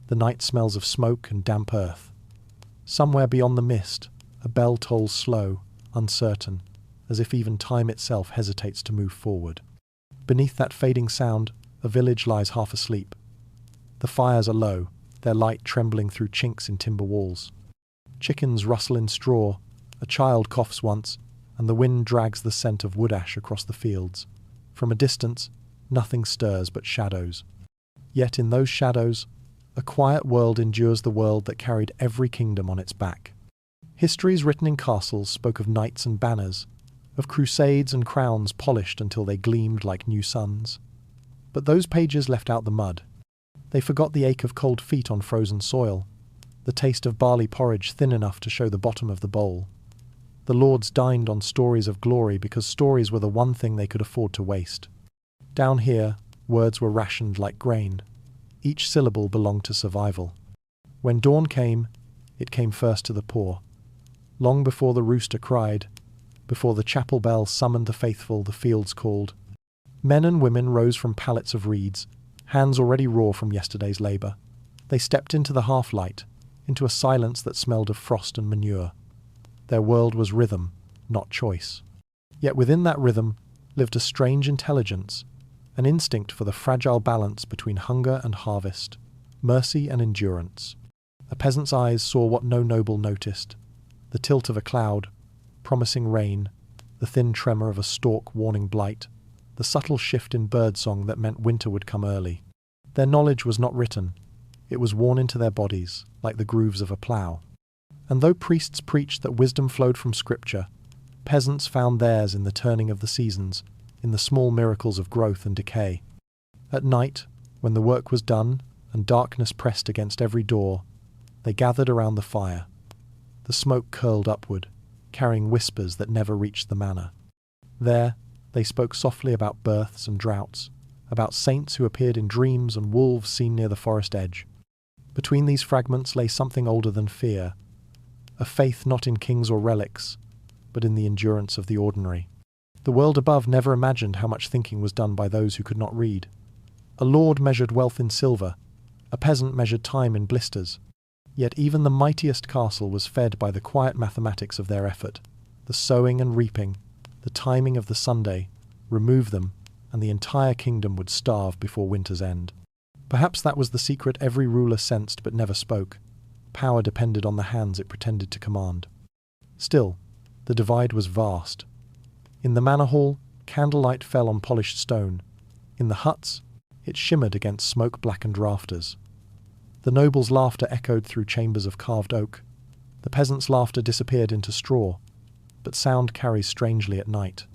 The night smells of smoke and damp earth. Somewhere beyond the mist, a bell tolls slow, uncertain, as if even time itself hesitates to move forward. Beneath that fading sound, a village lies half asleep. The fires are low, their light trembling through chinks in timber walls. Chickens rustle in straw, a child coughs once, and the wind drags the scent of wood ash across the fields. From a distance, nothing stirs but shadows. Yet in those shadows, a quiet world endures the world that carried every kingdom on its back. Histories written in castles spoke of knights and banners, of crusades and crowns polished until they gleamed like new suns. But those pages left out the mud. They forgot the ache of cold feet on frozen soil, the taste of barley porridge thin enough to show the bottom of the bowl. The lords dined on stories of glory because stories were the one thing they could afford to waste. Down here, words were rationed like grain. Each syllable belonged to survival. When dawn came, it came first to the poor. Long before the rooster cried, before the chapel bell summoned the faithful, the fields called. Men and women rose from pallets of reeds, hands already raw from yesterday's labour. They stepped into the half-light, into a silence that smelled of frost and manure. Their world was rhythm, not choice. Yet within that rhythm lived a strange intelligence, an instinct for the fragile balance between hunger and harvest, mercy and endurance. A peasant's eyes saw what no noble noticed: the tilt of a cloud, promising rain, the thin tremor of a stalk warning blight, the subtle shift in birdsong that meant winter would come early. Their knowledge was not written. It was worn into their bodies, like the grooves of a plough. And though priests preached that wisdom flowed from Scripture, peasants found theirs in the turning of the seasons, in the small miracles of growth and decay. At night, when the work was done and darkness pressed against every door, they gathered around the fire. The smoke curled upward, carrying whispers that never reached the manor. There, they spoke softly about births and droughts, about saints who appeared in dreams and wolves seen near the forest edge. Between these fragments lay something older than fear, a faith not in kings or relics, but in the endurance of the ordinary. The world above never imagined how much thinking was done by those who could not read. A lord measured wealth in silver, a peasant measured time in blisters. Yet even the mightiest castle was fed by the quiet mathematics of their effort. The sowing and reaping, the timing of the Sunday, remove them, and the entire kingdom would starve before winter's end. Perhaps that was the secret every ruler sensed but never spoke. Power depended on the hands it pretended to command. Still, the divide was vast. In the manor hall, candlelight fell on polished stone. In the huts, it shimmered against smoke-blackened rafters. The nobles' laughter echoed through chambers of carved oak. The peasants' laughter disappeared into straw, but sound carries strangely at night.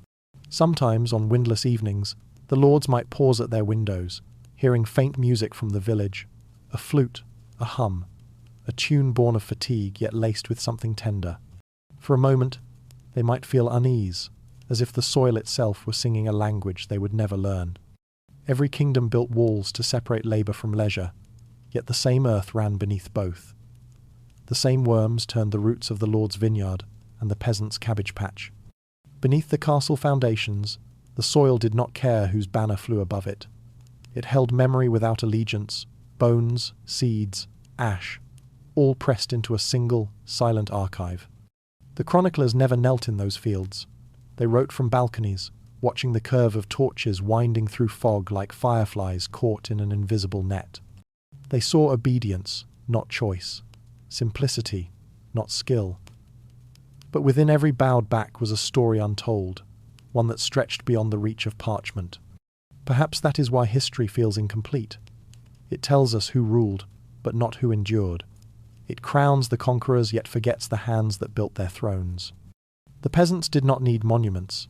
Sometimes, on windless evenings, the lords might pause at their windows, hearing faint music from the village, a flute, a hum, a tune born of fatigue yet laced with something tender. For a moment, they might feel unease, as if the soil itself were singing a language they would never learn. Every kingdom built walls to separate labour from leisure, yet the same earth ran beneath both. The same worms turned the roots of the lord's vineyard and the peasant's cabbage patch. Beneath the castle foundations, the soil did not care whose banner flew above it. It held memory without allegiance, bones, seeds, ash, all pressed into a single, silent archive. The chroniclers never knelt in those fields. They wrote from balconies, watching the curve of torches winding through fog like fireflies caught in an invisible net. They saw obedience, not choice, simplicity, not skill. But within every bowed back was a story untold, one that stretched beyond the reach of parchment. Perhaps that is why history feels incomplete. It tells us who ruled, but not who endured. It crowns the conquerors yet forgets the hands that built their thrones. The peasants did not need monuments.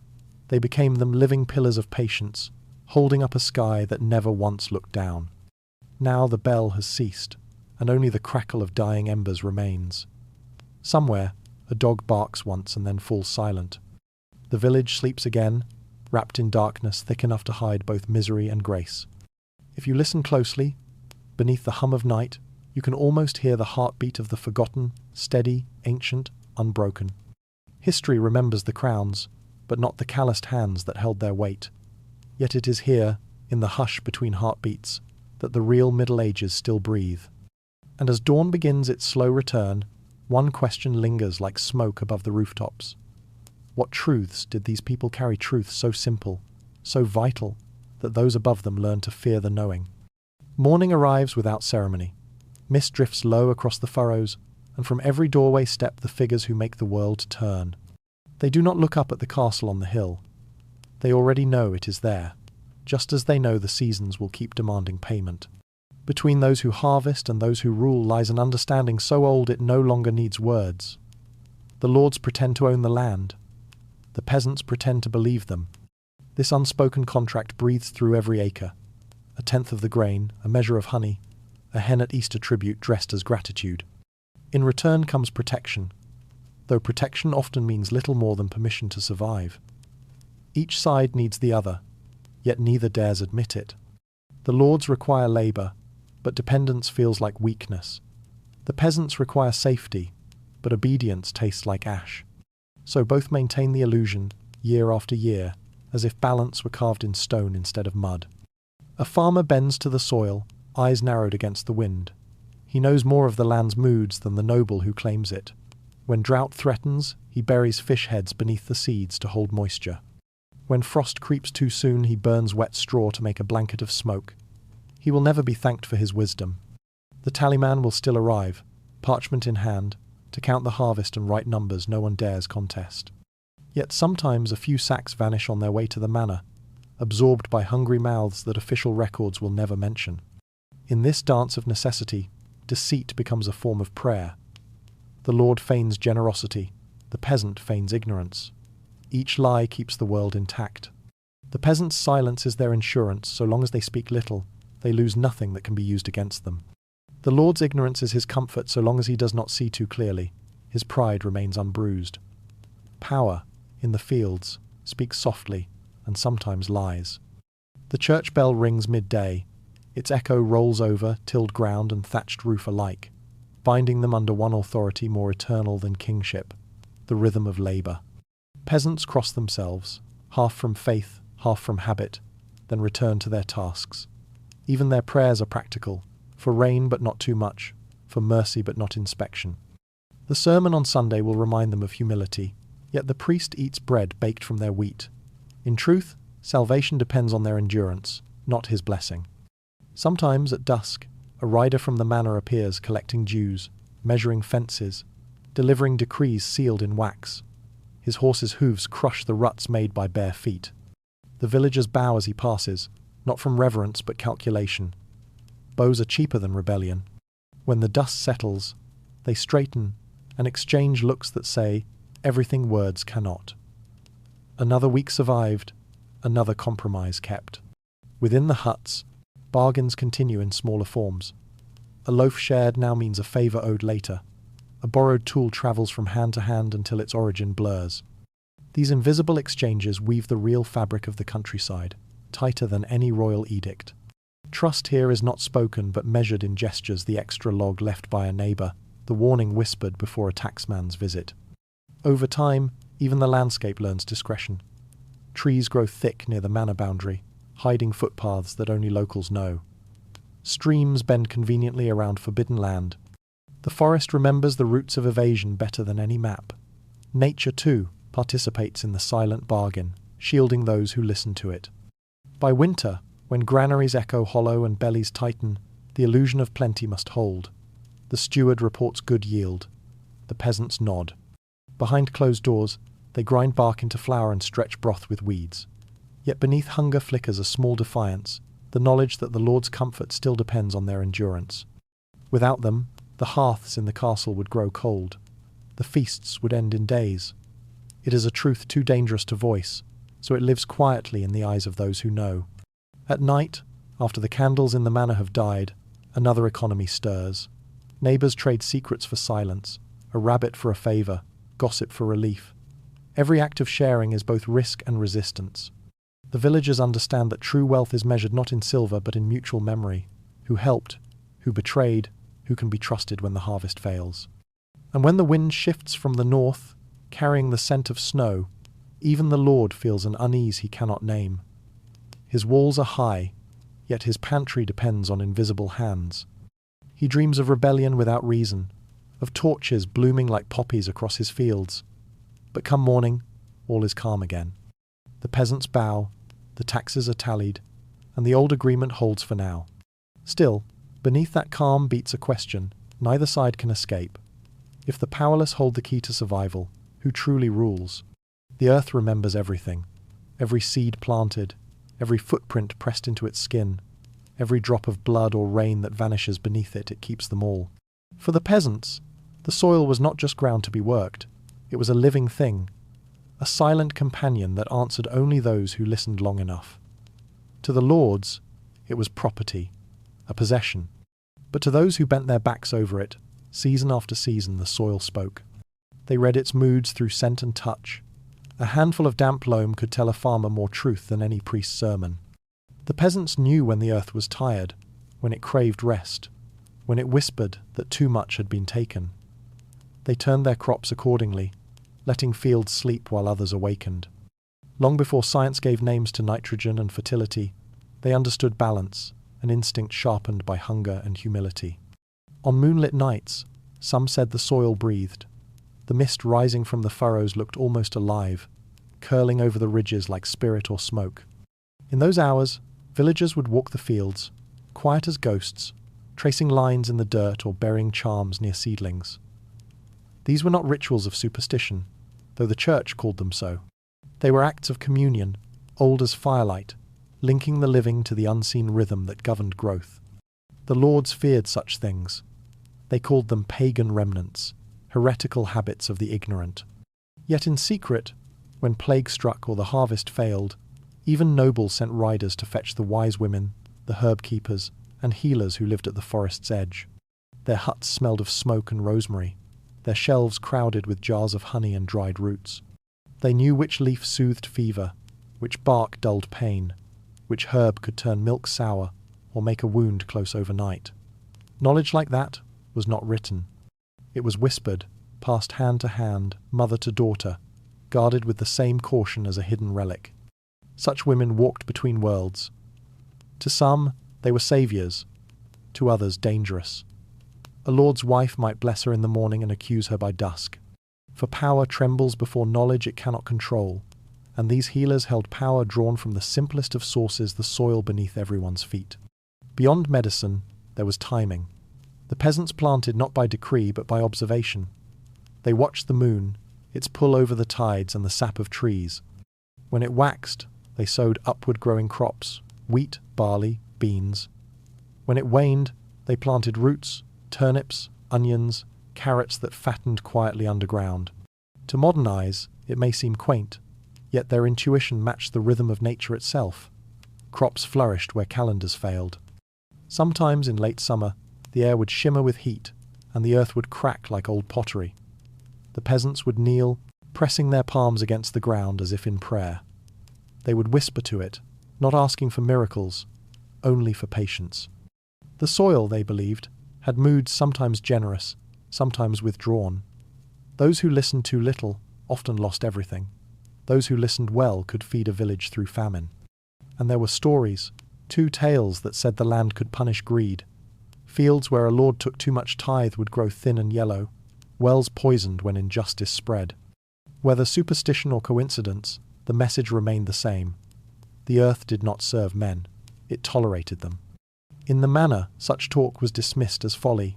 They became them living pillars of patience, holding up a sky that never once looked down. Now the bell has ceased, and only the crackle of dying embers remains. Somewhere, a dog barks once and then falls silent. The village sleeps again, wrapped in darkness thick enough to hide both misery and grace. If you listen closely, beneath the hum of night, you can almost hear the heartbeat of the forgotten, steady, ancient, unbroken. History remembers the crowns, but not the calloused hands that held their weight. Yet it is here, in the hush between heartbeats, that the real Middle Ages still breathe. And as dawn begins its slow return, one question lingers like smoke above the rooftops. What truths did these people carry, truths so simple, so vital, that those above them learn to fear the knowing? Morning arrives without ceremony. Mist drifts low across the furrows, and from every doorway step the figures who make the world turn. They do not look up at the castle on the hill. They already know it is there, just as they know the seasons will keep demanding payment. Between those who harvest and those who rule lies an understanding so old it no longer needs words. The lords pretend to own the land. The peasants pretend to believe them. This unspoken contract breathes through every acre. A tenth of the grain, a measure of honey, a hen at Easter tribute dressed as gratitude. In return comes protection, though protection often means little more than permission to survive. Each side needs the other, yet neither dares admit it. The lords require labour, but dependence feels like weakness. The peasants require safety, but obedience tastes like ash. So both maintain the illusion, year after year, as if balance were carved in stone instead of mud. A farmer bends to the soil, eyes narrowed against the wind. He knows more of the land's moods than the noble who claims it. When drought threatens, he buries fish heads beneath the seeds to hold moisture. When frost creeps too soon, he burns wet straw to make a blanket of smoke. He will never be thanked for his wisdom. The tallyman will still arrive, parchment in hand, to count the harvest and write numbers no one dares contest. Yet sometimes a few sacks vanish on their way to the manor, absorbed by hungry mouths that official records will never mention. In this dance of necessity, deceit becomes a form of prayer. The lord feigns generosity, the peasant feigns ignorance. Each lie keeps the world intact. The peasant's silence is their insurance. So long as they speak little, they lose nothing that can be used against them. The lord's ignorance is his comfort. So long as he does not see too clearly, his pride remains unbruised. Power, in the fields, speaks softly and sometimes lies. The church bell rings midday. Its echo rolls over tilled ground and thatched roof alike, binding them under one authority more eternal than kingship, the rhythm of labour. Peasants cross themselves, half from faith, half from habit, then return to their tasks. Even their prayers are practical, for rain but not too much, for mercy but not inspection. The sermon on Sunday will remind them of humility, yet the priest eats bread baked from their wheat. In truth, salvation depends on their endurance, not his blessing. Sometimes at dusk, a rider from the manor appears collecting dues, measuring fences, delivering decrees sealed in wax. His horse's hooves crush the ruts made by bare feet. The villagers bow as he passes, not from reverence but calculation. Bows are cheaper than rebellion. When the dust settles, they straighten and exchange looks that say, everything words cannot. Another week survived, another compromise kept. Within the huts, bargains continue in smaller forms. A loaf shared now means a favour owed later. A borrowed tool travels from hand to hand until its origin blurs. These invisible exchanges weave the real fabric of the countryside, tighter than any royal edict. Trust here is not spoken but measured in gestures, the extra log left by a neighbour, the warning whispered before a taxman's visit. Over time, even the landscape learns discretion. Trees grow thick near the manor boundary, hiding footpaths that only locals know. Streams bend conveniently around forbidden land. The forest remembers the routes of evasion better than any map. Nature, too, participates in the silent bargain, shielding those who listen to it. By winter, when granaries echo hollow and bellies tighten, the illusion of plenty must hold. The steward reports good yield. The peasants nod. Behind closed doors, they grind bark into flour and stretch broth with weeds. Yet beneath hunger flickers a small defiance, the knowledge that the Lord's comfort still depends on their endurance. Without them, the hearths in the castle would grow cold. The feasts would end in days. It is a truth too dangerous to voice, so it lives quietly in the eyes of those who know. At night, after the candles in the manor have died, another economy stirs. Neighbours trade secrets for silence, a rabbit for a favour, gossip for relief. Every act of sharing is both risk and resistance. The villagers understand that true wealth is measured not in silver but in mutual memory. Who helped, who betrayed, who can be trusted when the harvest fails. And when the wind shifts from the north, carrying the scent of snow, even the Lord feels an unease he cannot name. His walls are high, yet his pantry depends on invisible hands. He dreams of rebellion without reason, of torches blooming like poppies across his fields. But come morning, all is calm again. The peasants bow, the taxes are tallied, and the old agreement holds for now. Still, beneath that calm beats a question neither side can escape. If the powerless hold the key to survival, who truly rules? The earth remembers everything. Every seed planted, every footprint pressed into its skin, every drop of blood or rain that vanishes beneath it keeps them all. For the peasants, the soil was not just ground to be worked. It was a living thing, a silent companion that answered only those who listened long enough. To the lords, it was property, a possession. But to those who bent their backs over it, season after season the soil spoke. They read its moods through scent and touch. A handful of damp loam could tell a farmer more truth than any priest's sermon. The peasants knew when the earth was tired, when it craved rest, when it whispered that too much had been taken. They turned their crops accordingly, letting fields sleep while others awakened. Long before science gave names to nitrogen and fertility, they understood balance, an instinct sharpened by hunger and humility. On moonlit nights, some said the soil breathed. The mist rising from the furrows looked almost alive, curling over the ridges like spirit or smoke. In those hours, villagers would walk the fields, quiet as ghosts, tracing lines in the dirt or burying charms near seedlings. These were not rituals of superstition, though the church called them so. They were acts of communion, old as firelight, linking the living to the unseen rhythm that governed growth. The lords feared such things. They called them pagan remnants, heretical habits of the ignorant. Yet in secret, when plague struck or the harvest failed, even nobles sent riders to fetch the wise women, the herb keepers, and healers who lived at the forest's edge. Their huts smelled of smoke and rosemary, their shelves crowded with jars of honey and dried roots. They knew which leaf soothed fever, which bark dulled pain, which herb could turn milk sour or make a wound close overnight. Knowledge like that was not written. It was whispered, passed hand to hand, mother to daughter, guarded with the same caution as a hidden relic. Such women walked between worlds. To some, they were saviours, to others dangerous. A lord's wife might bless her in the morning and accuse her by dusk. For power trembles before knowledge it cannot control, and these healers held power drawn from the simplest of sources, the soil beneath everyone's feet. Beyond medicine, there was timing. The peasants planted not by decree but by observation. They watched the moon, its pull over the tides and the sap of trees. When it waxed, they sowed upward-growing crops, wheat, barley, beans. When it waned, they planted roots, turnips, onions, carrots that fattened quietly underground. To modern eyes, it may seem quaint, yet their intuition matched the rhythm of nature itself. Crops flourished where calendars failed. Sometimes in late summer, the air would shimmer with heat, and the earth would crack like old pottery. The peasants would kneel, pressing their palms against the ground as if in prayer. They would whisper to it, not asking for miracles, only for patience. The soil, they believed, had moods sometimes generous, sometimes withdrawn. Those who listened too little often lost everything. Those who listened well could feed a village through famine. And there were stories, two tales that said the land could punish greed. Fields where a lord took too much tithe would grow thin and yellow, wells poisoned when injustice spread. Whether superstition or coincidence, the message remained the same. The earth did not serve men, it tolerated them. In the manor, such talk was dismissed as folly,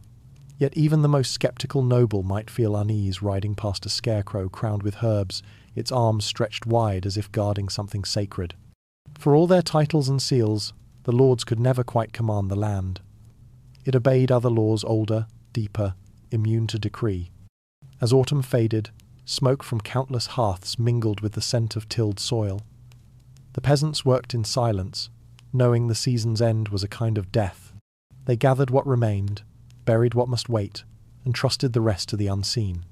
yet even the most sceptical noble might feel unease riding past a scarecrow crowned with herbs, its arms stretched wide as if guarding something sacred. For all their titles and seals, the lords could never quite command the land. It obeyed other laws older, deeper, immune to decree. As autumn faded, smoke from countless hearths mingled with the scent of tilled soil. The peasants worked in silence, knowing the season's end was a kind of death. They gathered what remained, buried what must wait, and trusted the rest to the unseen.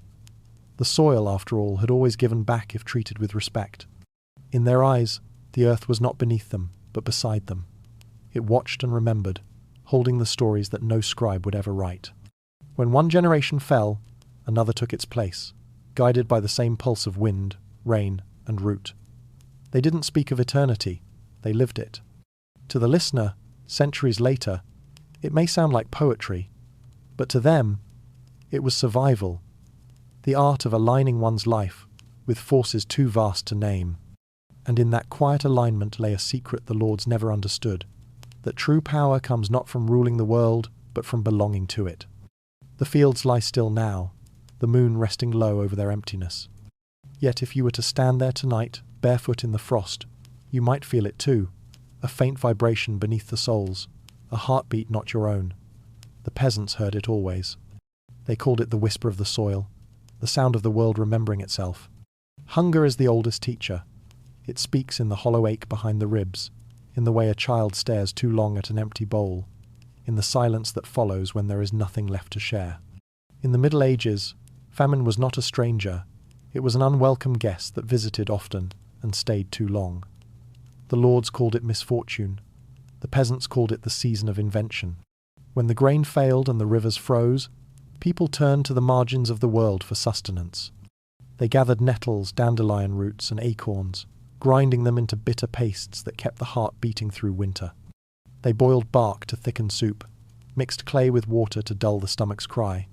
The soil, after all, had always given back if treated with respect. In their eyes, the earth was not beneath them, but beside them. It watched and remembered, holding the stories that no scribe would ever write. When one generation fell, another took its place, guided by the same pulse of wind, rain, and root. They didn't speak of eternity, they lived it. To the listener, centuries later, it may sound like poetry, But to them, it was survival, the art of aligning one's life with forces too vast to name. And in that quiet alignment lay a secret the lords never understood, that true power comes not from ruling the world, but from belonging to it. The fields lie still now, the moon resting low over their emptiness. Yet if you were to stand there tonight, barefoot in the frost, you might feel it too, a faint vibration beneath the soles, a heartbeat not your own. The peasants heard it always. They called it the whisper of the soil, the sound of the world remembering itself. Hunger is the oldest teacher. It speaks in the hollow ache behind the ribs, in the way a child stares too long at an empty bowl, in the silence that follows when there is nothing left to share. In the Middle Ages, famine was not a stranger. It was an unwelcome guest that visited often and stayed too long. The lords called it misfortune. The peasants called it the season of invention. When the grain failed and the rivers froze, people turned to the margins of the world for sustenance. They gathered nettles, dandelion roots, and acorns, grinding them into bitter pastes that kept the heart beating through winter. They boiled bark to thicken soup, mixed clay with water to dull the stomach's cry.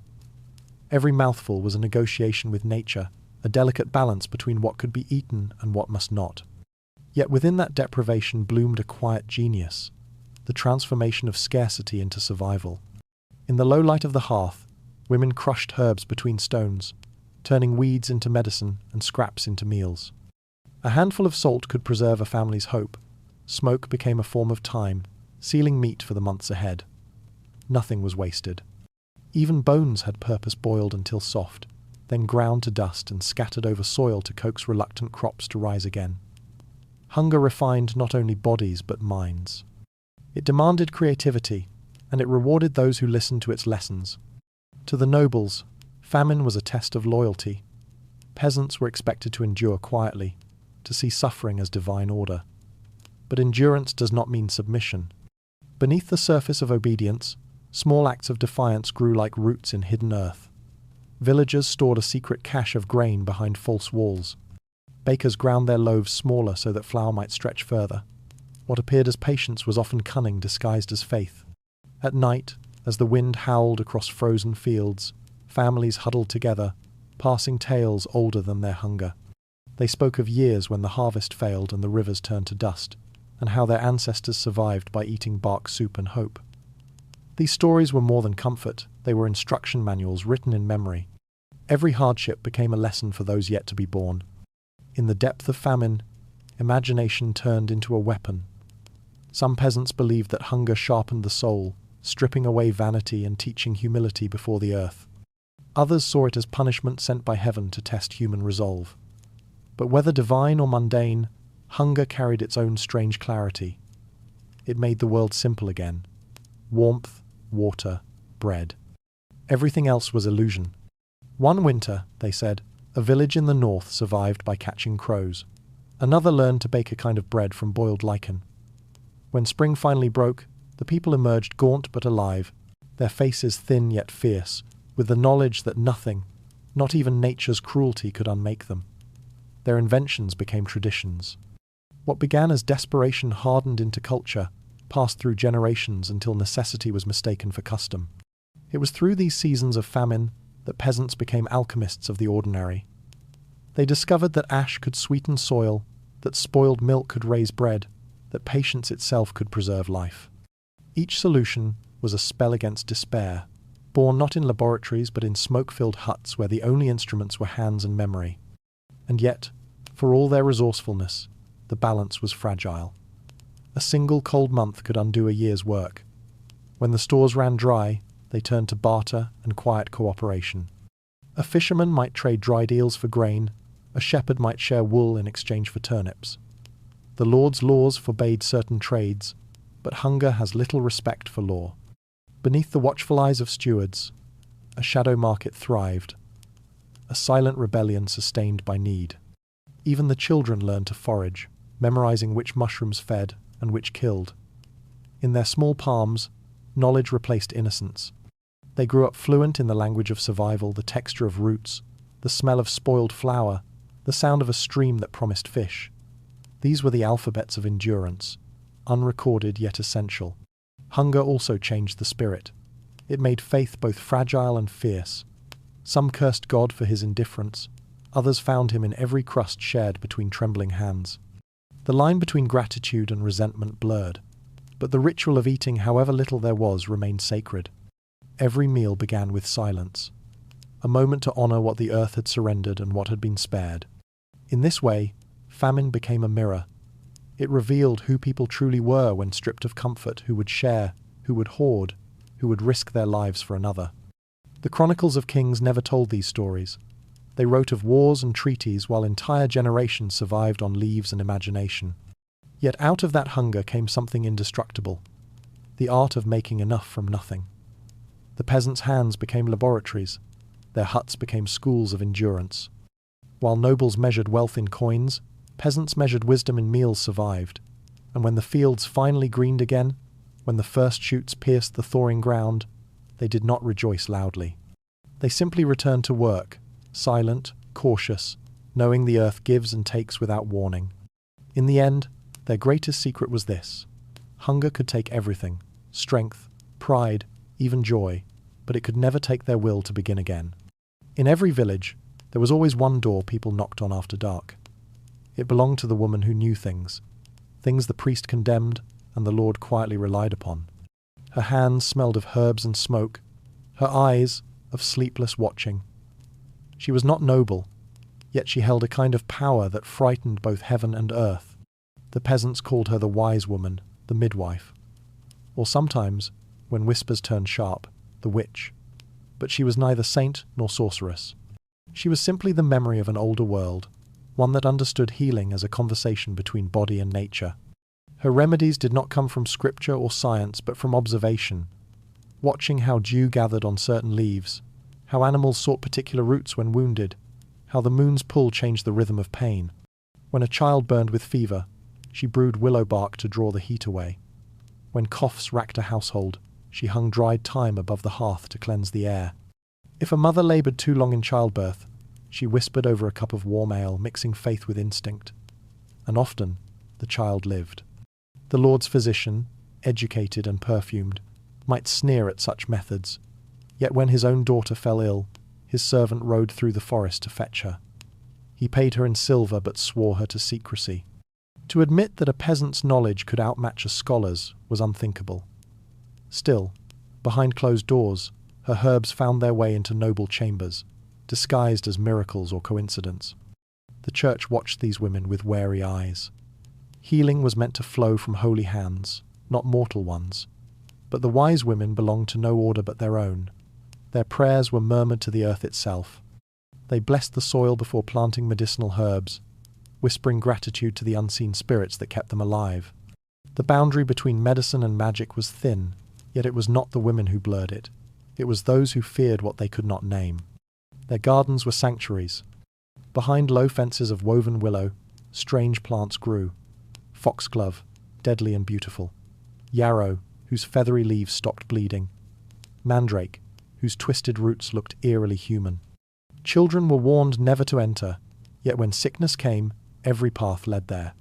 Every mouthful was a negotiation with nature, a delicate balance between what could be eaten and what must not. Yet within that deprivation bloomed a quiet genius, the transformation of scarcity into survival. In the low light of the hearth, women crushed herbs between stones, turning weeds into medicine and scraps into meals. A handful of salt could preserve a family's hope. Smoke became a form of time, sealing meat for the months ahead. Nothing was wasted. Even bones had purpose, boiled until soft, then ground to dust and scattered over soil to coax reluctant crops to rise again. Hunger refined not only bodies but minds. It demanded creativity, and it rewarded those who listened to its lessons. To the nobles, famine was a test of loyalty. Peasants were expected to endure quietly, to see suffering as divine order. But endurance does not mean submission. Beneath the surface of obedience, small acts of defiance grew like roots in hidden earth. Villagers stored a secret cache of grain behind false walls. Bakers ground their loaves smaller so that flour might stretch further. What appeared as patience was often cunning disguised as faith. At night, as the wind howled across frozen fields, families huddled together, passing tales older than their hunger. They spoke of years when the harvest failed and the rivers turned to dust, and how their ancestors survived by eating bark soup and hope. These stories were more than comfort, they were instruction manuals written in memory. Every hardship became a lesson for those yet to be born. In the depth of famine, imagination turned into a weapon. Some peasants believed that hunger sharpened the soul, stripping away vanity and teaching humility before the earth. Others saw it as punishment sent by heaven to test human resolve. But whether divine or mundane, hunger carried its own strange clarity. It made the world simple again. Warmth, water, bread. Everything else was illusion. One winter, they said, a village in the north survived by catching crows. Another learned to bake a kind of bread from boiled lichen. When spring finally broke, the people emerged gaunt but alive, their faces thin yet fierce, with the knowledge that nothing, not even nature's cruelty, could unmake them. Their inventions became traditions. What began as desperation hardened into culture, passed through generations until necessity was mistaken for custom. It was through these seasons of famine that peasants became alchemists of the ordinary. They discovered that ash could sweeten soil, that spoiled milk could raise bread, that patience itself could preserve life. Each solution was a spell against despair, born not in laboratories but in smoke-filled huts where the only instruments were hands and memory. And yet, for all their resourcefulness, the balance was fragile. A single cold month could undo a year's work. When the stores ran dry, they turned to barter and quiet cooperation. A fisherman might trade dried eels for grain, a shepherd might share wool in exchange for turnips. The Lord's laws forbade certain trades, but hunger has little respect for law. Beneath the watchful eyes of stewards, a shadow market thrived, a silent rebellion sustained by need. Even the children learned to forage, memorizing which mushrooms fed and which killed. In their small palms, knowledge replaced innocence. They grew up fluent in the language of survival, the texture of roots, the smell of spoiled flour, the sound of a stream that promised fish. These were the alphabets of endurance, unrecorded yet essential. Hunger also changed the spirit. It made faith both fragile and fierce. Some cursed God for his indifference, others found him in every crust shared between trembling hands. The line between gratitude and resentment blurred, but the ritual of eating however little there was remained sacred. Every meal began with silence, a moment to honour what the earth had surrendered and what had been spared. In this way, famine became a mirror. It revealed who people truly were when stripped of comfort, who would share, who would hoard, who would risk their lives for another. The Chronicles of Kings never told these stories. They wrote of wars and treaties while entire generations survived on leaves and imagination. Yet out of that hunger came something indestructible, the art of making enough from nothing. The peasants' hands became laboratories, their huts became schools of endurance. While nobles measured wealth in coins, peasants measured wisdom in meals survived, and when the fields finally greened again, when the first shoots pierced the thawing ground, they did not rejoice loudly. They simply returned to work, silent, cautious, knowing the earth gives and takes without warning. In the end, their greatest secret was this: hunger could take everything, strength, pride, even joy, but it could never take their will to begin again. In every village, there was always one door people knocked on after dark. It belonged to the woman who knew things the priest condemned and the Lord quietly relied upon. Her hands smelled of herbs and smoke, her eyes of sleepless watching. She was not noble, yet she held a kind of power that frightened both heaven and earth. The peasants called her the wise woman, the midwife, or sometimes, when whispers turned sharp, the witch. But she was neither saint nor sorceress. She was simply the memory of an older world, one that understood healing as a conversation between body and nature. Her remedies did not come from scripture or science, but from observation, watching how dew gathered on certain leaves, how animals sought particular roots when wounded, how the moon's pull changed the rhythm of pain. When a child burned with fever, she brewed willow bark to draw the heat away. When coughs racked a household, she hung dried thyme above the hearth to cleanse the air. If a mother laboured too long in childbirth, she whispered over a cup of warm ale, mixing faith with instinct. And often, the child lived. The Lord's physician, educated and perfumed, might sneer at such methods, yet when his own daughter fell ill, his servant rode through the forest to fetch her. He paid her in silver but swore her to secrecy. To admit that a peasant's knowledge could outmatch a scholar's was unthinkable. Still, behind closed doors, her herbs found their way into noble chambers, disguised as miracles or coincidence. The church watched these women with wary eyes. Healing was meant to flow from holy hands, not mortal ones. But the wise women belonged to no order but their own. Their prayers were murmured to the earth itself. They blessed the soil before planting medicinal herbs, whispering gratitude to the unseen spirits that kept them alive. The boundary between medicine and magic was thin, yet it was not the women who blurred it. It was those who feared what they could not name. Their gardens were sanctuaries. Behind low fences of woven willow, strange plants grew. Foxglove, deadly and beautiful. Yarrow, whose feathery leaves stopped bleeding. Mandrake, whose twisted roots looked eerily human. Children were warned never to enter, yet when sickness came, every path led there.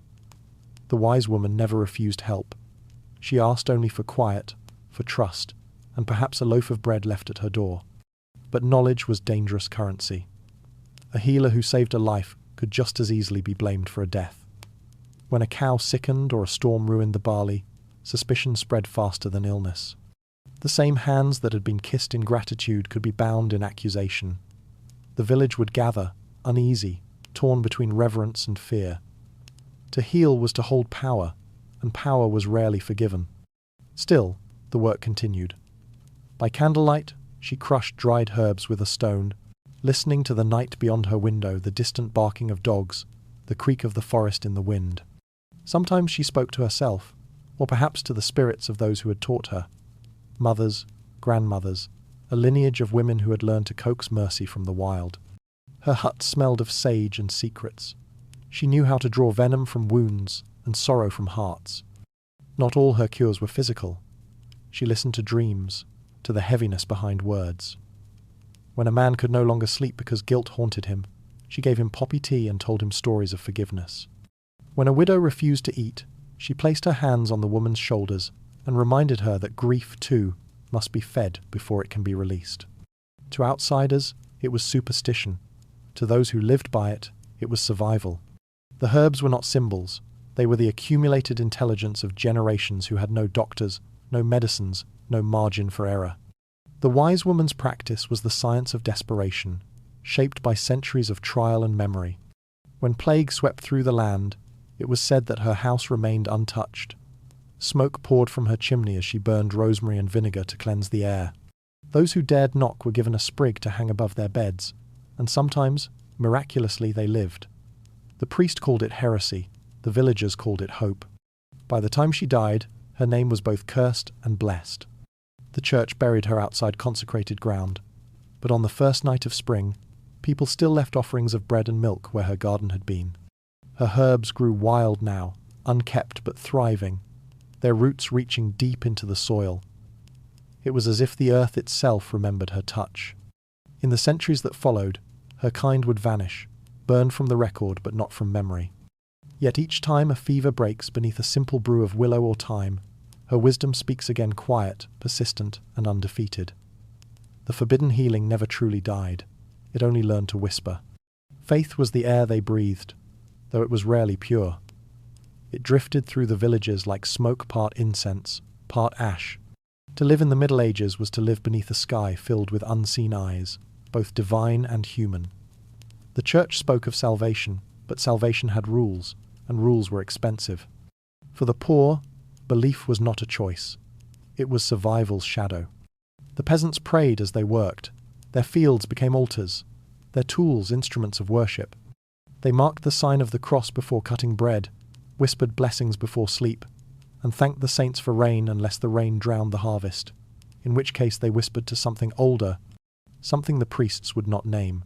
The wise woman never refused help. She asked only for quiet, for trust, and perhaps a loaf of bread left at her door. But knowledge was dangerous currency. A healer who saved a life could just as easily be blamed for a death. When a cow sickened or a storm ruined the barley, suspicion spread faster than illness. The same hands that had been kissed in gratitude could be bound in accusation. The village would gather, uneasy, torn between reverence and fear. To heal was to hold power, and power was rarely forgiven. Still, the work continued. By candlelight, she crushed dried herbs with a stone, listening to the night beyond her window, the distant barking of dogs, the creak of the forest in the wind. Sometimes she spoke to herself, or perhaps to the spirits of those who had taught her. Mothers, grandmothers, a lineage of women who had learned to coax mercy from the wild. Her hut smelled of sage and secrets. She knew how to draw venom from wounds and sorrow from hearts. Not all her cures were physical. She listened to dreams, to the heaviness behind words. When a man could no longer sleep because guilt haunted him, she gave him poppy tea and told him stories of forgiveness. When a widow refused to eat, she placed her hands on the woman's shoulders and reminded her that grief, too, must be fed before it can be released. To outsiders, it was superstition. To those who lived by it, it was survival. The herbs were not symbols. They were the accumulated intelligence of generations who had no doctors, no medicines, no margin for error. The wise woman's practice was the science of desperation, shaped by centuries of trial and memory. When plague swept through the land, it was said that her house remained untouched. Smoke poured from her chimney as she burned rosemary and vinegar to cleanse the air. Those who dared knock were given a sprig to hang above their beds, and sometimes, miraculously, they lived. The priest called it heresy, the villagers called it hope. By the time she died, her name was both cursed and blessed. The church buried her outside consecrated ground, but on the first night of spring, people still left offerings of bread and milk where her garden had been. Her herbs grew wild now, unkept but thriving, their roots reaching deep into the soil. It was as if the earth itself remembered her touch. In the centuries that followed, her kind would vanish, burned from the record but not from memory. Yet each time a fever breaks beneath a simple brew of willow or thyme, her wisdom speaks again quiet, persistent, and undefeated. The forbidden healing never truly died. It only learned to whisper. Faith was the air they breathed, though it was rarely pure. It drifted through the villages like smoke, part incense, part ash. To live in the Middle Ages was to live beneath a sky filled with unseen eyes, both divine and human. The church spoke of salvation, but salvation had rules, and rules were expensive. For the poor, belief was not a choice. It was survival's shadow. The peasants prayed as they worked. Their fields became altars, their tools instruments of worship. They marked the sign of the cross before cutting bread, whispered blessings before sleep, and thanked the saints for rain unless the rain drowned the harvest, in which case they whispered to something older, something the priests would not name.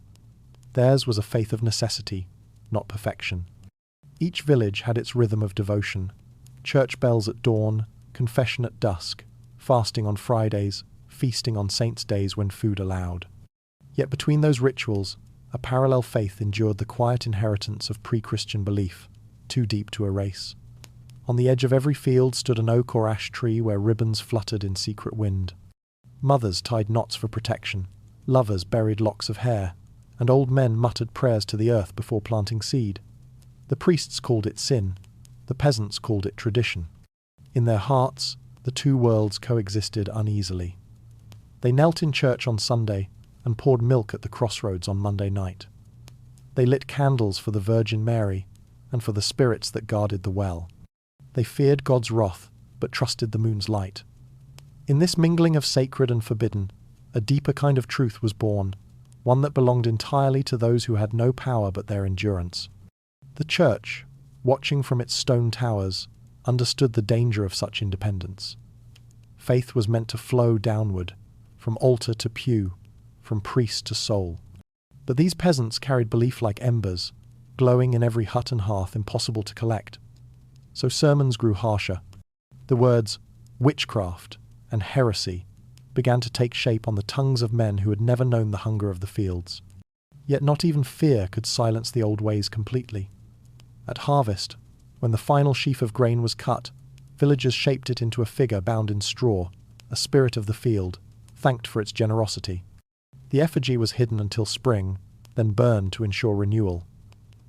Theirs was a faith of necessity, not perfection. Each village had its rhythm of devotion: church bells at dawn, confession at dusk, fasting on Fridays, feasting on saints' days when food allowed. Yet between those rituals, a parallel faith endured the quiet inheritance of pre-Christian belief, too deep to erase. On the edge of every field stood an oak or ash tree where ribbons fluttered in secret wind. Mothers tied knots for protection, lovers buried locks of hair, and old men muttered prayers to the earth before planting seed. The priests called it sin, the peasants called it tradition. In their hearts, the two worlds coexisted uneasily. They knelt in church on Sunday and poured milk at the crossroads on Monday night. They lit candles for the Virgin Mary and for the spirits that guarded the well. They feared God's wrath, but trusted the moon's light. In this mingling of sacred and forbidden, a deeper kind of truth was born, one that belonged entirely to those who had no power but their endurance. The church, watching from its stone towers, understood the danger of such independence. Faith was meant to flow downward, from altar to pew, from priest to soul. But these peasants carried belief like embers, glowing in every hut and hearth, impossible to collect. So sermons grew harsher. The words witchcraft and heresy began to take shape on the tongues of men who had never known the hunger of the fields. Yet not even fear could silence the old ways completely. At harvest, when the final sheaf of grain was cut, villagers shaped it into a figure bound in straw, a spirit of the field, thanked for its generosity. The effigy was hidden until spring, then burned to ensure renewal.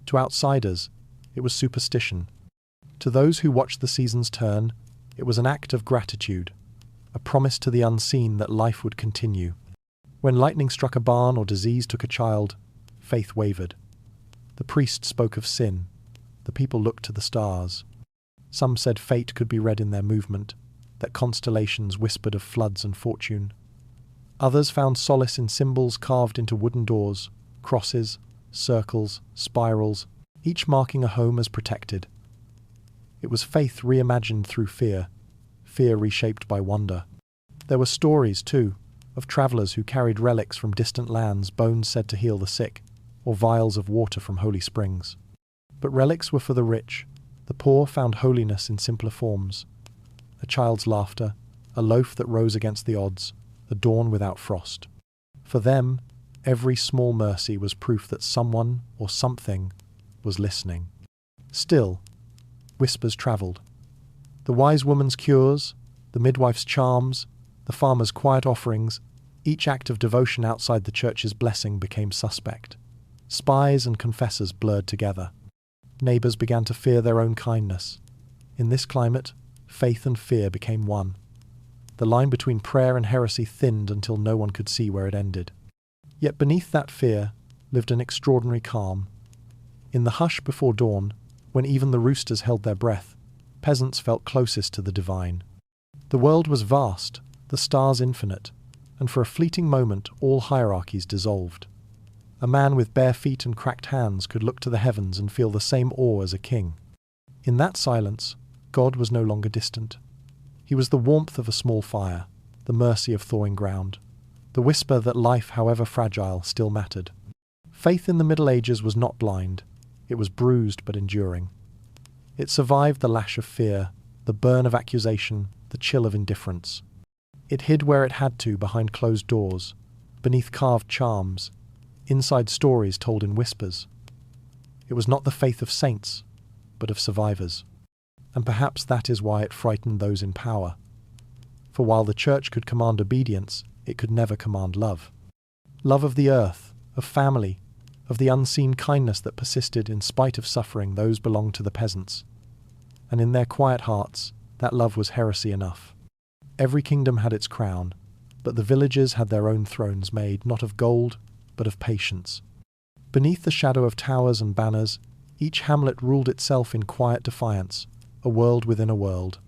To outsiders, it was superstition. To those who watched the seasons turn, it was an act of gratitude, a promise to the unseen that life would continue. When lightning struck a barn or disease took a child, faith wavered. The priest spoke of sin. The people looked to the stars. Some said fate could be read in their movement, that constellations whispered of floods and fortune. Others found solace in symbols carved into wooden doors, crosses, circles, spirals, each marking a home as protected. It was faith reimagined through fear, fear reshaped by wonder. There were stories, too, of travellers who carried relics from distant lands, bones said to heal the sick, or vials of water from holy springs. But relics were for the rich. The poor found holiness in simpler forms. A child's laughter, a loaf that rose against the odds, a dawn without frost. For them, every small mercy was proof that someone or something was listening. Still, whispers travelled. The wise woman's cures, the midwife's charms, The farmers' quiet offerings, each act of devotion outside the church's blessing became suspect. Spies and confessors blurred together. Neighbours began to fear their own kindness. In this climate, faith and fear became one. The line between prayer and heresy thinned until no one could see where it ended. Yet beneath that fear lived an extraordinary calm. In the hush before dawn, when even the roosters held their breath, peasants felt closest to the divine. The world was vast, the stars infinite, and for a fleeting moment all hierarchies dissolved. A man with bare feet and cracked hands could look to the heavens and feel the same awe as a king. In that silence, God was no longer distant. He was the warmth of a small fire, the mercy of thawing ground, the whisper that life, however fragile, still mattered. Faith in the Middle Ages was not blind. It was bruised but enduring. It survived the lash of fear, the burn of accusation, the chill of indifference. It hid where it had to behind closed doors, beneath carved charms, inside stories told in whispers. It was not the faith of saints, but of survivors. And perhaps that is why it frightened those in power. For while the church could command obedience, it could never command love. Love of the earth, of family, of the unseen kindness that persisted in spite of suffering. Those belonged to the peasants. And in their quiet hearts, that love was heresy enough. Every kingdom had its crown, but the villagers had their own thrones made not of gold, but of patience. Beneath the shadow of towers and banners, each hamlet ruled itself in quiet defiance, a world within a world.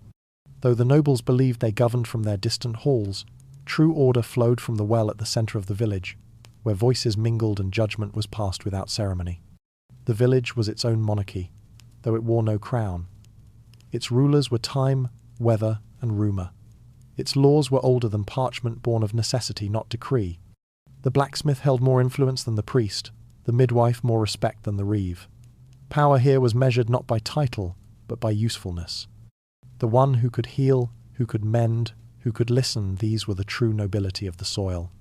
Though the nobles believed they governed from their distant halls, true order flowed from the well at the centre of the village, where voices mingled and judgment was passed without ceremony. The village was its own monarchy, though it wore no crown. Its rulers were time, weather, and rumour. Its laws were older than parchment, born of necessity, not decree. The blacksmith held more influence than the priest, the midwife more respect than the reeve. Power here was measured not by title, but by usefulness. The one who could heal, who could mend, who could listen, these were the true nobility of the soil.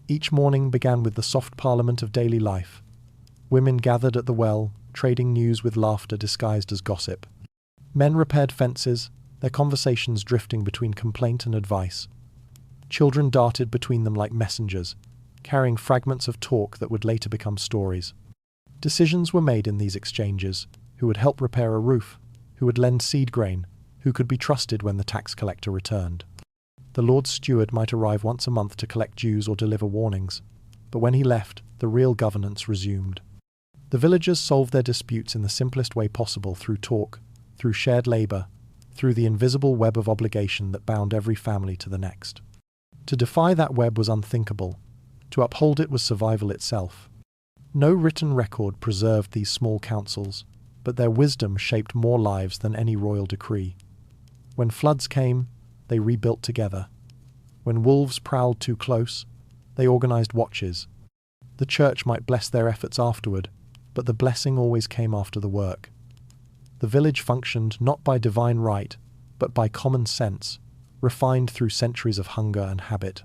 Each morning began with the soft parliament of daily life. Women gathered at the well, trading news with laughter disguised as gossip. Men repaired fences, their conversations drifting between complaint and advice. Children darted between them like messengers, carrying fragments of talk that would later become stories. Decisions were made in these exchanges: who would help repair a roof, who would lend seed grain, who could be trusted when the tax collector returned. The Lord's steward might arrive once a month to collect dues or deliver warnings, but when he left, the real governance resumed. The villagers solved their disputes in the simplest way possible, through talk, through shared labour, through the invisible web of obligation that bound every family to the next. To defy that web was unthinkable. To uphold it was survival itself. No written record preserved these small councils, but their wisdom shaped more lives than any royal decree. When floods came, they rebuilt together. When wolves prowled too close, they organised watches. The church might bless their efforts afterward, but the blessing always came after the work. The village functioned not by divine right, but by common sense, refined through centuries of hunger and habit.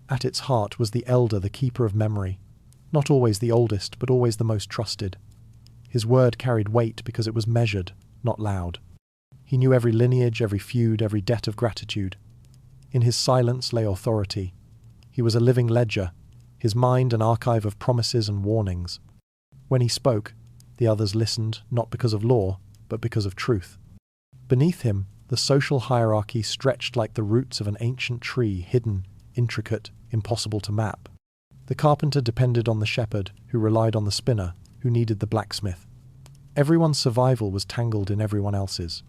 At its heart was the elder, the keeper of memory, not always the oldest, but always the most trusted. His word carried weight because it was measured, not loud. He knew every lineage, every feud, every debt of gratitude. In his silence lay authority. He was a living ledger, his mind an archive of promises and warnings. When he spoke, the others listened, not because of law, but because of truth. Beneath him, the social hierarchy stretched like the roots of an ancient tree, hidden, intricate, impossible to map. The carpenter depended on the shepherd, who relied on the spinner, who needed the blacksmith. Everyone's survival was tangled in everyone else's.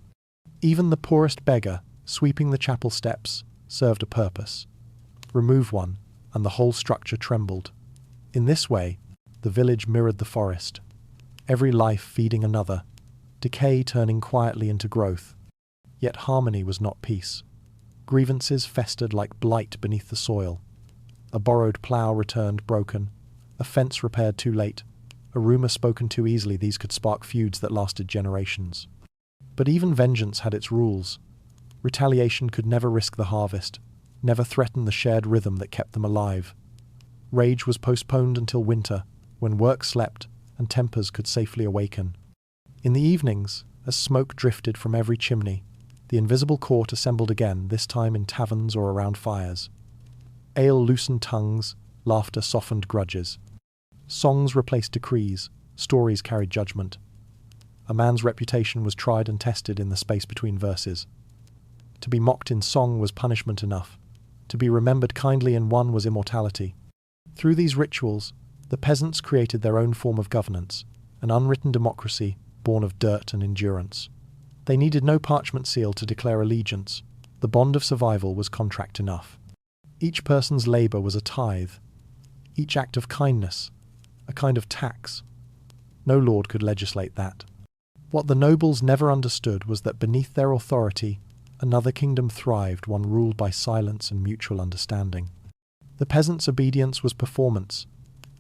Even the poorest beggar, sweeping the chapel steps, served a purpose. Remove one, and the whole structure trembled. In this way, the village mirrored the forest, every life feeding another, decay turning quietly into growth. Yet harmony was not peace. Grievances festered like blight beneath the soil. A borrowed plough returned broken, a fence repaired too late, a rumour spoken too easily. These could spark feuds that lasted generations. But even vengeance had its rules. Retaliation could never risk the harvest, never threaten the shared rhythm that kept them alive. Rage was postponed until winter, when work slept and tempers could safely awaken. In the evenings, as smoke drifted from every chimney, The invisible court assembled again, this time in taverns or around fires. Ale loosened tongues, laughter softened grudges. Songs replaced decrees, stories carried judgment. A man's reputation was tried and tested in the space between verses. To be mocked in song was punishment enough. To be remembered kindly in one was immortality. Through these rituals, the peasants created their own form of governance, an unwritten democracy born of dirt and endurance. They needed no parchment seal to declare allegiance. The bond of survival was contract enough. Each person's labour was a tithe. Each act of kindness, a kind of tax. No lord could legislate that. What the nobles never understood was that beneath their authority, another kingdom thrived, one ruled by silence and mutual understanding. The peasants' obedience was performance.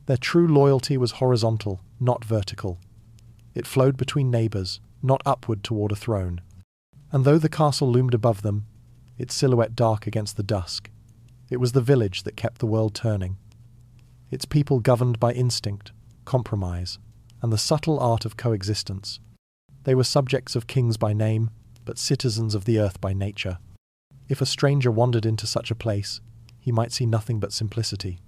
Their true loyalty was horizontal, not vertical. It flowed between neighbours, not upward toward a throne. And though the castle loomed above them, its silhouette dark against the dusk, it was the village that kept the world turning. Its people governed by instinct, compromise, and the subtle art of coexistence. They were subjects of kings by name, but citizens of the earth by nature. If a stranger wandered into such a place, he might see nothing but simplicity.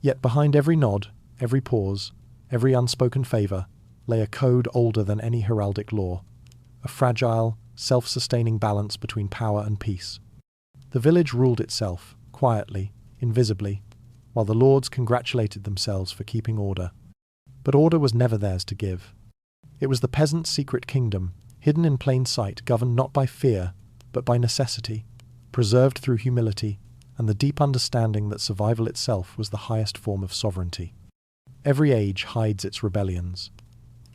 Yet behind every nod, every pause, every unspoken favour, lay a code older than any heraldic law, a fragile, self-sustaining balance between power and peace. The village ruled itself, quietly, invisibly, while the lords congratulated themselves for keeping order. But order was never theirs to give. It was the peasant's secret kingdom, hidden in plain sight, governed not by fear, but by necessity, preserved through humility, and the deep understanding that survival itself was the highest form of sovereignty. Every age hides its rebellions.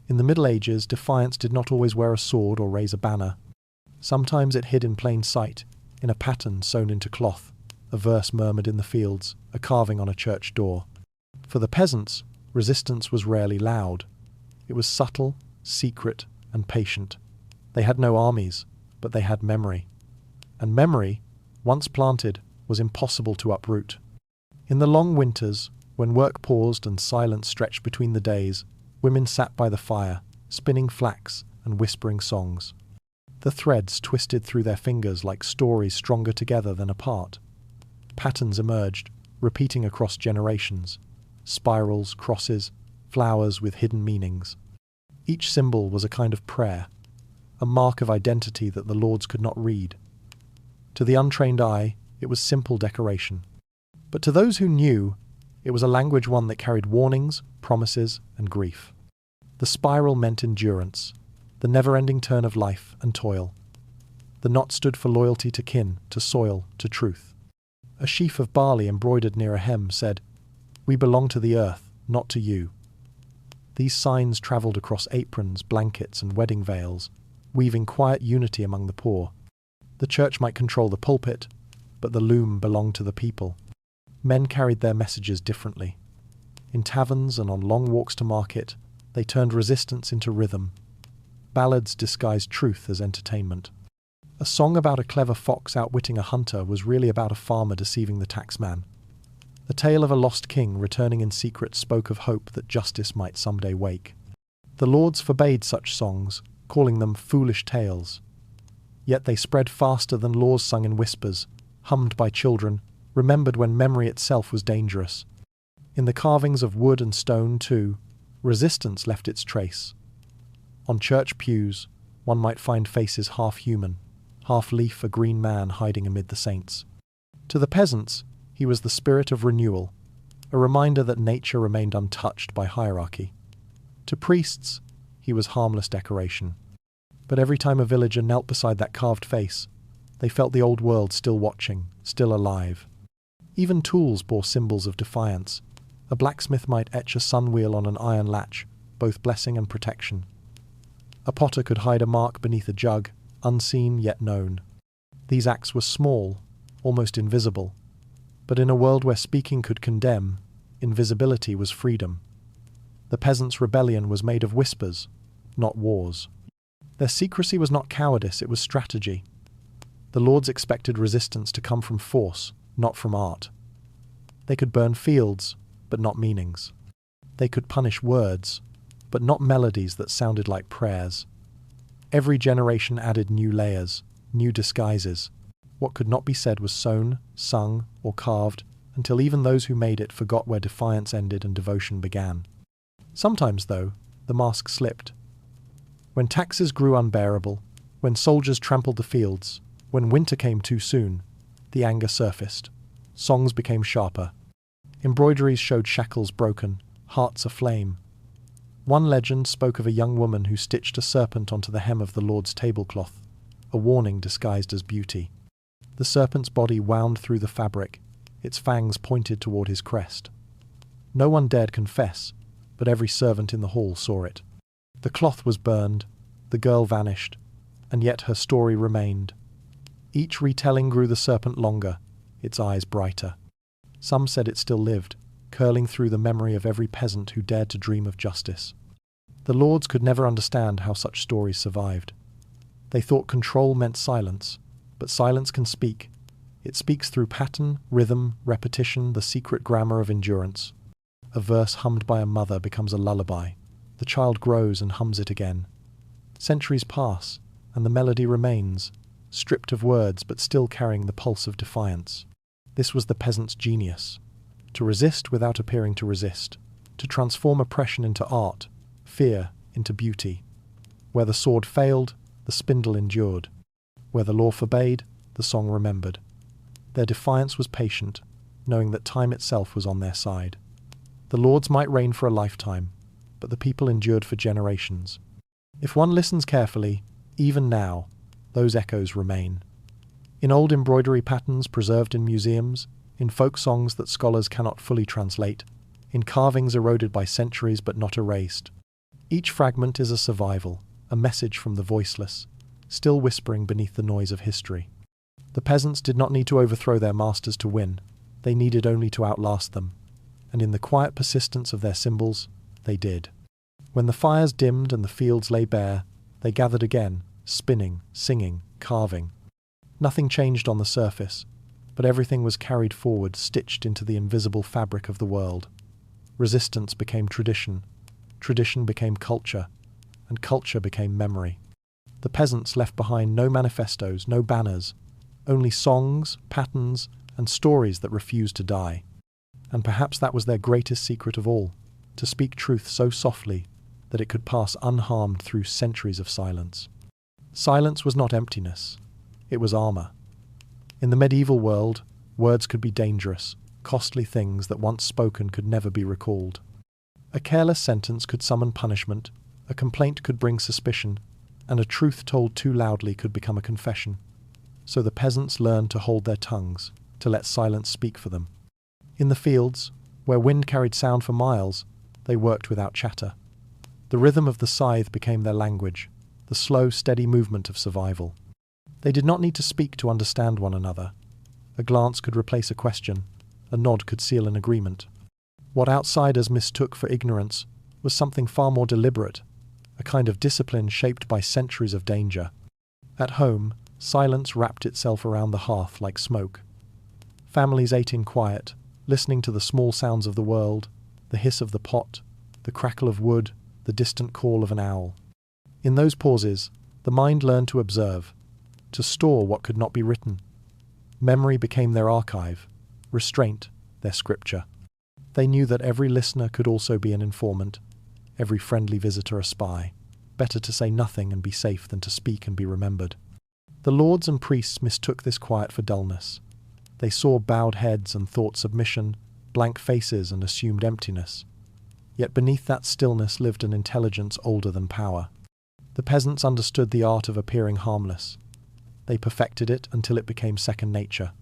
In the Middle Ages, defiance did not always wear a sword or raise a banner. Sometimes it hid in plain sight, in a pattern sewn into cloth, a verse murmured in the fields, a carving on a church door. For the peasants, resistance was rarely loud. It was subtle, secret, and patient. They had no armies, but they had memory. And memory, once planted, was impossible to uproot. In the long winters, when work paused and silence stretched between the days, women sat by the fire, spinning flax and whispering songs. The threads twisted through their fingers like stories stronger together than apart. Patterns emerged, repeating across generations. Spirals, crosses, flowers with hidden meanings. Each symbol was a kind of prayer, a mark of identity that the lords could not read. To the untrained eye, it was simple decoration. But to those who knew, it was a language one that carried warnings, promises, and grief. The spiral meant endurance, the never-ending turn of life and toil. The knot stood for loyalty to kin, to soil, to truth. A sheaf of barley embroidered near a hem said, "We belong to the earth, not to you." These signs travelled across aprons, blankets, and wedding veils, weaving quiet unity among the poor. The church might control the pulpit, but the loom belonged to the people. Men carried their messages differently. In taverns and on long walks to market, they turned resistance into rhythm. Ballads disguised truth as entertainment. A song about a clever fox outwitting a hunter was really about a farmer deceiving the taxman. The tale of a lost king returning in secret spoke of hope that justice might someday wake. The lords forbade such songs, calling them foolish tales. Yet they spread faster than laws sung in whispers, hummed by children, remembered when memory itself was dangerous. In the carvings of wood and stone, too, resistance left its trace. On church pews, one might find faces half human, half leaf, a green man hiding amid the saints. To the peasants, he was the spirit of renewal, a reminder that nature remained untouched by hierarchy. To priests, he was harmless decoration. But every time a villager knelt beside that carved face, they felt the old world still watching, still alive. Even tools bore symbols of defiance. A blacksmith might etch a sun wheel on an iron latch, both blessing and protection. A potter could hide a mark beneath a jug, unseen yet known. These acts were small, almost invisible. But in a world where speaking could condemn, invisibility was freedom. The peasants' rebellion was made of whispers, not wars. Their secrecy was not cowardice, it was strategy. The lords expected resistance to come from force, not from art. They could burn fields, but not meanings. They could punish words, but not melodies that sounded like prayers. Every generation added new layers, new disguises. What could not be said was sewn, sung, or carved, until even those who made it forgot where defiance ended and devotion began. Sometimes, though, the mask slipped. When taxes grew unbearable, when soldiers trampled the fields, when winter came too soon, the anger surfaced. Songs became sharper. Embroideries showed shackles broken, hearts aflame. One legend spoke of a young woman who stitched a serpent onto the hem of the Lord's tablecloth, a warning disguised as beauty. The serpent's body wound through the fabric, its fangs pointed toward his crest. No one dared confess, but every servant in the hall saw it. The cloth was burned, the girl vanished, and yet her story remained. Each retelling grew the serpent longer, its eyes brighter. Some said it still lived, curling through the memory of every peasant who dared to dream of justice. The lords could never understand how such stories survived. They thought control meant silence, but silence can speak. It speaks through pattern, rhythm, repetition, the secret grammar of endurance. A verse hummed by a mother becomes a lullaby. The child grows and hums it again. Centuries pass, and the melody remains, stripped of words but still carrying the pulse of defiance. This was the peasant's genius. To resist without appearing to resist. To transform oppression into art, fear into beauty. Where the sword failed, the spindle endured. Where the law forbade, the song remembered. Their defiance was patient, knowing that time itself was on their side. The lords might reign for a lifetime, but the people endured for generations. If one listens carefully, even now, those echoes remain. In old embroidery patterns preserved in museums, in folk songs that scholars cannot fully translate, in carvings eroded by centuries but not erased. Each fragment is a survival, a message from the voiceless, still whispering beneath the noise of history. The peasants did not need to overthrow their masters to win, they needed only to outlast them, and in the quiet persistence of their symbols, they did. When the fires dimmed and the fields lay bare, they gathered again, spinning, singing, carving. Nothing changed on the surface, but everything was carried forward, stitched into the invisible fabric of the world. Resistance became tradition, tradition became culture, and culture became memory. The peasants left behind no manifestos, no banners, only songs, patterns, and stories that refused to die. And perhaps that was their greatest secret of all, to speak truth so softly that it could pass unharmed through centuries of silence. Silence was not emptiness, it was armor. In the medieval world, words could be dangerous, costly things that once spoken could never be recalled. A careless sentence could summon punishment, a complaint could bring suspicion, and a truth told too loudly could become a confession. So the peasants learned to hold their tongues, to let silence speak for them. In the fields, where wind carried sound for miles, they worked without chatter. The rhythm of the scythe became their language, the slow, steady movement of survival. They did not need to speak to understand one another. A glance could replace a question, a nod could seal an agreement. What outsiders mistook for ignorance was something far more deliberate, a kind of discipline shaped by centuries of danger. At home, silence wrapped itself around the hearth like smoke. Families ate in quiet, listening to the small sounds of the world, the hiss of the pot, the crackle of wood, the distant call of an owl. In those pauses, the mind learned to observe, to store what could not be written. Memory became their archive, restraint their scripture. They knew that every listener could also be an informant, every friendly visitor a spy. Better to say nothing and be safe than to speak and be remembered. The lords and priests mistook this quiet for dullness. They saw bowed heads and thought submission, blank faces and assumed emptiness. Yet beneath that stillness lived an intelligence older than power. The peasants understood the art of appearing harmless. They perfected it until it became second nature.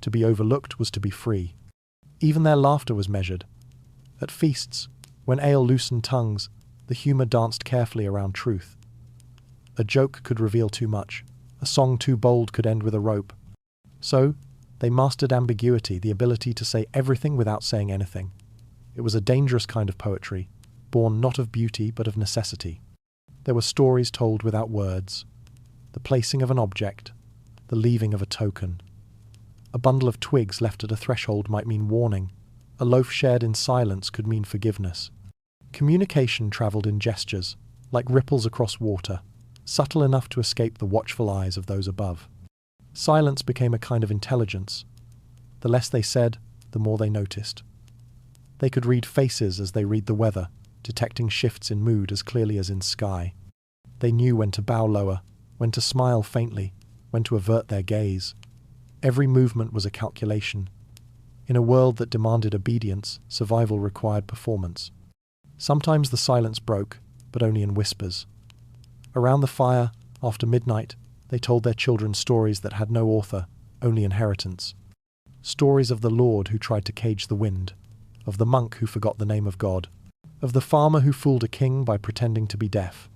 To be overlooked was to be free. Even their laughter was measured. At feasts, when ale loosened tongues, the humour danced carefully around truth. A joke could reveal too much. A song too bold could end with a rope. So, they mastered ambiguity, the ability to say everything without saying anything. It was a dangerous kind of poetry, born not of beauty but of necessity. There were stories told without words. The placing of an object, the leaving of a token. A bundle of twigs left at a threshold might mean warning. A loaf shared in silence could mean forgiveness. Communication travelled in gestures, like ripples across water. subtle enough to escape the watchful eyes of those above. Silence became a kind of intelligence. The less they said, the more they noticed. They could read faces as they read the weather, detecting shifts in mood as clearly as in sky. They knew when to bow lower, when to smile faintly, when to avert their gaze. Every movement was a calculation. In a world that demanded obedience, survival required performance. Sometimes the silence broke, but only in whispers. Around the fire, after midnight, they told their children stories that had no author, only inheritance. Stories of the Lord who tried to cage the wind, of the monk who forgot the name of God, of the farmer who fooled a king by pretending to be deaf.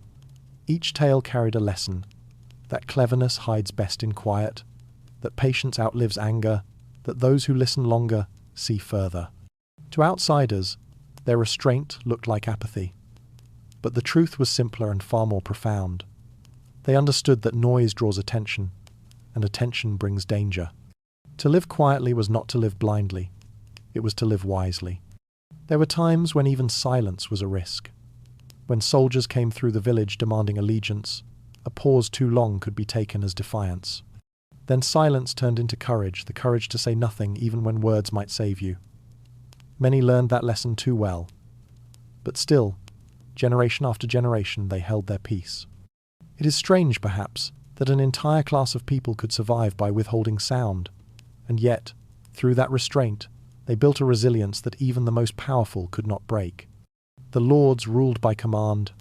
Each tale carried a lesson, that cleverness hides best in quiet, that patience outlives anger, that those who listen longer see further. To outsiders, their restraint looked like apathy. But the truth was simpler and far more profound. They understood that noise draws attention, and attention brings danger. To live quietly was not to live blindly. It was to live wisely. There were times when even silence was a risk. When soldiers came through the village demanding allegiance, a pause too long could be taken as defiance. Then silence turned into courage, the courage to say nothing even when words might save you. Many learned that lesson too well. But still, generation after generation, they held their peace. It is strange, perhaps, that an entire class of people could survive by withholding sound, and yet, through that restraint, they built a resilience that even the most powerful could not break. The lords ruled by command,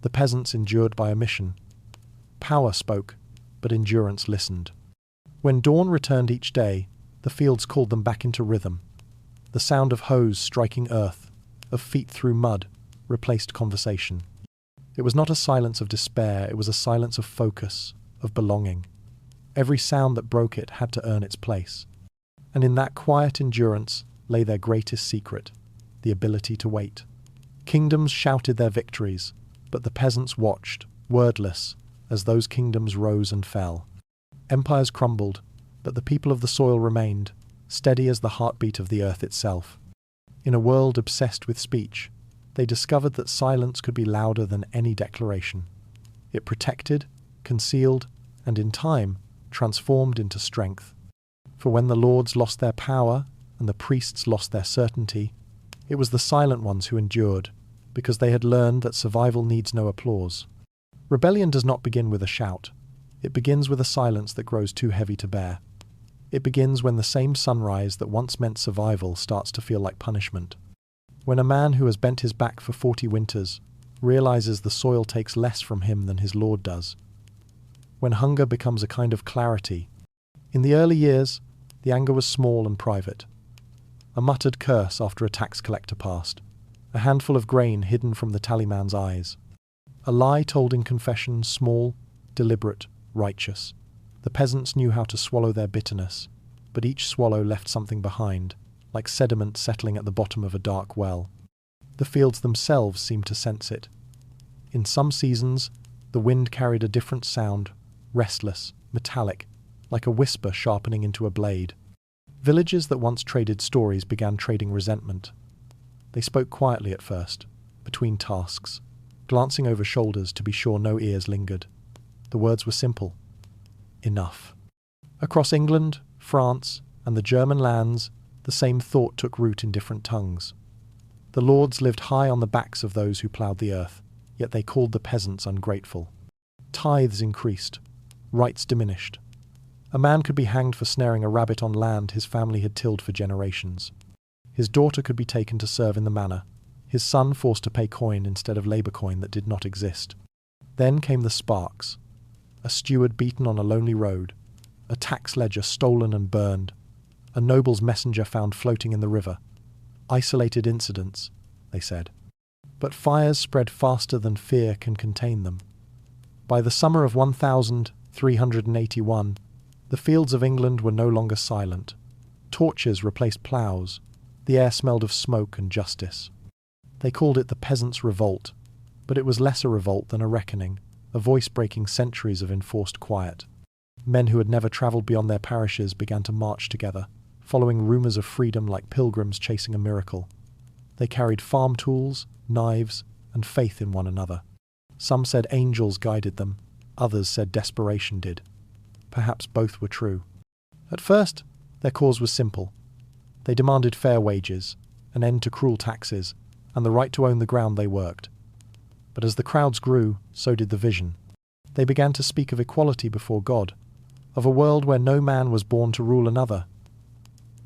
the peasants endured by omission. Power spoke, but endurance listened. When dawn returned each day, the fields called them back into rhythm. The sound of hoes striking earth, of feet through mud, replaced conversation. It was not a silence of despair, it was a silence of focus, of belonging. Every sound that broke it had to earn its place. And in that quiet endurance lay their greatest secret, the ability to wait. Kingdoms shouted their victories, but the peasants watched, wordless, as those kingdoms rose and fell. Empires crumbled, but the people of the soil remained, steady as the heartbeat of the earth itself. In a world obsessed with speech, they discovered that silence could be louder than any declaration. It protected, concealed, and in time, transformed into strength. For when the lords lost their power and the priests lost their certainty, it was the silent ones who endured, because they had learned that survival needs no applause. Rebellion does not begin with a shout. It begins with a silence that grows too heavy to bear. It begins when the same sunrise that once meant survival starts to feel like punishment. When a man who has bent his back for 40 winters realizes the soil takes less from him than his Lord does. When hunger becomes a kind of clarity. In the early years, the anger was small and private. A muttered curse after a tax collector passed. A handful of grain hidden from the tallyman's eyes. A lie told in confession, small, deliberate, righteous. The peasants knew how to swallow their bitterness, but each swallow left something behind, like sediment settling at the bottom of a dark well. The fields themselves seemed to sense it. In some seasons, the wind carried a different sound, restless, metallic, like a whisper sharpening into a blade. Villages that once traded stories began trading resentment. They spoke quietly at first, between tasks, glancing over shoulders to be sure no ears lingered. The words were simple. Enough. Across England, France, and the German lands, the same thought took root in different tongues. The lords lived high on the backs of those who ploughed the earth, yet they called the peasants ungrateful. Tithes increased, rights diminished. A man could be hanged for snaring a rabbit on land his family had tilled for generations. His daughter could be taken to serve in the manor, his son forced to pay coin instead of labour coin that did not exist. Then came the sparks. A steward beaten on a lonely road, a tax ledger stolen and burned, a noble's messenger found floating in the river. Isolated incidents, they said. But fires spread faster than fear can contain them. By the summer of 1381, the fields of England were no longer silent. Torches replaced ploughs. The air smelled of smoke and justice. They called it the Peasants' Revolt, but it was less a revolt than a reckoning, a voice breaking centuries of enforced quiet. Men who had never travelled beyond their parishes began to march together, following rumours of freedom like pilgrims chasing a miracle. They carried farm tools, knives, and faith in one another. Some said angels guided them, Others said desperation did. Perhaps both were true. At first, their cause was simple. They demanded fair wages, an end to cruel taxes, and the right to own the ground they worked. But as the crowds grew, so did the vision. They began to speak of equality before God, of a world where no man was born to rule another.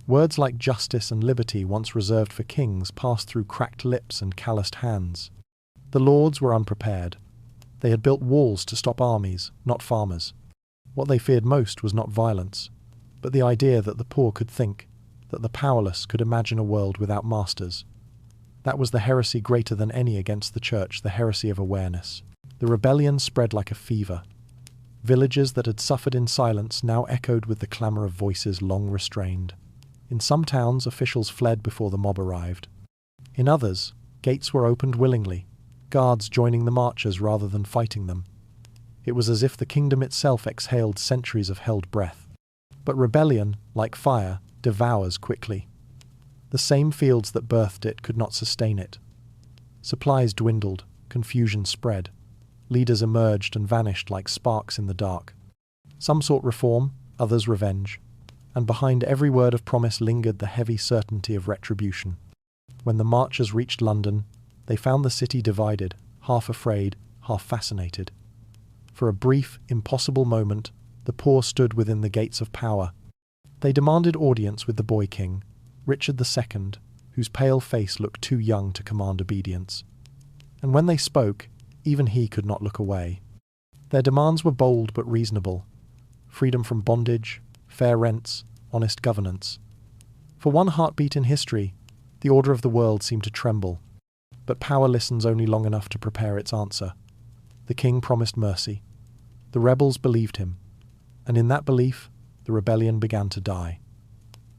Words like justice and liberty, once reserved for kings, passed through cracked lips and calloused hands. The lords were unprepared. They had built walls to stop armies, not farmers. What they feared most was not violence, but the idea that the poor could think, that the powerless could imagine a world without masters. That was the heresy greater than any against the church, the heresy of awareness. The rebellion spread like a fever. Villages that had suffered in silence now echoed with the clamour of voices long restrained. In some towns, officials fled before the mob arrived. In others, gates were opened willingly, guards joining the marchers rather than fighting them. It was as if the kingdom itself exhaled centuries of held breath. But rebellion, like fire, devours quickly. The same fields that birthed it could not sustain it. Supplies dwindled, confusion spread. Leaders emerged and vanished like sparks in the dark. Some sought reform, others revenge. And behind every word of promise lingered the heavy certainty of retribution. When the marchers reached London, they found the city divided, half afraid, half fascinated. For a brief, impossible moment, the poor stood within the gates of power. They demanded audience with the boy king, Richard II, whose pale face looked too young to command obedience. And when they spoke, even he could not look away. Their demands were bold but reasonable. Freedom from bondage, fair rents, honest governance. For one heartbeat in history, the order of the world seemed to tremble. But power listens only long enough to prepare its answer. The king promised mercy. The rebels believed him. And in that belief, the rebellion began to die.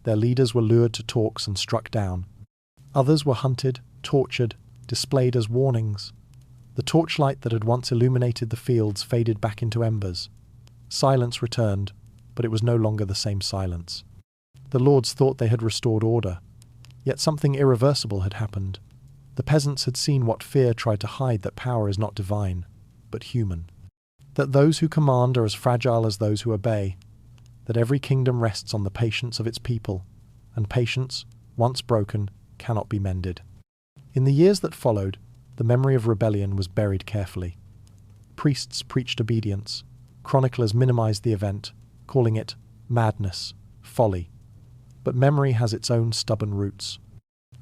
Their leaders were lured to talks and struck down. Others were hunted, tortured, displayed as warnings. The torchlight that had once illuminated the fields faded back into embers. Silence returned, but it was no longer the same silence. The lords thought they had restored order, yet something irreversible had happened. The peasants had seen what fear tried to hide, that power is not divine, but human. That those who command are as fragile as those who obey. That every kingdom rests on the patience of its people, and patience, once broken, cannot be mended. In the years that followed, the memory of rebellion was buried carefully. Priests preached obedience. Chroniclers minimized the event, calling it madness, folly. But memory has its own stubborn roots.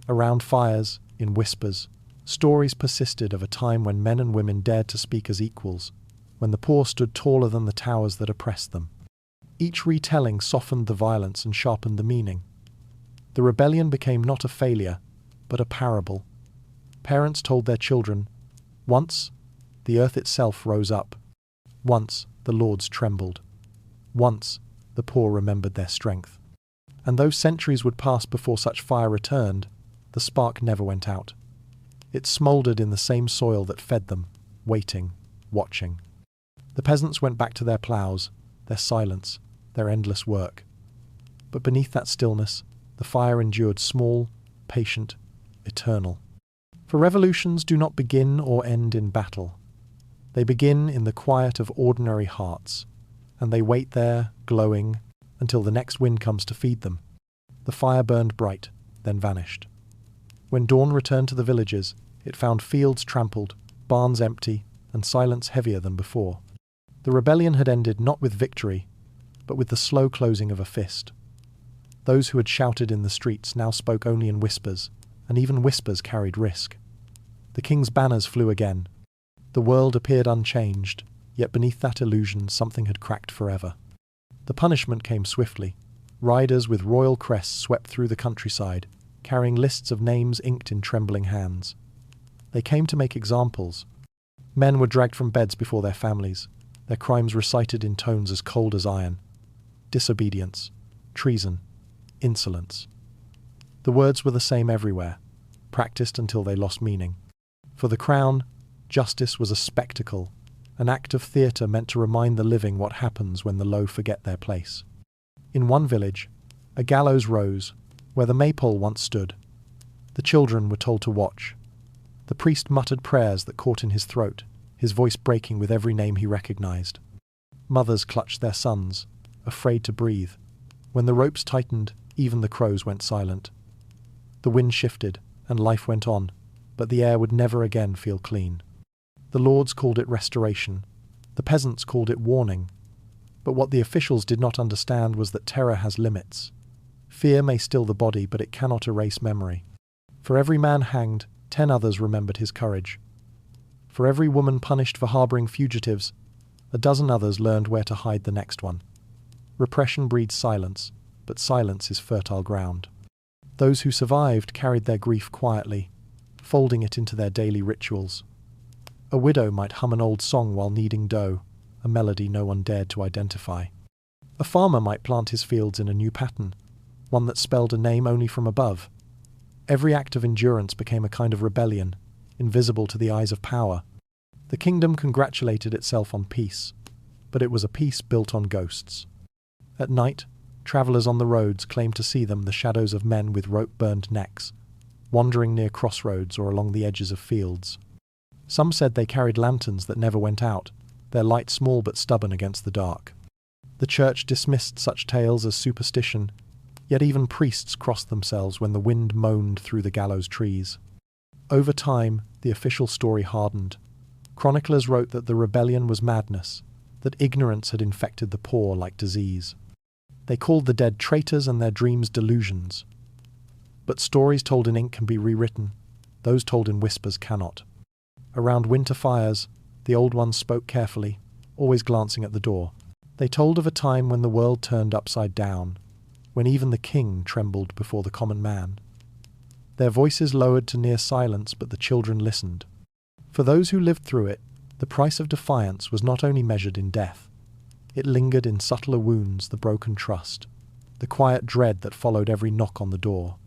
Around fires, in whispers, stories persisted of a time when men and women dared to speak as equals, when the poor stood taller than the towers that oppressed them. Each retelling softened the violence and sharpened the meaning. The rebellion became not a failure, but a parable. Parents told their children, once the earth itself rose up. Once the lords trembled. Once the poor remembered their strength. And though centuries would pass before such fire returned, the spark never went out. It smouldered in the same soil that fed them, waiting, watching. The peasants went back to their ploughs, their silence, their endless work. But beneath that stillness, the fire endured, small, patient, eternal. For revolutions do not begin or end in battle. They begin in the quiet of ordinary hearts, and they wait there, glowing, until the next wind comes to feed them. The fire burned bright, then vanished. When dawn returned to the villages, it found fields trampled, barns empty, and silence heavier than before. The rebellion had ended not with victory, but with the slow closing of a fist. Those who had shouted in the streets now spoke only in whispers, and even whispers carried risk. The king's banners flew again. The world appeared unchanged, yet beneath that illusion something had cracked forever. The punishment came swiftly. Riders with royal crests swept through the countryside, carrying lists of names inked in trembling hands. They came to make examples. Men were dragged from beds before their families, their crimes recited in tones as cold as iron. Disobedience, treason, insolence. The words were the same everywhere, practiced until they lost meaning. For the crown, justice was a spectacle, an act of theatre meant to remind the living what happens when the low forget their place. In one village, a gallows rose, where the maypole once stood. The children were told to watch. The priest muttered prayers that caught in his throat, his voice breaking with every name he recognized. Mothers clutched their sons, afraid to breathe. When the ropes tightened, even the crows went silent. The wind shifted, and life went on, but the air would never again feel clean. The lords called it restoration. The peasants called it warning. But what the officials did not understand was that terror has limits. Fear may still the body, but it cannot erase memory. For every man hanged, 10 others remembered his courage. For every woman punished for harboring fugitives, a dozen others learned where to hide the next one. Repression breeds silence, but silence is fertile ground. Those who survived carried their grief quietly, folding it into their daily rituals. A widow might hum an old song while kneading dough, a melody no one dared to identify. A farmer might plant his fields in a new pattern, one that spelled a name only from above. Every act of endurance became a kind of rebellion, invisible to the eyes of power. The kingdom congratulated itself on peace, but it was a peace built on ghosts. At night, travellers on the roads claimed to see them, the shadows of men with rope-burned necks, wandering near crossroads or along the edges of fields. Some said they carried lanterns that never went out, their light small but stubborn against the dark. The church dismissed such tales as superstition, yet even priests crossed themselves when the wind moaned through the gallows trees. Over time, the official story hardened. Chroniclers wrote that the rebellion was madness, that ignorance had infected the poor like disease. They called the dead traitors and their dreams delusions. But stories told in ink can be rewritten, those told in whispers cannot. Around winter fires, the old ones spoke carefully, always glancing at the door. They told of a time when the world turned upside down, when even the king trembled before the common man. Their voices lowered to near silence, but the children listened. For those who lived through it, the price of defiance was not only measured in death. It lingered in subtler wounds, the broken trust, the quiet dread that followed every knock on the door.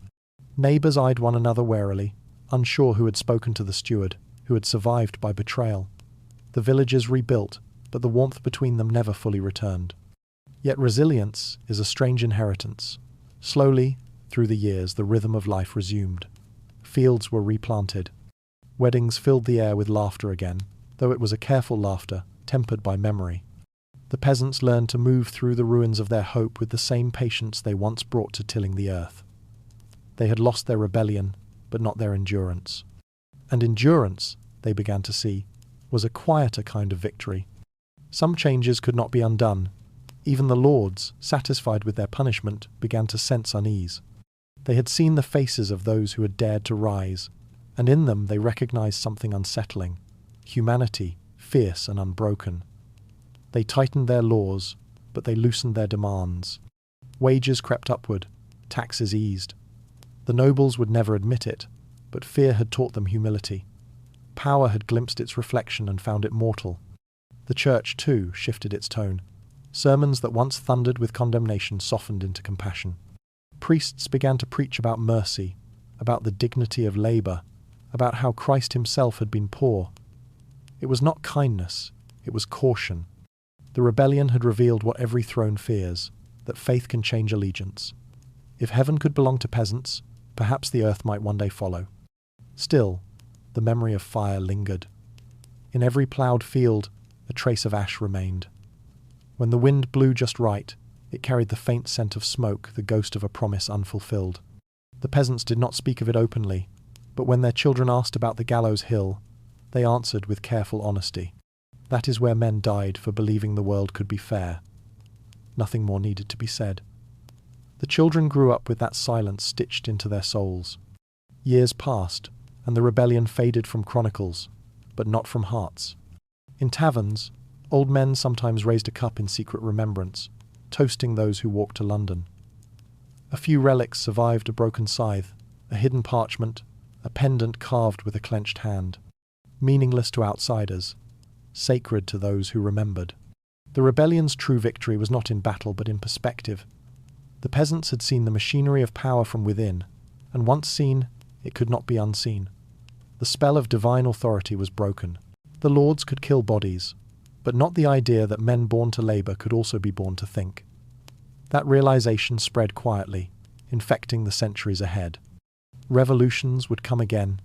Neighbours eyed one another warily, unsure who had spoken to the steward, who had survived by betrayal. The villages rebuilt, but the warmth between them never fully returned. Yet resilience is a strange inheritance. Slowly, through the years, the rhythm of life resumed. Fields were replanted. Weddings filled the air with laughter again, though it was a careful laughter, tempered by memory. The peasants learned to move through the ruins of their hope with the same patience they once brought to tilling the earth. They had lost their rebellion, but not their endurance. And endurance, they began to see, was a quieter kind of victory. Some changes could not be undone. Even the lords, satisfied with their punishment, began to sense unease. They had seen the faces of those who had dared to rise, and in them they recognized something unsettling, humanity, fierce and unbroken. They tightened their laws, but they loosened their demands. Wages crept upward, taxes eased. The nobles would never admit it, but fear had taught them humility. Power had glimpsed its reflection and found it mortal. The church, too, shifted its tone. Sermons that once thundered with condemnation softened into compassion. Priests began to preach about mercy, about the dignity of labour, about how Christ himself had been poor. It was not kindness, it was caution. The rebellion had revealed what every throne fears, that faith can change allegiance. If heaven could belong to peasants, perhaps the earth might one day follow. Still, the memory of fire lingered. In every ploughed field, a trace of ash remained. When the wind blew just right, it carried the faint scent of smoke, the ghost of a promise unfulfilled. The peasants did not speak of it openly, but when their children asked about the gallows hill, they answered with careful honesty. That is where men died for believing the world could be fair. Nothing more needed to be said. The children grew up with that silence stitched into their souls. Years passed, and the rebellion faded from chronicles, but not from hearts. In taverns, old men sometimes raised a cup in secret remembrance, toasting those who walked to London. A few relics survived: a broken scythe, a hidden parchment, a pendant carved with a clenched hand. Meaningless to outsiders, sacred to those who remembered. The rebellion's true victory was not in battle but in perspective. The peasants had seen the machinery of power from within, and once seen, it could not be unseen. The spell of divine authority was broken. The lords could kill bodies, but not the idea that men born to labour could also be born to think. That realization spread quietly, infecting the centuries ahead. Revolutions would come again,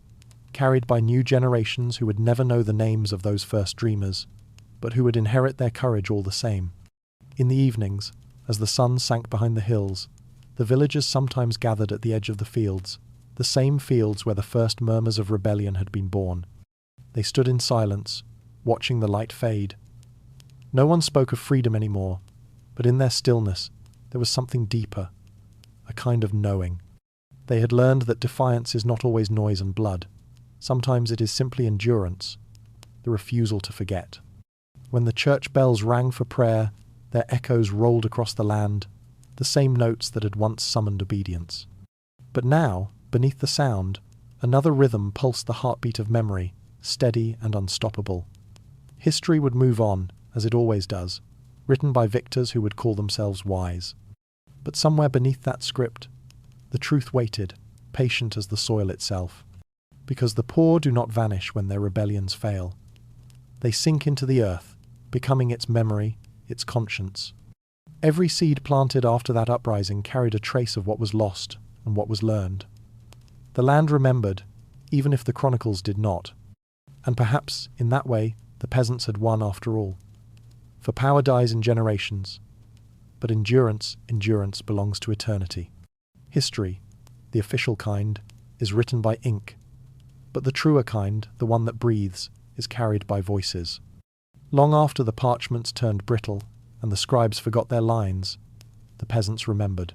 carried by new generations who would never know the names of those first dreamers, but who would inherit their courage all the same. In the evenings, as the sun sank behind the hills, the villagers sometimes gathered at the edge of the fields, the same fields where the first murmurs of rebellion had been born. They stood in silence, watching the light fade. No one spoke of freedom anymore, but in their stillness there was something deeper, a kind of knowing. They had learned that defiance is not always noise and blood. Sometimes it is simply endurance, the refusal to forget. When the church bells rang for prayer, their echoes rolled across the land, the same notes that had once summoned obedience. But now, beneath the sound, another rhythm pulsed the heartbeat of memory, steady and unstoppable. History would move on, as it always does, written by victors who would call themselves wise. But somewhere beneath that script, the truth waited, patient as the soil itself. Because the poor do not vanish when their rebellions fail. They sink into the earth, becoming its memory, its conscience. Every seed planted after that uprising carried a trace of what was lost and what was learned. The land remembered, even if the chronicles did not. And perhaps, in that way, the peasants had won after all. For power dies in generations, but endurance belongs to eternity. History, the official kind, is written by ink, but the truer kind, the one that breathes, is carried by voices. Long after the parchments turned brittle and the scribes forgot their lines, the peasants remembered.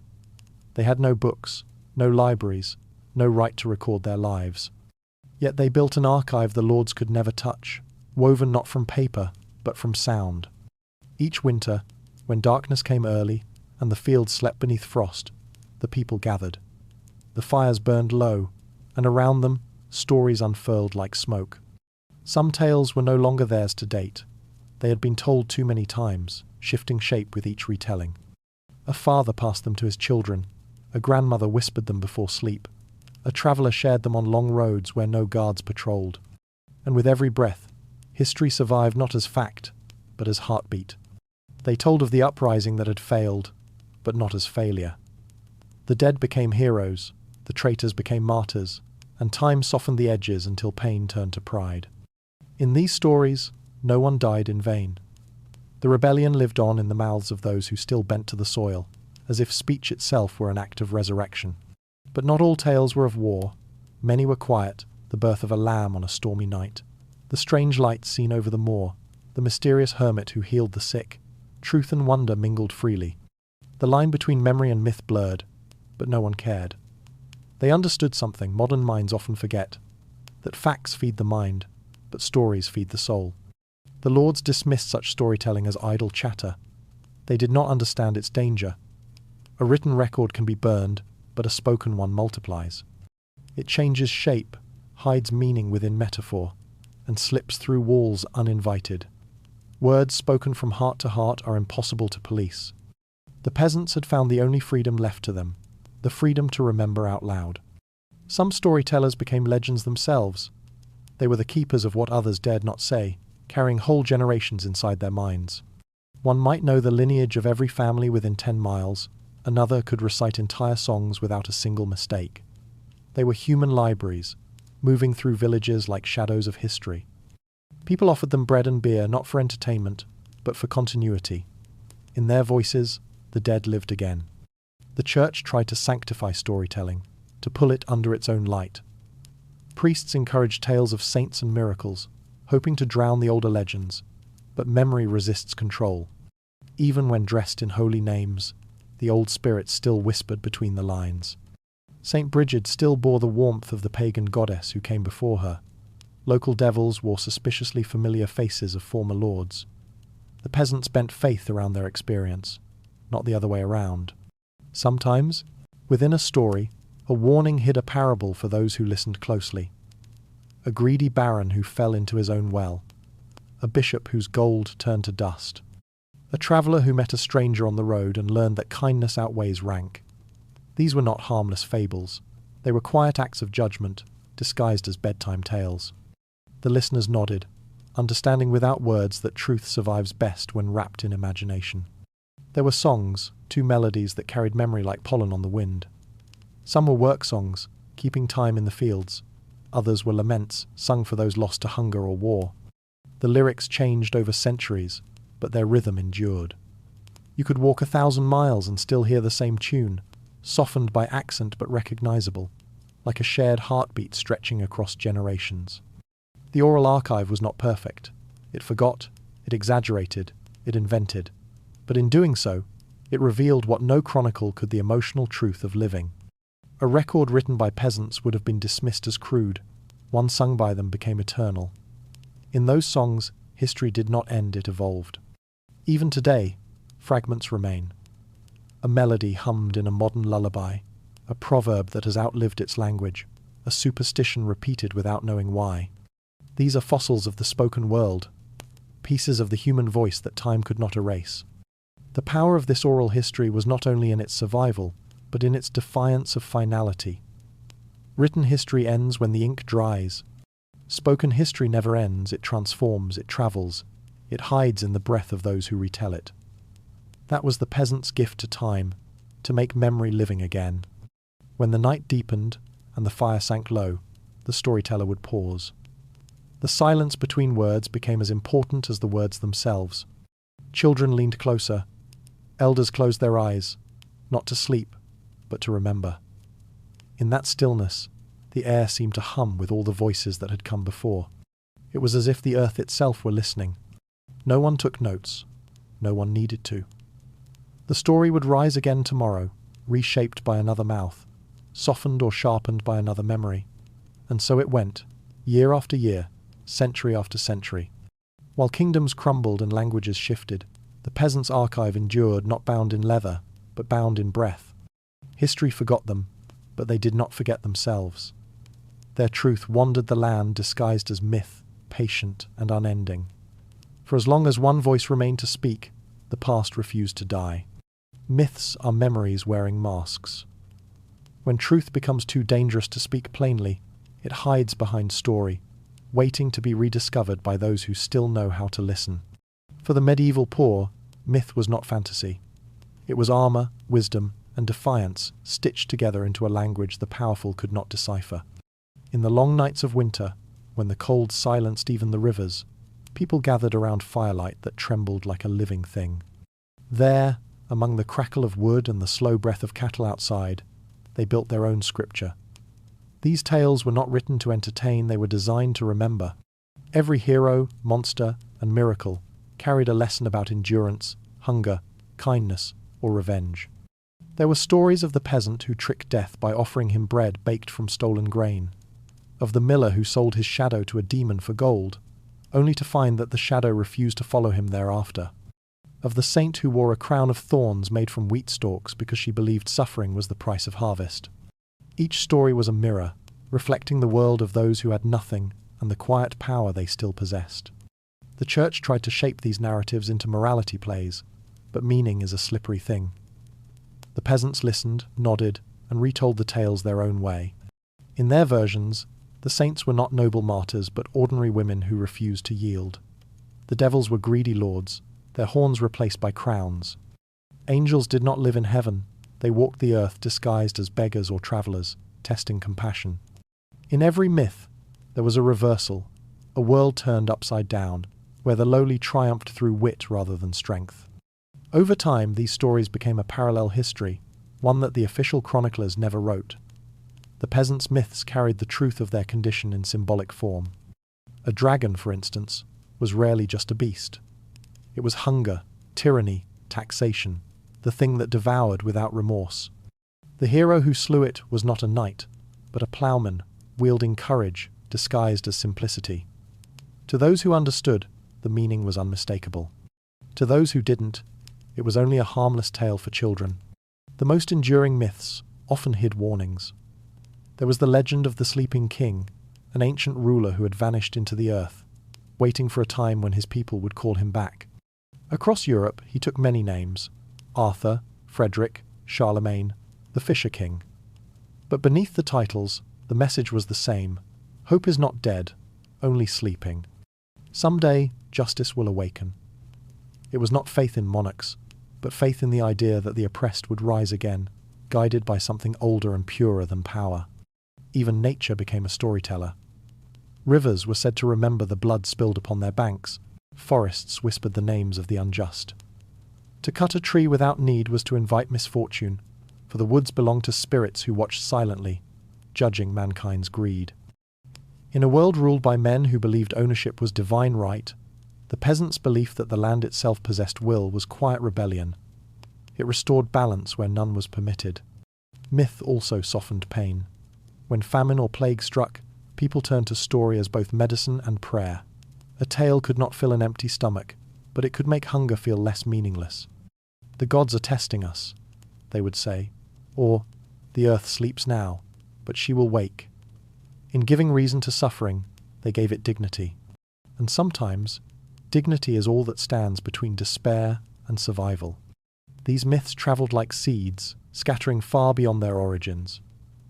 They had no books, no libraries, no right to record their lives. Yet they built an archive the lords could never touch, woven not from paper, but from sound. Each winter, when darkness came early and the fields slept beneath frost, the people gathered. The fires burned low, and around them, stories unfurled like smoke. Some tales were no longer theirs to date. They had been told too many times, shifting shape with each retelling. A father passed them to his children. A grandmother whispered them before sleep. A traveller shared them on long roads where no guards patrolled. And with every breath, history survived not as fact, but as heartbeat. They told of the uprising that had failed, but not as failure. The dead became heroes, the traitors became martyrs, and time softened the edges until pain turned to pride. In these stories, no one died in vain. The rebellion lived on in the mouths of those who still bent to the soil, as if speech itself were an act of resurrection. But not all tales were of war. Many were quiet, the birth of a lamb on a stormy night, the strange lights seen over the moor, the mysterious hermit who healed the sick. Truth and wonder mingled freely. The line between memory and myth blurred, but no one cared. They understood something modern minds often forget, that facts feed the mind, but stories feed the soul. The lords dismissed such storytelling as idle chatter. They did not understand its danger. A written record can be burned, but a spoken one multiplies. It changes shape, hides meaning within metaphor, and slips through walls uninvited. Words spoken from heart to heart are impossible to police. The peasants had found the only freedom left to them, the freedom to remember out loud. Some storytellers became legends themselves. They were the keepers of what others dared not say, carrying whole generations inside their minds. One might know the lineage of every family within 10 miles, another could recite entire songs without a single mistake. They were human libraries, moving through villages like shadows of history. People offered them bread and beer not for entertainment, but for continuity. In their voices, the dead lived again. The church tried to sanctify storytelling, to pull it under its own light. Priests encouraged tales of saints and miracles, hoping to drown the older legends, but memory resists control. Even when dressed in holy names, the old spirit still whispered between the lines. Saint Bridget still bore the warmth of the pagan goddess who came before her. Local devils wore suspiciously familiar faces of former lords. The peasants bent faith around their experience, not the other way around. Sometimes, within a story, a warning hid a parable for those who listened closely. A greedy baron who fell into his own well. A bishop whose gold turned to dust. A traveller who met a stranger on the road and learned that kindness outweighs rank. These were not harmless fables. They were quiet acts of judgment, disguised as bedtime tales. The listeners nodded, understanding without words that truth survives best when wrapped in imagination. There were songs, 2 melodies that carried memory like pollen on the wind. Some were work songs, keeping time in the fields. others were laments sung for those lost to hunger or war. The lyrics changed over centuries, but their rhythm endured. You could walk 1,000 miles and still hear the same tune, softened by accent but recognizable, like a shared heartbeat stretching across generations. The oral archive was not perfect. It forgot, it exaggerated, it invented. But in doing so, it revealed what no chronicle could: the emotional truth of living. A record written by peasants would have been dismissed as crude. One sung by them became eternal. In those songs, history did not end, it evolved. Even today, fragments remain. A melody hummed in a modern lullaby, a proverb that has outlived its language, a superstition repeated without knowing why. These are fossils of the spoken world, pieces of the human voice that time could not erase. The power of this oral history was not only in its survival, but in its defiance of finality. Written history ends when the ink dries. Spoken history never ends, it transforms, it travels, it hides in the breath of those who retell it. That was the peasant's gift to time, to make memory living again. When the night deepened and the fire sank low, the storyteller would pause. The silence between words became as important as the words themselves. Children leaned closer. Elders closed their eyes, not to sleep, but to remember. In that stillness, the air seemed to hum with all the voices that had come before. It was as if the earth itself were listening. No one took notes. No one needed to. The story would rise again tomorrow, reshaped by another mouth, softened or sharpened by another memory. And so it went, year after year, century after century. While kingdoms crumbled and languages shifted, the peasants' archive endured, not bound in leather, but bound in breath. History forgot them, but they did not forget themselves. Their truth wandered the land disguised as myth, patient and unending. For as long as one voice remained to speak, the past refused to die. Myths are memories wearing masks. When truth becomes too dangerous to speak plainly, it hides behind story, waiting to be rediscovered by those who still know how to listen. For the medieval poor, myth was not fantasy. It was armor, wisdom, and defiance stitched together into a language the powerful could not decipher. In the long nights of winter, when the cold silenced even the rivers, people gathered around firelight that trembled like a living thing. There, among the crackle of wood and the slow breath of cattle outside, they built their own scripture. These tales were not written to entertain, they were designed to remember. Every hero, monster, and miracle carried a lesson about endurance, hunger, kindness, or revenge. There were stories of the peasant who tricked death by offering him bread baked from stolen grain, of the miller who sold his shadow to a demon for gold, only to find that the shadow refused to follow him thereafter, of the saint who wore a crown of thorns made from wheat stalks because she believed suffering was the price of harvest. Each story was a mirror, reflecting the world of those who had nothing and the quiet power they still possessed. The church tried to shape these narratives into morality plays, but meaning is a slippery thing. The peasants listened, nodded, and retold the tales their own way. In their versions, the saints were not noble martyrs but ordinary women who refused to yield. The devils were greedy lords, their horns replaced by crowns. Angels did not live in heaven, they walked the earth disguised as beggars or travellers, testing compassion. In every myth, there was a reversal, a world turned upside down, where the lowly triumphed through wit rather than strength. Over time, these stories became a parallel history, one that the official chroniclers never wrote. The peasants' myths carried the truth of their condition in symbolic form. A dragon, for instance, was rarely just a beast. It was hunger, tyranny, taxation, the thing that devoured without remorse. The hero who slew it was not a knight, but a ploughman, wielding courage, disguised as simplicity. To those who understood, the meaning was unmistakable. To those who didn't, it was only a harmless tale for children. The most enduring myths often hid warnings. There was the legend of the sleeping king, an ancient ruler who had vanished into the earth, waiting for a time when his people would call him back. Across Europe, he took many names: Arthur, Frederick, Charlemagne, the Fisher King. But beneath the titles, the message was the same: hope is not dead, only sleeping. Someday, justice will awaken. It was not faith in monarchs, but faith in the idea that the oppressed would rise again, guided by something older and purer than power. Even nature became a storyteller. Rivers were said to remember the blood spilled upon their banks. Forests whispered the names of the unjust. To cut a tree without need was to invite misfortune, for the woods belonged to spirits who watched silently, judging mankind's greed. In a world ruled by men who believed ownership was divine right, the peasants' belief that the land itself possessed will was quiet rebellion. It restored balance where none was permitted. Myth also softened pain. When famine or plague struck, people turned to story as both medicine and prayer. A tale could not fill an empty stomach, but it could make hunger feel less meaningless. "The gods are testing us," they would say, or "The earth sleeps now, but she will wake." In giving reason to suffering, they gave it dignity. And sometimes, dignity is all that stands between despair and survival. These myths travelled like seeds, scattering far beyond their origins.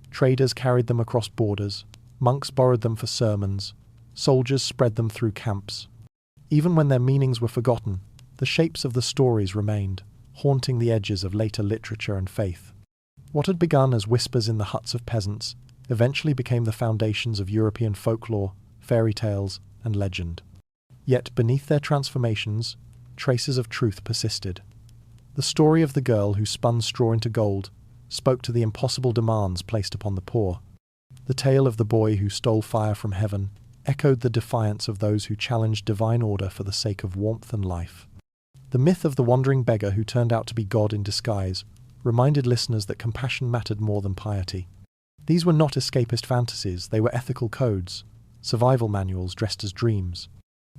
Traders carried them across borders, monks borrowed them for sermons, soldiers spread them through camps. Even when their meanings were forgotten, the shapes of the stories remained, haunting the edges of later literature and faith. What had begun as whispers in the huts of peasants eventually became the foundations of European folklore, fairy tales, and legend. Yet beneath their transformations, traces of truth persisted. The story of the girl who spun straw into gold spoke to the impossible demands placed upon the poor. The tale of the boy who stole fire from heaven echoed the defiance of those who challenged divine order for the sake of warmth and life. The myth of the wandering beggar who turned out to be God in disguise reminded listeners that compassion mattered more than piety. These were not escapist fantasies, they were ethical codes, survival manuals dressed as dreams.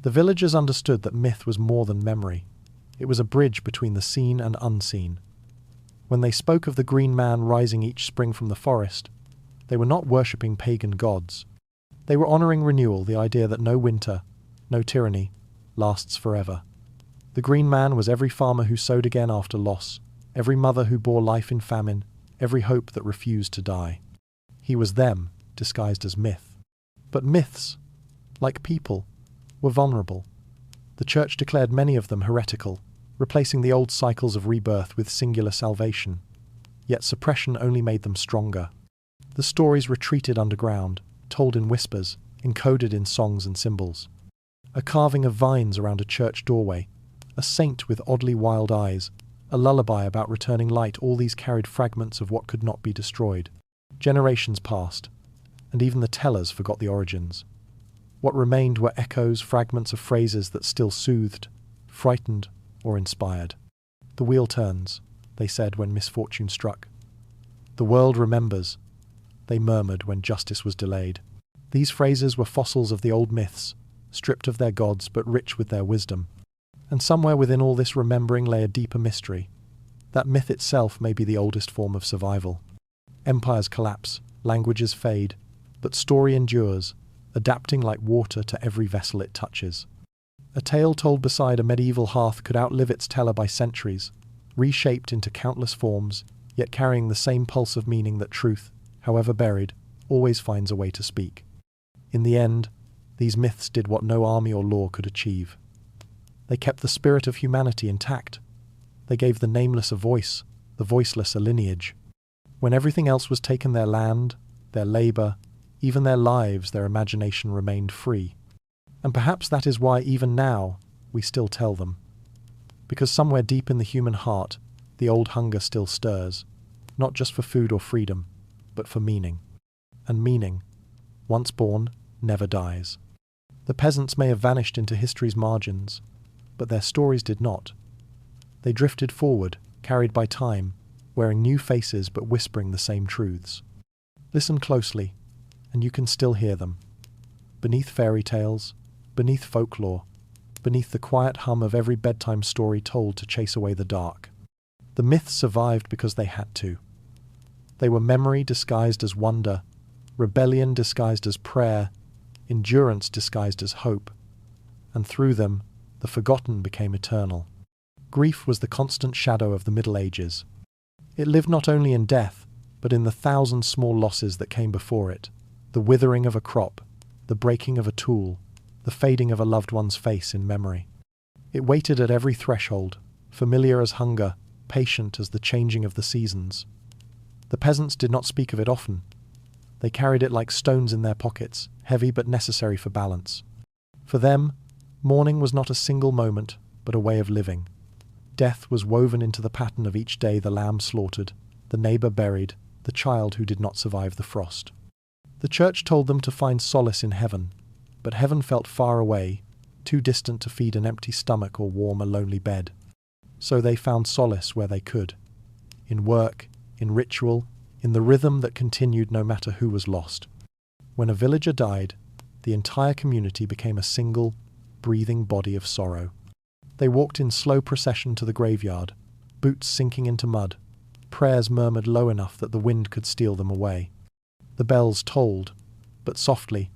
The villagers understood that myth was more than memory. It was a bridge between the seen and unseen. When they spoke of the green man rising each spring from the forest, they were not worshipping pagan gods. They were honouring renewal, the idea that no winter, no tyranny, lasts forever. The green man was every farmer who sowed again after loss, every mother who bore life in famine, every hope that refused to die. He was them, disguised as myth. But myths, like people, were vulnerable. The church declared many of them heretical, replacing the old cycles of rebirth with singular salvation. Yet suppression only made them stronger. The stories retreated underground, told in whispers, encoded in songs and symbols. A carving of vines around a church doorway, a saint with oddly wild eyes, a lullaby about returning light, all these carried fragments of what could not be destroyed. Generations passed, and even the tellers forgot the origins. What remained were echoes, fragments of phrases that still soothed, frightened, or inspired. "The wheel turns," they said when misfortune struck. "The world remembers," they murmured when justice was delayed. These phrases were fossils of the old myths, stripped of their gods but rich with their wisdom. And somewhere within all this remembering lay a deeper mystery. That myth itself may be the oldest form of survival. Empires collapse, languages fade, but story endures, adapting like water to every vessel it touches. A tale told beside a medieval hearth could outlive its teller by centuries, reshaped into countless forms, yet carrying the same pulse of meaning that truth, however buried, always finds a way to speak. In the end, these myths did what no army or law could achieve. They kept the spirit of humanity intact. They gave the nameless a voice, the voiceless a lineage. When everything else was taken, their land, their labour, even their lives, their imagination remained free. And perhaps that is why even now we still tell them. Because somewhere deep in the human heart, the old hunger still stirs, not just for food or freedom, but for meaning. And meaning, once born, never dies. The peasants may have vanished into history's margins, but their stories did not. They drifted forward, carried by time, wearing new faces but whispering the same truths. Listen closely, and you can still hear them. Beneath fairy tales, beneath folklore, beneath the quiet hum of every bedtime story told to chase away the dark. The myths survived because they had to. They were memory disguised as wonder, rebellion disguised as prayer, endurance disguised as hope, and through them, the forgotten became eternal. Grief was the constant shadow of the Middle Ages. It lived not only in death, but in the thousand small losses that came before it, the withering of a crop, the breaking of a tool, the fading of a loved one's face in memory. It waited at every threshold, familiar as hunger, patient as the changing of the seasons. The peasants did not speak of it often. They carried it like stones in their pockets, heavy but necessary for balance. For them, mourning was not a single moment, but a way of living. Death was woven into the pattern of each day: the lamb slaughtered, the neighbour buried, the child who did not survive the frost. The church told them to find solace in heaven, but heaven felt far away, too distant to feed an empty stomach or warm a lonely bed. So they found solace where they could, in work, in ritual, in the rhythm that continued no matter who was lost. When a villager died, the entire community became a single, breathing body of sorrow. They walked in slow procession to the graveyard, boots sinking into mud, prayers murmured low enough that the wind could steal them away. The bells tolled, but softly,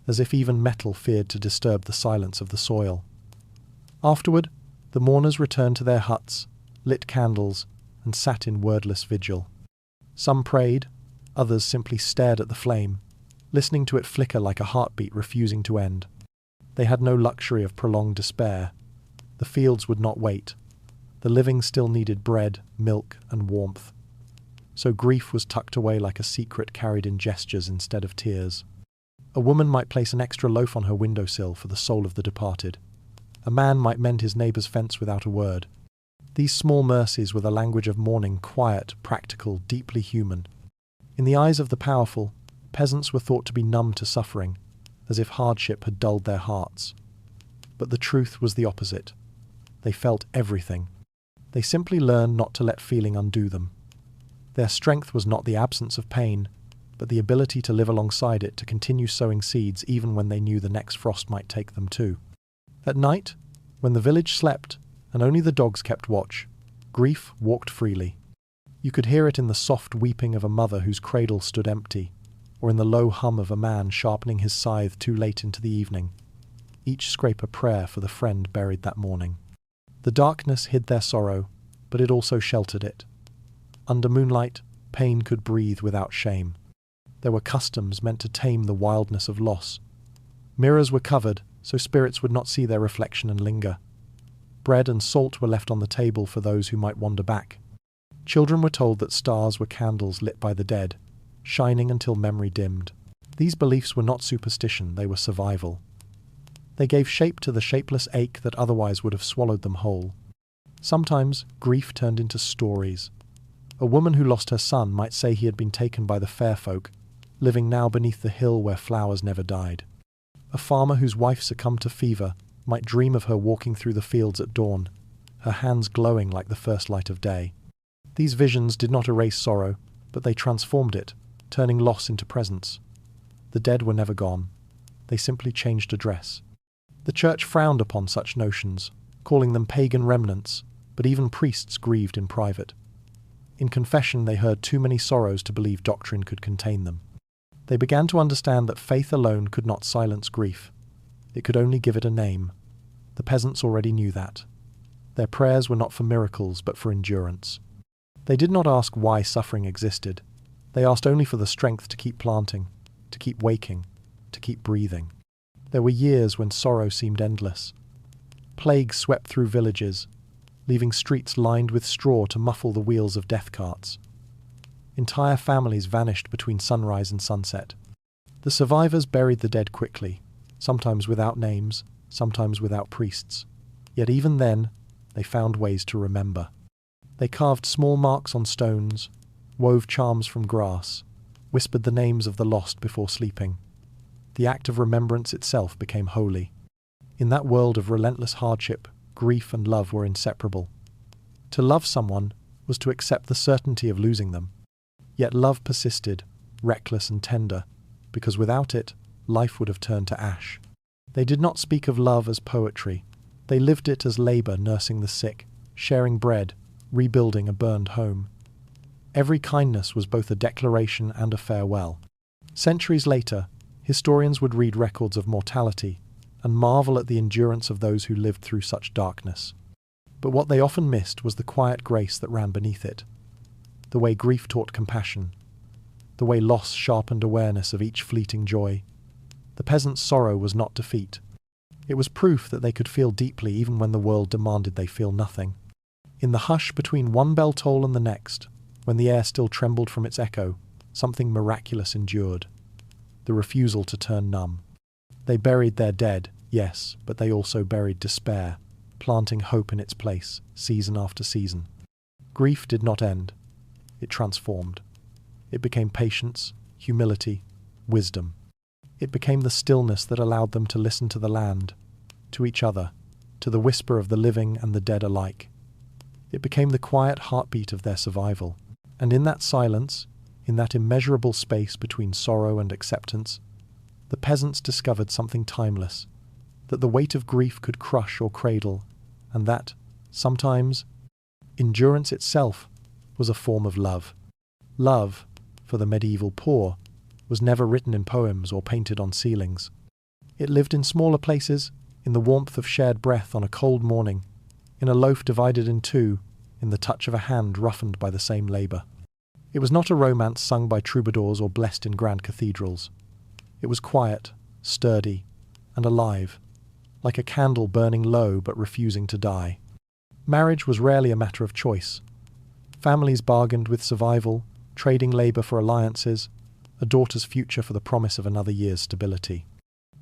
as if even metal feared to disturb the silence of the soil. Afterward, the mourners returned to their huts, lit candles, and sat in wordless vigil. Some prayed, others simply stared at the flame, listening to it flicker like a heartbeat refusing to end. They had no luxury of prolonged despair. The fields would not wait. The living still needed bread, milk, and warmth. So grief was tucked away like a secret carried in gestures instead of tears. A woman might place an extra loaf on her windowsill for the soul of the departed. A man might mend his neighbour's fence without a word. These small mercies were the language of mourning, quiet, practical, deeply human. In the eyes of the powerful, peasants were thought to be numb to suffering, as if hardship had dulled their hearts. But the truth was the opposite. They felt everything. They simply learned not to let feeling undo them. Their strength was not the absence of pain, but the ability to live alongside it, to continue sowing seeds even when they knew the next frost might take them too. At night, when the village slept and only the dogs kept watch, grief walked freely. You could hear it in the soft weeping of a mother whose cradle stood empty, or in the low hum of a man sharpening his scythe too late into the evening. Each scrape a prayer for the friend buried that morning. The darkness hid their sorrow, but it also sheltered it. Under moonlight, pain could breathe without shame. There were customs meant to tame the wildness of loss. Mirrors were covered, so spirits would not see their reflection and linger. Bread and salt were left on the table for those who might wander back. Children were told that stars were candles lit by the dead, shining until memory dimmed. These beliefs were not superstition, they were survival. They gave shape to the shapeless ache that otherwise would have swallowed them whole. Sometimes grief turned into stories. A woman who lost her son might say he had been taken by the fair folk, living now beneath the hill where flowers never died. A farmer whose wife succumbed to fever might dream of her walking through the fields at dawn, her hands glowing like the first light of day. These visions did not erase sorrow, but they transformed it, turning loss into presence. The dead were never gone. They simply changed address. The church frowned upon such notions, calling them pagan remnants, but even priests grieved in private. In confession, they heard too many sorrows to believe doctrine could contain them. They began to understand that faith alone could not silence grief. It could only give it a name. The peasants already knew that. Their prayers were not for miracles, but for endurance. They did not ask why suffering existed. They asked only for the strength to keep planting, to keep waking, to keep breathing. There were years when sorrow seemed endless. Plague swept through villages, leaving streets lined with straw to muffle the wheels of death carts. Entire families vanished between sunrise and sunset. The survivors buried the dead quickly, sometimes without names, sometimes without priests. Yet even then, they found ways to remember. They carved small marks on stones, wove charms from grass, whispered the names of the lost before sleeping. The act of remembrance itself became holy. In that world of relentless hardship, grief and love were inseparable. To love someone was to accept the certainty of losing them. Yet love persisted, reckless and tender, because without it, life would have turned to ash. They did not speak of love as poetry. They lived it as labour, nursing the sick, sharing bread, rebuilding a burned home. Every kindness was both a declaration and a farewell. Centuries later, historians would read records of mortality and marvel at the endurance of those who lived through such darkness. But what they often missed was the quiet grace that ran beneath it, the way grief taught compassion, the way loss sharpened awareness of each fleeting joy. The peasants' sorrow was not defeat. It was proof that they could feel deeply even when the world demanded they feel nothing. In the hush between one bell toll and the next, when the air still trembled from its echo, something miraculous endured. the refusal to turn numb. They buried their dead, yes, but they also buried despair, planting hope in its place, season after season. Grief did not end. It transformed. It became patience, humility, wisdom. It became the stillness that allowed them to listen to the land, to each other, to the whisper of the living and the dead alike. It became the quiet heartbeat of their survival. And in that silence, in that immeasurable space between sorrow and acceptance, the peasants discovered something timeless, that the weight of grief could crush or cradle, and that, sometimes, endurance itself was a form of love. Love, for the medieval poor, was never written in poems or painted on ceilings. It lived in smaller places, in the warmth of shared breath on a cold morning, in a loaf divided in two, in the touch of a hand roughened by the same labour. It was not a romance sung by troubadours or blessed in grand cathedrals. It was quiet, sturdy, and alive, like a candle burning low but refusing to die. Marriage was rarely a matter of choice. Families bargained with survival, trading labour for alliances, a daughter's future for the promise of another year's stability.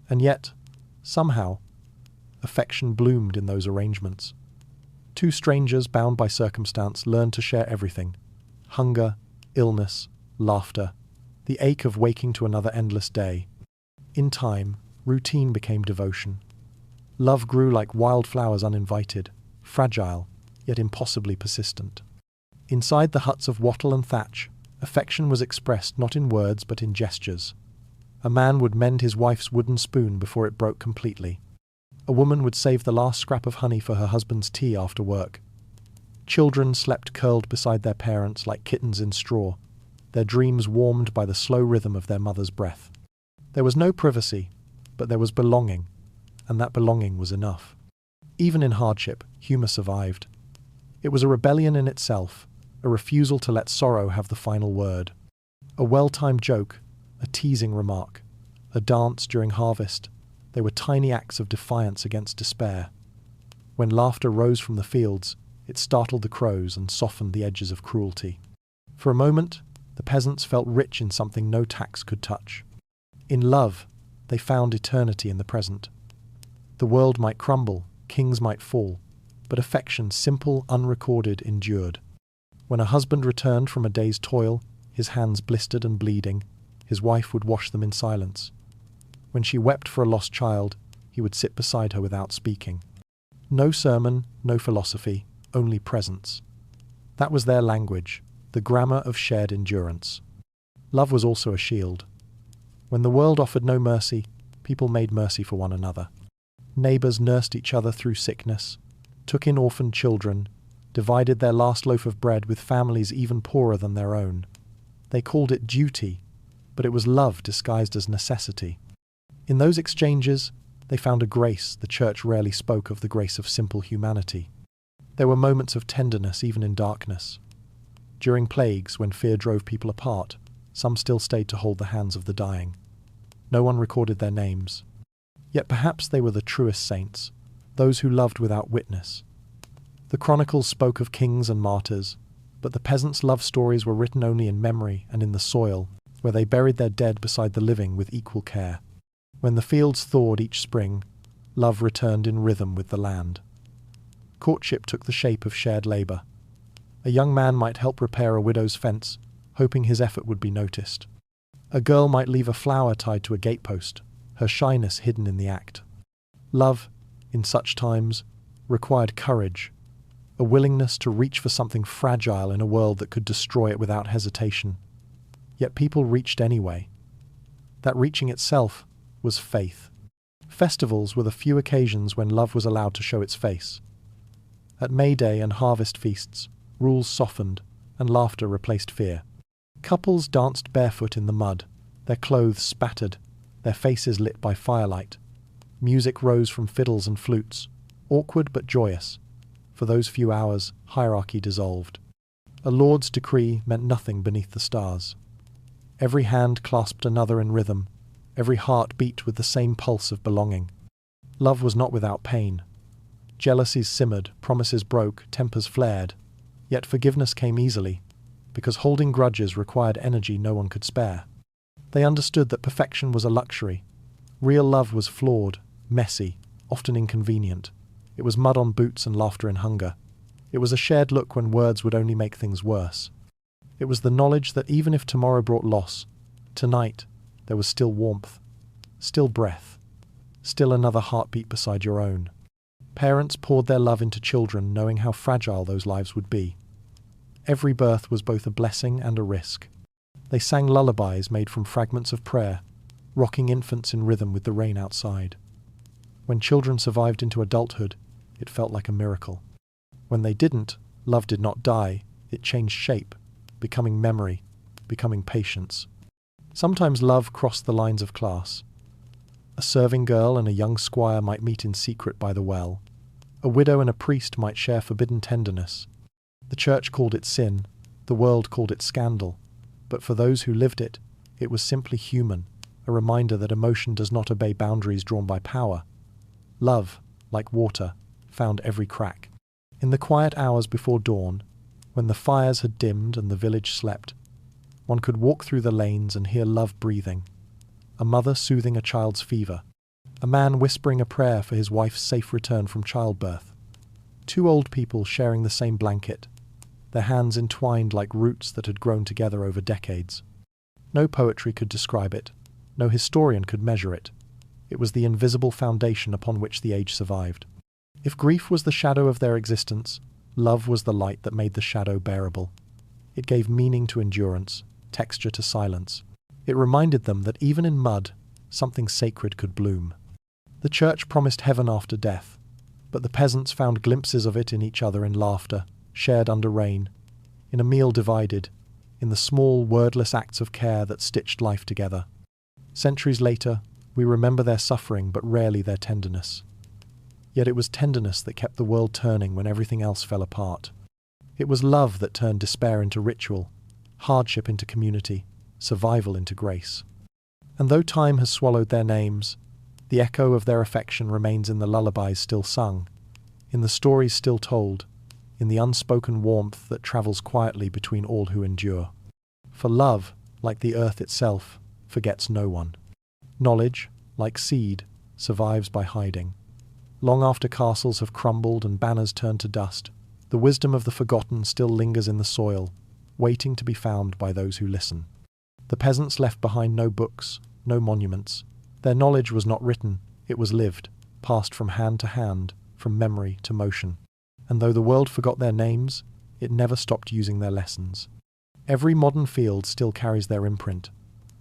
And yet, somehow, affection bloomed in those arrangements. Two strangers bound by circumstance learned to share everything: hunger, illness, laughter, the ache of waking to another endless day. In time, routine became devotion. Love grew like wildflowers uninvited, fragile, yet impossibly persistent. Inside the huts of wattle and thatch, affection was expressed not in words but in gestures. A man would mend his wife's wooden spoon before it broke completely. A woman would save the last scrap of honey for her husband's tea after work. Children slept curled beside their parents like kittens in straw, their dreams warmed by the slow rhythm of their mother's breath. There was no privacy, but there was belonging, and that belonging was enough. Even in hardship, humour survived. It was a rebellion in itself, a refusal to let sorrow have the final word. A well-timed joke, a teasing remark, a dance during harvest, they were tiny acts of defiance against despair. When laughter rose from the fields, it startled the crows and softened the edges of cruelty. For a moment, the peasants felt rich in something no tax could touch. In love, they found eternity in the present. The world might crumble, kings might fall, but affection, simple, unrecorded, endured. When a husband returned from a day's toil, his hands blistered and bleeding, his wife would wash them in silence. When she wept for a lost child, he would sit beside her without speaking. No sermon, no philosophy, only presence. That was their language, the grammar of shared endurance. Love was also a shield. When the world offered no mercy, people made mercy for one another. Neighbours nursed each other through sickness, took in orphaned children, divided their last loaf of bread with families even poorer than their own. They called it duty, but it was love disguised as necessity. In those exchanges, they found a grace the church rarely spoke of, the grace of simple humanity. There were moments of tenderness even in darkness. During plagues, when fear drove people apart, some still stayed to hold the hands of the dying. No one recorded their names. Yet perhaps they were the truest saints, those who loved without witness. The chronicles spoke of kings and martyrs, but the peasants' love stories were written only in memory and in the soil, where they buried their dead beside the living with equal care. When the fields thawed each spring, love returned in rhythm with the land. Courtship took the shape of shared labour. A young man might help repair a widow's fence, hoping his effort would be noticed. A girl might leave a flower tied to a gatepost, her shyness hidden in the act. Love, in such times, required courage, a willingness to reach for something fragile in a world that could destroy it without hesitation. Yet people reached anyway. That reaching itself was faith. Festivals were the few occasions when love was allowed to show its face. At May Day and harvest feasts, rules softened and laughter replaced fear. Couples danced barefoot in the mud, their clothes spattered, their faces lit by firelight. Music rose from fiddles and flutes, awkward but joyous. For those few hours, hierarchy dissolved. A lord's decree meant nothing beneath the stars. Every hand clasped another in rhythm, every heart beat with the same pulse of belonging. Love was not without pain. Jealousies simmered, promises broke, tempers flared. Yet forgiveness came easily, because holding grudges required energy no one could spare. They understood that perfection was a luxury. Real love was flawed, messy, often inconvenient. It was mud on boots and laughter in hunger. It was a shared look when words would only make things worse. It was the knowledge that even if tomorrow brought loss, tonight there was still warmth, still breath, still another heartbeat beside your own. Parents poured their love into children, knowing how fragile those lives would be. Every birth was both a blessing and a risk. They sang lullabies made from fragments of prayer, rocking infants in rhythm with the rain outside. When children survived into adulthood, it felt like a miracle. When they didn't, love did not die, it changed shape, becoming memory, becoming patience. Sometimes love crossed the lines of class. A serving girl and a young squire might meet in secret by the well. A widow and a priest might share forbidden tenderness. The church called it sin, the world called it scandal, but for those who lived it, it was simply human, a reminder that emotion does not obey boundaries drawn by power. Love, like water, found every crack. In the quiet hours before dawn, when the fires had dimmed and the village slept, one could walk through the lanes and hear love breathing. A mother soothing a child's fever. A man whispering a prayer for his wife's safe return from childbirth. Two old people sharing the same blanket, their hands entwined like roots that had grown together over decades. No poetry could describe it. No historian could measure it. It was the invisible foundation upon which the age survived. If grief was the shadow of their existence, love was the light that made the shadow bearable. It gave meaning to endurance, texture to silence. It reminded them that even in mud, something sacred could bloom. The church promised heaven after death, but the peasants found glimpses of it in each other in laughter, shared under rain, in a meal divided, in the small, wordless acts of care that stitched life together. Centuries later, we remember their suffering but rarely their tenderness. Yet it was tenderness that kept the world turning when everything else fell apart. It was love that turned despair into ritual, hardship into community, survival into grace. And though time has swallowed their names, the echo of their affection remains in the lullabies still sung, in the stories still told, in the unspoken warmth that travels quietly between all who endure. For love, like the earth itself, forgets no one. Knowledge, like seed, survives by hiding. Long after castles have crumbled and banners turned to dust, the wisdom of the forgotten still lingers in the soil, waiting to be found by those who listen. The peasants left behind no books, no monuments. Their knowledge was not written, it was lived, passed from hand to hand, from memory to motion. And though the world forgot their names, it never stopped using their lessons. Every modern field still carries their imprint.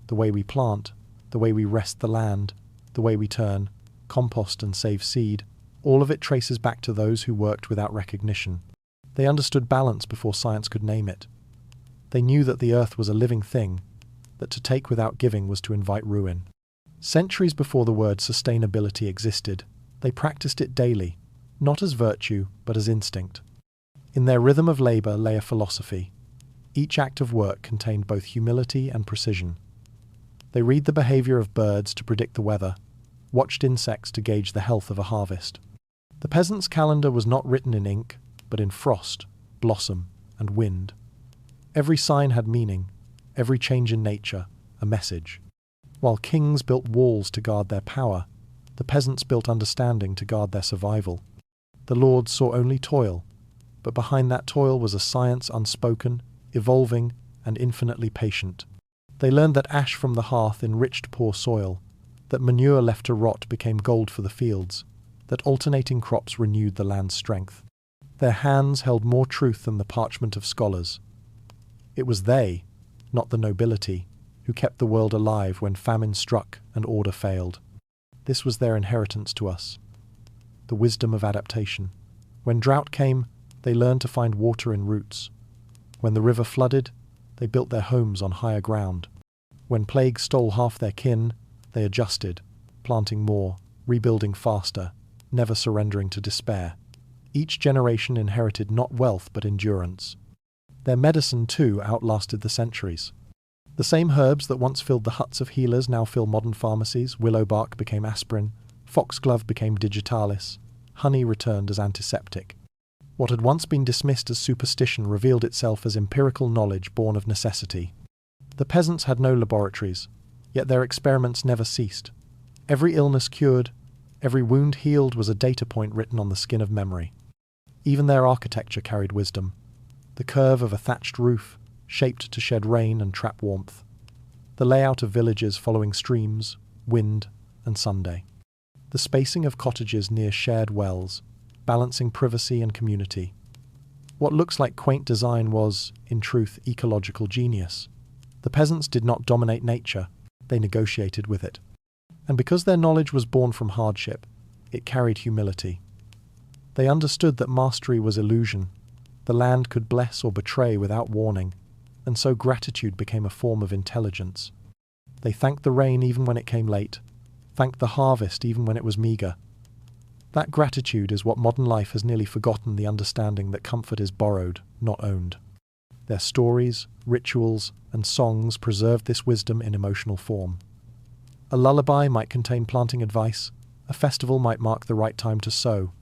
The way we plant, the way we rest the land, the way we turn, compost and save seed, all of it traces back to those who worked without recognition. They understood balance before science could name it. They knew that the earth was a living thing, that to take without giving was to invite ruin. Centuries before the word sustainability existed, they practiced it daily, not as virtue, but as instinct. In their rhythm of labour lay a philosophy. Each act of work contained both humility and precision. They read the behaviour of birds to predict the weather, watched insects to gauge the health of a harvest. The peasant's calendar was not written in ink, but in frost, blossom, and wind. Every sign had meaning, every change in nature, a message. While kings built walls to guard their power, the peasants built understanding to guard their survival. The lords saw only toil, but behind that toil was a science unspoken, evolving, and infinitely patient. They learned that ash from the hearth enriched poor soil, that manure left to rot became gold for the fields, that alternating crops renewed the land's strength. Their hands held more truth than the parchment of scholars. It was they, not the nobility, who kept the world alive when famine struck and order failed. This was their inheritance to us, the wisdom of adaptation. When drought came, they learned to find water in roots. When the river flooded, they built their homes on higher ground. When plague stole half their kin, they adjusted, planting more, rebuilding faster, never surrendering to despair. Each generation inherited not wealth but endurance. Their medicine, too, outlasted the centuries. The same herbs that once filled the huts of healers now fill modern pharmacies. Willow bark became aspirin, foxglove became digitalis, honey returned as antiseptic. What had once been dismissed as superstition revealed itself as empirical knowledge born of necessity. The peasants had no laboratories, Yet their experiments never ceased. Every illness cured, every wound healed was a data point written on the skin of memory. Even their architecture carried wisdom. The curve of a thatched roof, shaped to shed rain and trap warmth. The layout of villages following streams, wind, and Sunday. The spacing of cottages near shared wells, balancing privacy and community. What looks like quaint design was, in truth, ecological genius. The peasants did not dominate nature, they negotiated with it. And because their knowledge was born from hardship, it carried humility. They understood that mastery was illusion. The land could bless or betray without warning, and so gratitude became a form of intelligence. They thanked the rain even when it came late, thanked the harvest even when it was meagre. That gratitude is what modern life has nearly forgotten, the understanding that comfort is borrowed, not owned. Their stories, rituals, and songs preserved this wisdom in emotional form. A lullaby might contain planting advice, a festival might mark the right time to sow.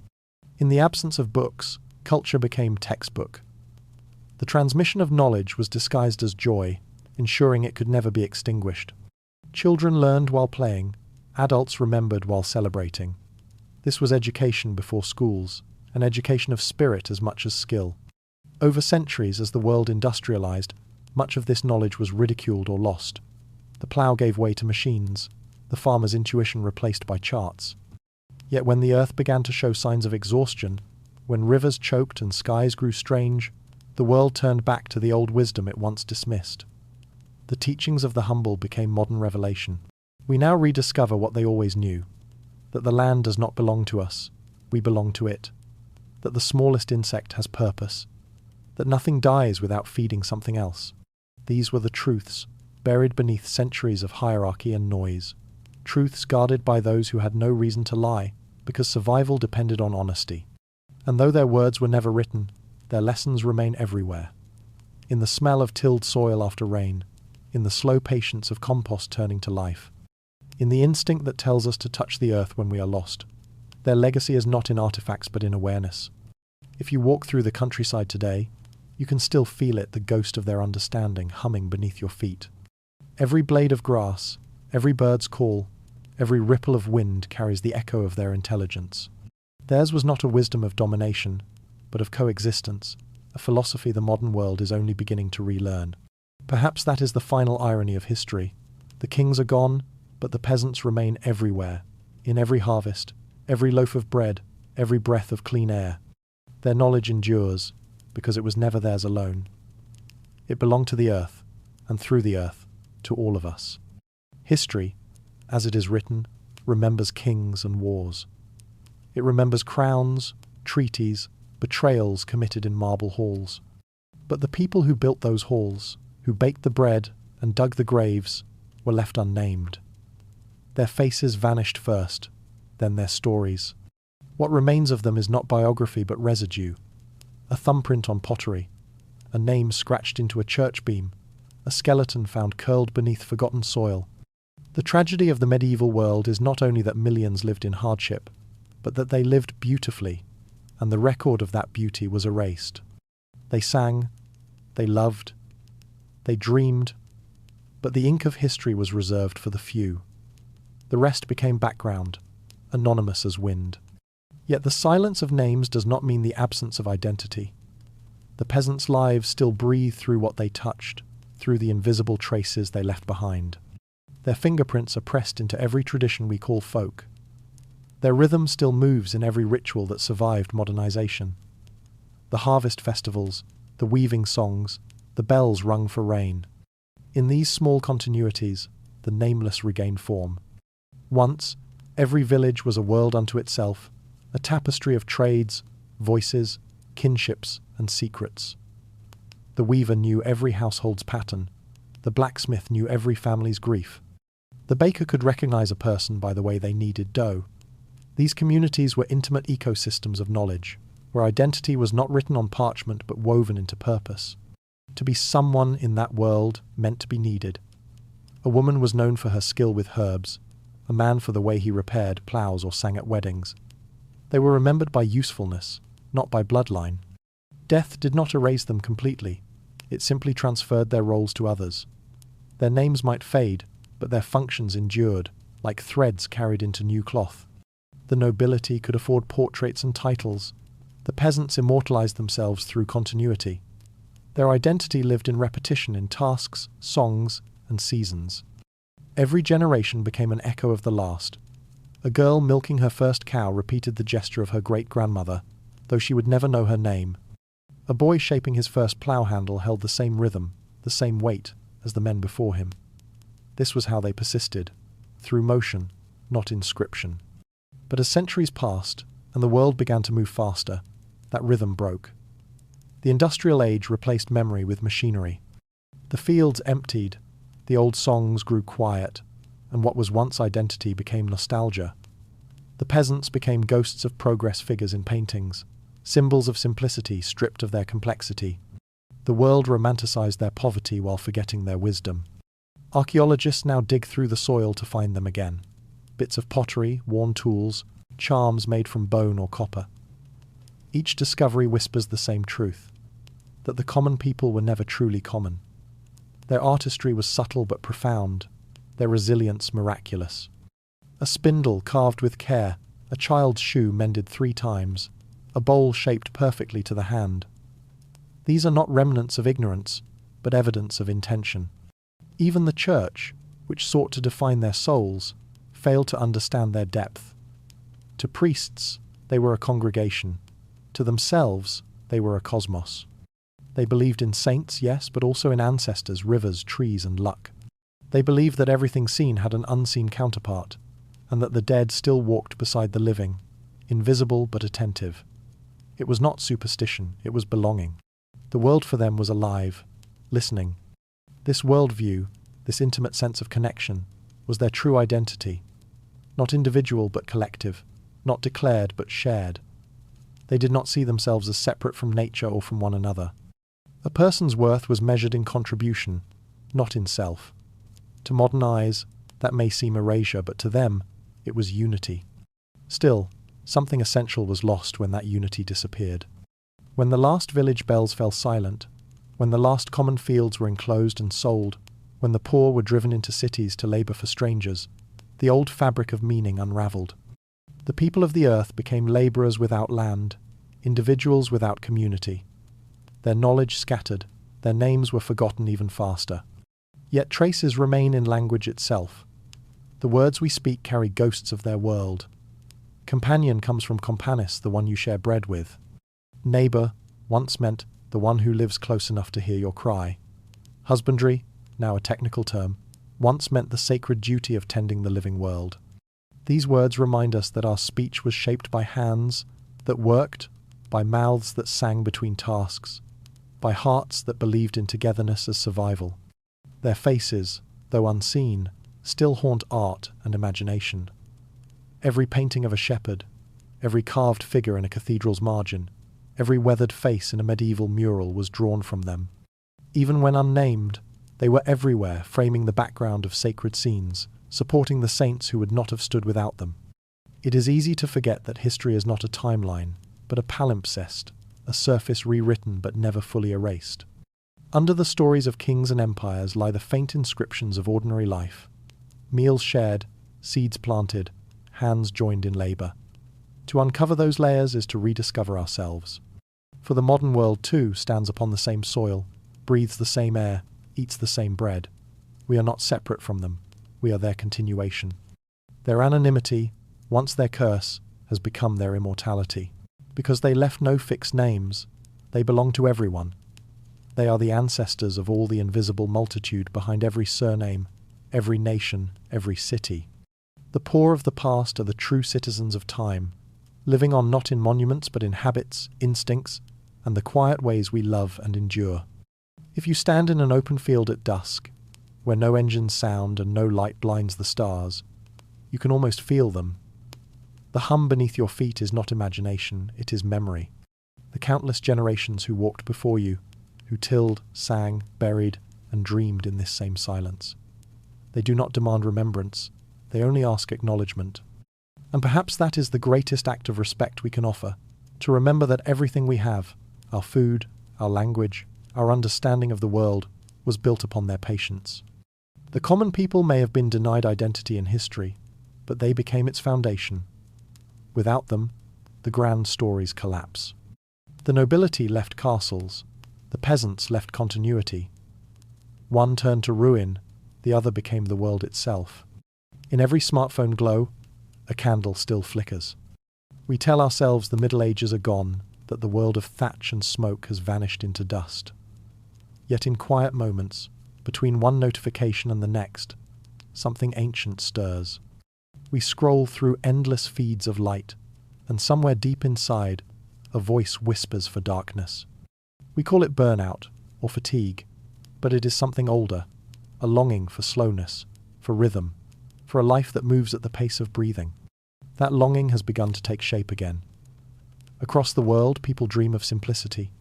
In the absence of books, culture became textbook. The transmission of knowledge was disguised as joy, ensuring it could never be extinguished. Children learned while playing, adults remembered while celebrating. This was education before schools, an education of spirit as much as skill. Over centuries, as the world industrialized, much of this knowledge was ridiculed or lost. The plough gave way to machines, the farmer's intuition replaced by charts. Yet when the earth began to show signs of exhaustion, when rivers choked and skies grew strange, the world turned back to the old wisdom it once dismissed. The teachings of the humble became modern revelation. We now rediscover what they always knew, that the land does not belong to us, we belong to it, that the smallest insect has purpose, that nothing dies without feeding something else. These were the truths, buried beneath centuries of hierarchy and noise, truths guarded by those who had no reason to lie, because survival depended on honesty. And though their words were never written, their lessons remain everywhere. In the smell of tilled soil after rain, in the slow patience of compost turning to life, in the instinct that tells us to touch the earth when we are lost. Their legacy is not in artifacts but in awareness. If you walk through the countryside today, you can still feel it, the ghost of their understanding humming beneath your feet. Every blade of grass, every bird's call, every ripple of wind carries the echo of their intelligence. Theirs was not a wisdom of domination, but of coexistence, a philosophy the modern world is only beginning to relearn. Perhaps that is the final irony of history. The kings are gone, but the peasants remain everywhere, in every harvest, every loaf of bread, every breath of clean air. Their knowledge endures, because it was never theirs alone. It belonged to the earth, and through the earth, to all of us. History, as it is written, remembers kings and wars. It remembers crowns, treaties, betrayals committed in marble halls. But the people who built those halls, who baked the bread and dug the graves, were left unnamed. Their faces vanished first, then their stories. What remains of them is not biography but residue, a thumbprint on pottery, a name scratched into a church beam, a skeleton found curled beneath forgotten soil. The tragedy of the medieval world is not only that millions lived in hardship, but that they lived beautifully, and the record of that beauty was erased. They sang, they loved, they dreamed, but the ink of history was reserved for the few. The rest became background, anonymous as wind. Yet the silence of names does not mean the absence of identity. The peasants' lives still breathe through what they touched, through the invisible traces they left behind. Their fingerprints are pressed into every tradition we call folk. Their rhythm still moves in every ritual that survived modernization. The harvest festivals, the weaving songs, the bells rung for rain. In these small continuities, the nameless regain form. Once, every village was a world unto itself, a tapestry of trades, voices, kinships, and secrets. The weaver knew every household's pattern. The blacksmith knew every family's grief. The baker could recognize a person by the way they kneaded dough. These communities were intimate ecosystems of knowledge, where identity was not written on parchment but woven into purpose. To be someone in that world meant to be needed. A woman was known for her skill with herbs, a man for the way he repaired ploughs or sang at weddings. They were remembered by usefulness, not by bloodline. Death did not erase them completely. It simply transferred their roles to others. Their names might fade, but their functions endured, like threads carried into new cloth. The nobility could afford portraits and titles. The peasants immortalized themselves through continuity. Their identity lived in repetition in tasks, songs, and seasons. Every generation became an echo of the last. A girl milking her first cow repeated the gesture of her great-grandmother, though she would never know her name. A boy shaping his first plough handle held the same rhythm, the same weight, as the men before him. This was how they persisted, through motion, not inscription. But as centuries passed, and the world began to move faster, that rhythm broke. The industrial age replaced memory with machinery. The fields emptied, the old songs grew quiet, and what was once identity became nostalgia. The peasants became ghosts of progress figures in paintings, symbols of simplicity stripped of their complexity. The world romanticized their poverty while forgetting their wisdom. Archaeologists now dig through the soil to find them again. Bits of pottery, worn tools, charms made from bone or copper. Each discovery whispers the same truth, that the common people were never truly common. Their artistry was subtle but profound, their resilience miraculous. A spindle carved with care, a child's shoe mended 3 times, a bowl shaped perfectly to the hand. These are not remnants of ignorance, but evidence of intention. Even the church, which sought to define their souls, failed to understand their depth. To priests, they were a congregation. To themselves, they were a cosmos. They believed in saints, yes, but also in ancestors, rivers, trees, and luck. They believed that everything seen had an unseen counterpart, and that the dead still walked beside the living, invisible but attentive. It was not superstition, it was belonging. The world for them was alive, listening. This worldview, this intimate sense of connection, was their true identity. Not individual but collective, not declared but shared. They did not see themselves as separate from nature or from one another. A person's worth was measured in contribution, not in self. To modern eyes, that may seem erasure, but to them, it was unity. Still, something essential was lost when that unity disappeared. When the last village bells fell silent, when the last common fields were enclosed and sold, when the poor were driven into cities to labour for strangers, the old fabric of meaning unravelled. The people of the earth became labourers without land, individuals without community. Their knowledge scattered, their names were forgotten even faster. Yet traces remain in language itself. The words we speak carry ghosts of their world. Companion comes from companis, the one you share bread with. Neighbour once meant the one who lives close enough to hear your cry. Husbandry, now a technical term, once meant the sacred duty of tending the living world. These words remind us that our speech was shaped by hands that worked, by mouths that sang between tasks, by hearts that believed in togetherness as survival. Their faces, though unseen, still haunt art and imagination. Every painting of a shepherd, every carved figure in a cathedral's margin, every weathered face in a medieval mural was drawn from them. Even when unnamed, they were everywhere, framing the background of sacred scenes, supporting the saints who would not have stood without them. It is easy to forget that history is not a timeline, but a palimpsest, a surface rewritten but never fully erased. Under the stories of kings and empires lie the faint inscriptions of ordinary life. Meals shared, seeds planted, hands joined in labour. To uncover those layers is to rediscover ourselves. For the modern world too stands upon the same soil, breathes the same air, eats the same bread. We are not separate from them. We are their continuation. Their anonymity, once their curse, has become their immortality. Because they left no fixed names, they belong to everyone. They are the ancestors of all the invisible multitude behind every surname, every nation, every city. The poor of the past are the true citizens of time, living on not in monuments but in habits, instincts, and the quiet ways we love and endure. If you stand in an open field at dusk, where no engines sound and no light blinds the stars, you can almost feel them. The hum beneath your feet is not imagination, it is memory. The countless generations who walked before you, who tilled, sang, buried, and dreamed in this same silence. They do not demand remembrance, they only ask acknowledgement. And perhaps that is the greatest act of respect we can offer, to remember that everything we have, our food, our language, our understanding of the world, was built upon their patience. The common people may have been denied identity in history, but they became its foundation. Without them, the grand stories collapse. The nobility left castles, the peasants left continuity. One turned to ruin, the other became the world itself. In every smartphone glow, a candle still flickers. We tell ourselves the Middle Ages are gone, that the world of thatch and smoke has vanished into dust. Yet in quiet moments, between one notification and the next, something ancient stirs. We scroll through endless feeds of light, and somewhere deep inside, a voice whispers for darkness. We call it burnout or fatigue, but it is something older, a longing for slowness, for rhythm, for a life that moves at the pace of breathing. That longing has begun to take shape again. Across the world, people dream of simplicity.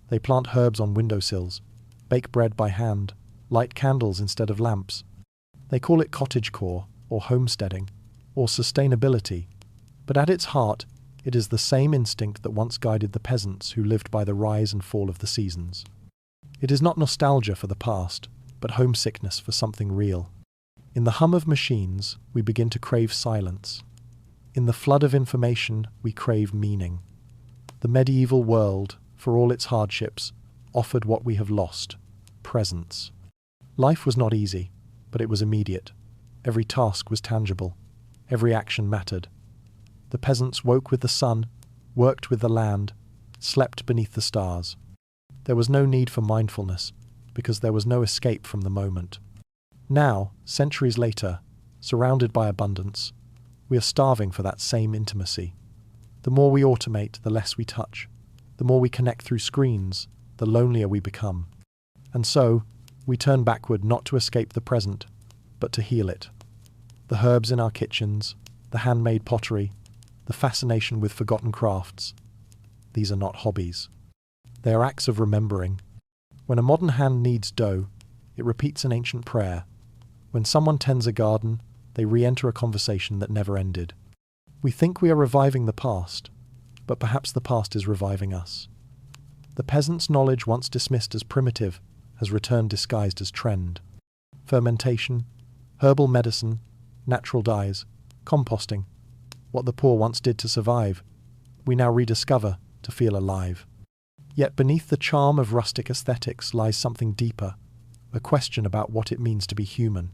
They plant herbs on windowsills, bake bread by hand, light candles instead of lamps. They call it cottagecore, or homesteading, or sustainability, but at its heart, it is the same instinct that once guided the peasants who lived by the rise and fall of the seasons. It is not nostalgia for the past, but homesickness for something real. In the hum of machines, we begin to crave silence. In the flood of information, we crave meaning. The medieval world, for all its hardships, offered what we have lost: presence. Life was not easy, but it was immediate. Every task was tangible. Every action mattered. The peasants woke with the sun, worked with the land, slept beneath the stars. There was no need for mindfulness, because there was no escape from the moment. Now, centuries later, surrounded by abundance, we are starving for that same intimacy. The more we automate, the less we touch. The more we connect through screens, the lonelier we become. And so, we turn backward not to escape the present, but to heal it. The herbs in our kitchens, the handmade pottery, the fascination with forgotten crafts. These are not hobbies. They are acts of remembering. When a modern hand kneads dough, it repeats an ancient prayer. When someone tends a garden, they re-enter a conversation that never ended. We think we are reviving the past, but perhaps the past is reviving us. The peasant's knowledge, once dismissed as primitive, has returned disguised as trend. Fermentation, herbal medicine, natural dyes, composting. What the poor once did to survive, we now rediscover to feel alive. Yet beneath the charm of rustic aesthetics lies something deeper, a question about what it means to be human.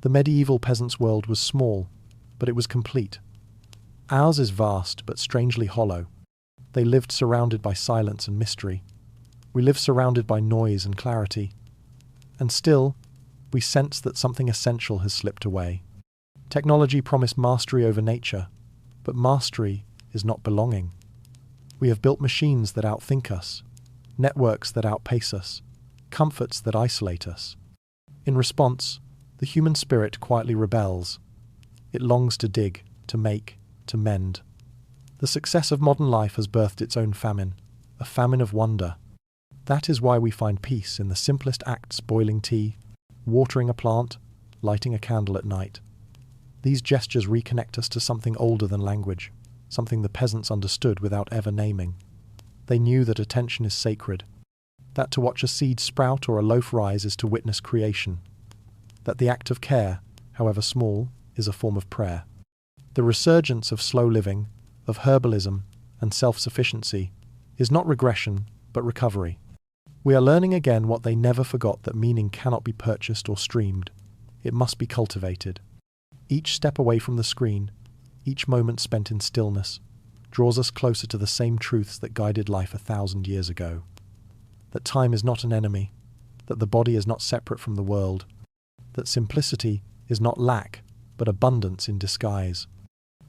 The medieval peasant's world was small, but it was complete. Ours is vast, but strangely hollow. They lived surrounded by silence and mystery. We live surrounded by noise and clarity. And still, we sense that something essential has slipped away. Technology promised mastery over nature, but mastery is not belonging. We have built machines that outthink us, networks that outpace us, comforts that isolate us. In response, the human spirit quietly rebels. It longs to dig, to make, to mend. The success of modern life has birthed its own famine, a famine of wonder. That is why we find peace in the simplest acts: boiling tea, watering a plant, lighting a candle at night. These gestures reconnect us to something older than language, something the peasants understood without ever naming. They knew that attention is sacred, that to watch a seed sprout or a loaf rise is to witness creation, that the act of care, however small, is a form of prayer. The resurgence of slow living, of herbalism and self-sufficiency is not regression, but recovery. We are learning again what they never forgot: that meaning cannot be purchased or streamed. It must be cultivated. Each step away from the screen, each moment spent in stillness, draws us closer to the same truths that guided life 1,000 years ago. That time is not an enemy, that the body is not separate from the world, that simplicity is not lack, but abundance in disguise.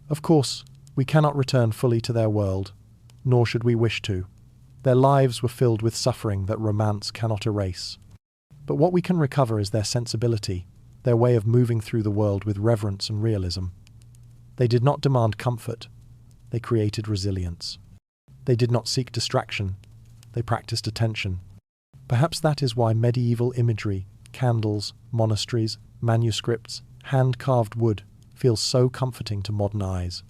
Of course, we cannot return fully to their world, nor should we wish to. Their lives were filled with suffering that romance cannot erase. But what we can recover is their sensibility, their way of moving through the world with reverence and realism. They did not demand comfort, they created resilience. They did not seek distraction, they practiced attention. Perhaps that is why medieval imagery, candles, monasteries, manuscripts, hand-carved wood feels so comforting to modern eyes.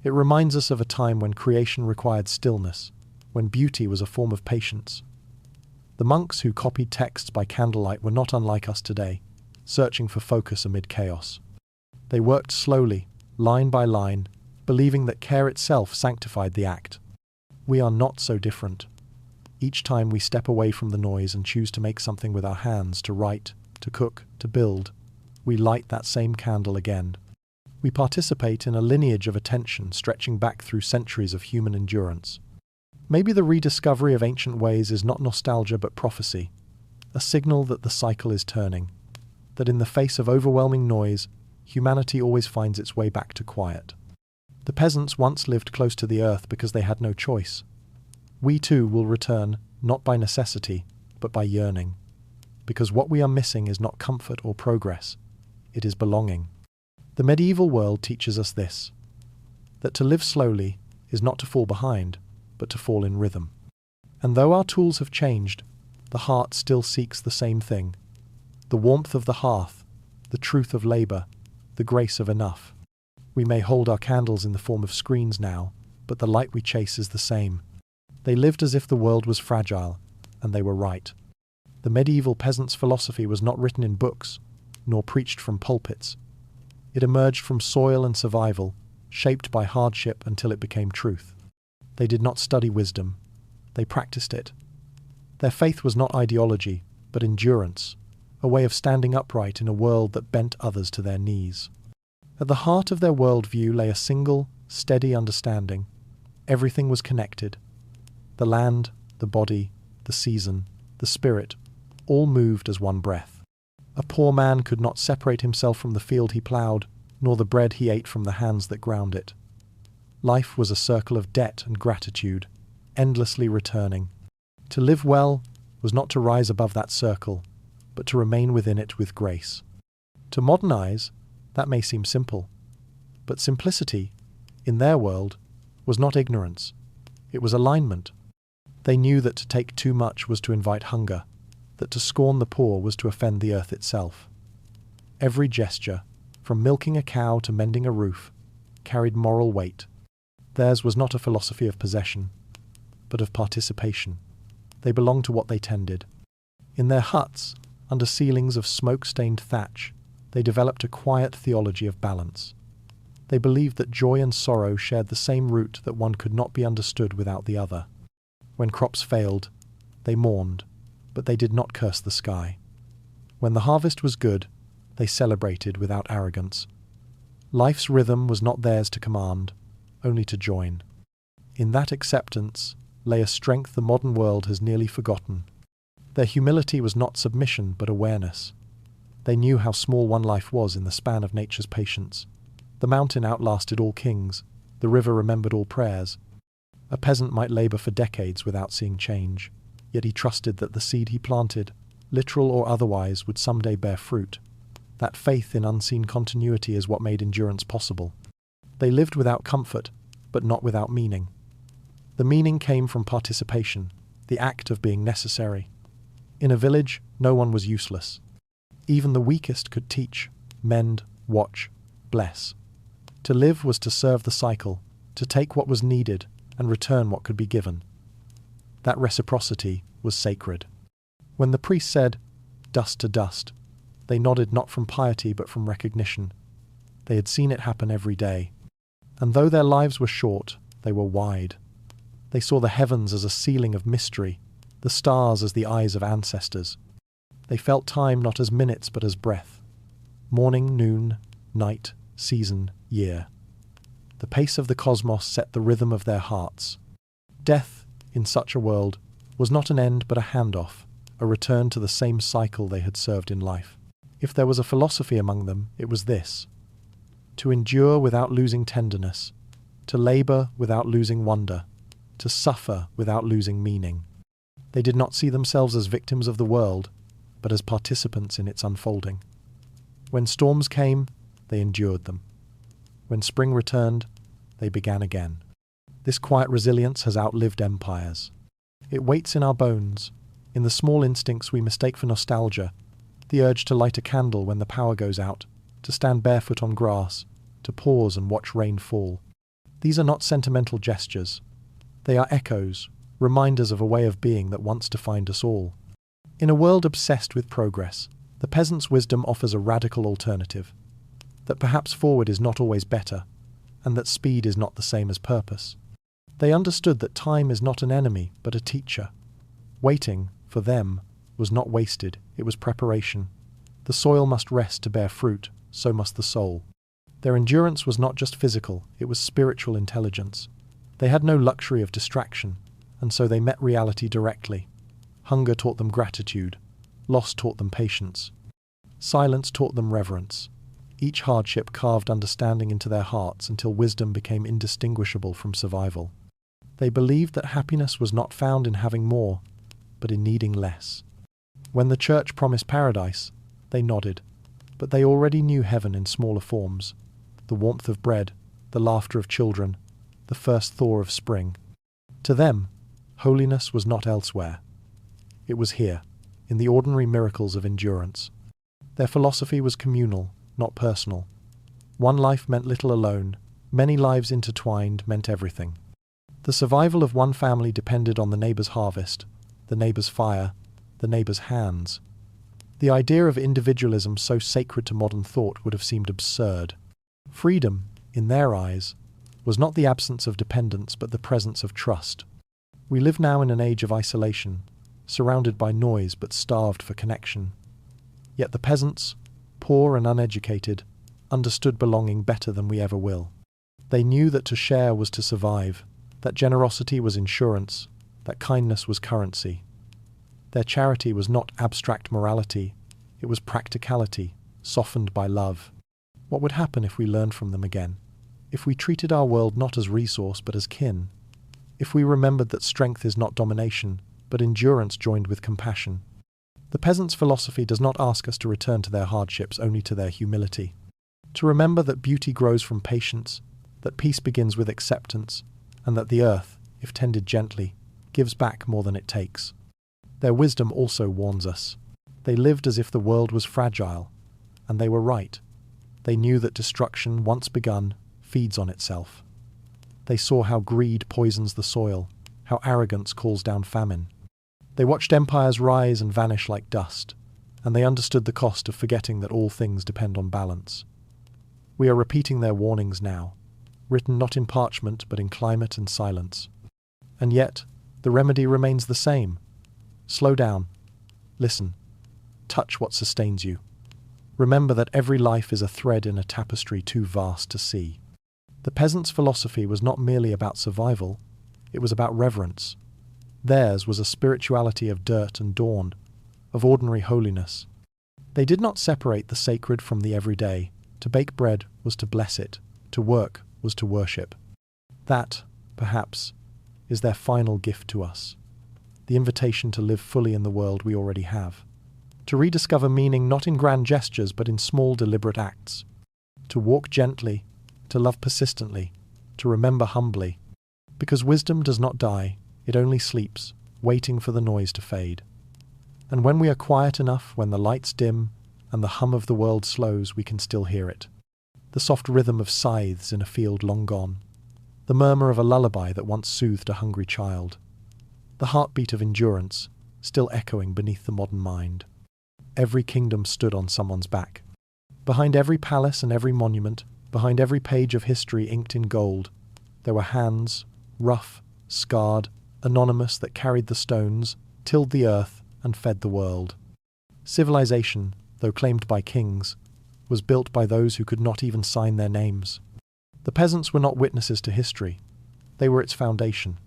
It reminds us of a time when creation required stillness, when beauty was a form of patience. The monks who copied texts by candlelight were not unlike us today, searching for focus amid chaos. They worked slowly, line by line, believing that care itself sanctified the act. We are not so different. Each time we step away from the noise and choose to make something with our hands, to write, to cook, to build, we light that same candle again. We participate in a lineage of attention stretching back through centuries of human endurance. Maybe the rediscovery of ancient ways is not nostalgia but prophecy, a signal that the cycle is turning, that in the face of overwhelming noise, humanity always finds its way back to quiet. The peasants once lived close to the earth because they had no choice. We too will return, not by necessity, but by yearning. Because what we are missing is not comfort or progress, it is belonging. The medieval world teaches us this, that to live slowly is not to fall behind, but to fall in rhythm. And though our tools have changed, the heart still seeks the same thing, the warmth of the hearth, the truth of labour, the grace of enough. We may hold our candles in the form of screens now, but the light we chase is the same. They lived as if the world was fragile, and they were right. The medieval peasant's philosophy was not written in books, nor preached from pulpits. It emerged from soil and survival, shaped by hardship until it became truth. They did not study wisdom, they practiced it. Their faith was not ideology, but endurance, a way of standing upright in a world that bent others to their knees. At the heart of their worldview lay a single, steady understanding. Everything was connected. The land, the body, the season, the spirit, all moved as one breath. A poor man could not separate himself from the field he ploughed, nor the bread he ate from the hands that ground it. Life was a circle of debt and gratitude, endlessly returning. To live well was not to rise above that circle, but to remain within it with grace. To modernize, that may seem simple, but simplicity, in their world, was not ignorance, it was alignment. They knew that to take too much was to invite hunger, that to scorn the poor was to offend the earth itself. Every gesture, from milking a cow to mending a roof, carried moral weight. Theirs was not a philosophy of possession, but of participation. They belonged to what they tended. In their huts, under ceilings of smoke-stained thatch, they developed a quiet theology of balance. They believed that joy and sorrow shared the same root, that one could not be understood without the other. When crops failed, they mourned, but they did not curse the sky. When the harvest was good, they celebrated without arrogance. Life's rhythm was not theirs to command, only to join. In that acceptance lay a strength the modern world has nearly forgotten. Their humility was not submission, but awareness. They knew how small one life was in the span of nature's patience. The mountain outlasted all kings, the river remembered all prayers. A peasant might labour for decades without seeing change, yet he trusted that the seed he planted, literal or otherwise, would someday bear fruit. That faith in unseen continuity is what made endurance possible. They lived without comfort, but not without meaning. The meaning came from participation, the act of being necessary. In a village, no one was useless. Even the weakest could teach, mend, watch, bless. To live was to serve the cycle, to take what was needed and return what could be given. That reciprocity was sacred. When the priest said, "Dust to dust," they nodded not from piety but from recognition. They had seen it happen every day. And though their lives were short, they were wide. They saw the heavens as a ceiling of mystery, the stars as the eyes of ancestors. They felt time not as minutes but as breath. Morning, noon, night, season, year. The pace of the cosmos set the rhythm of their hearts. Death, in such a world, was not an end but a handoff, a return to the same cycle they had served in life. If there was a philosophy among them, it was this: to endure without losing tenderness, to labour without losing wonder, to suffer without losing meaning. They did not see themselves as victims of the world, but as participants in its unfolding. When storms came, they endured them. When spring returned, they began again. This quiet resilience has outlived empires. It waits in our bones, in the small instincts we mistake for nostalgia, the urge to light a candle when the power goes out, to stand barefoot on grass, to pause and watch rain fall. These are not sentimental gestures. They are echoes, reminders of a way of being that once defined us all. In a world obsessed with progress, The peasant's wisdom offers a radical alternative, that perhaps forward is not always better, and that speed is not the same as purpose. They understood that time is not an enemy, but a teacher. Waiting, for them, was not wasted, it was preparation. The soil must rest to bear fruit, so must the soul. Their endurance was not just physical, it was spiritual intelligence. They had no luxury of distraction, and so they met reality directly. Hunger taught them gratitude. Loss taught them patience. Silence taught them reverence. Each hardship carved understanding into their hearts until wisdom became indistinguishable from survival. They believed that happiness was not found in having more, but in needing less. When the church promised paradise, they nodded, but they already knew heaven in smaller forms: the warmth of bread, the laughter of children, the first thaw of spring. To them, holiness was not elsewhere. It was here, in the ordinary miracles of endurance. Their philosophy was communal, not personal. One life meant little alone, many lives intertwined meant everything. The survival of one family depended on the neighbor's harvest, the neighbor's fire, the neighbor's hands. The idea of individualism so sacred to modern thought would have seemed absurd. Freedom, in their eyes, was not the absence of dependence but the presence of trust. We live now in an age of isolation, surrounded by noise but starved for connection. Yet the peasants, poor and uneducated, understood belonging better than we ever will. They knew that to share was to survive, that generosity was insurance, that kindness was currency. Their charity was not abstract morality, it was practicality, softened by love. What would happen if we learned from them again? If we treated our world not as resource but as kin? If we remembered that strength is not domination, but endurance joined with compassion? The peasant's philosophy does not ask us to return to their hardships, only to their humility. To remember that beauty grows from patience, that peace begins with acceptance, and that the earth, if tended gently, gives back more than it takes. Their wisdom also warns us. They lived as if the world was fragile, and they were right. They knew that destruction, once begun, feeds on itself. They saw how greed poisons the soil, how arrogance calls down famine. They watched empires rise and vanish like dust, and they understood the cost of forgetting that all things depend on balance. We are repeating their warnings now, written not in parchment but in climate and silence. And yet, the remedy remains the same. Slow down. Listen. Touch what sustains you. Remember that every life is a thread in a tapestry too vast to see. The peasant's philosophy was not merely about survival, it was about reverence. Theirs was a spirituality of dirt and dawn, of ordinary holiness. They did not separate the sacred from the everyday. To bake bread was to bless it, to work was to worship. That, perhaps, is their final gift to us, the invitation to live fully in the world we already have, to rediscover meaning not in grand gestures but in small deliberate acts, to walk gently, to love persistently, to remember humbly, because wisdom does not die, it only sleeps, waiting for the noise to fade. And when we are quiet enough, when the lights dim and the hum of the world slows, we can still hear it. The soft rhythm of scythes in a field long gone, the murmur of a lullaby that once soothed a hungry child, the heartbeat of endurance still echoing beneath the modern mind. Every kingdom stood on someone's back. Behind every palace and every monument, behind every page of history inked in gold, there were hands, rough, scarred, anonymous, that carried the stones, tilled the earth, and fed the world. Civilization, though claimed by kings, was built by those who could not even sign their names. The peasants were not witnesses to history. They were its foundation.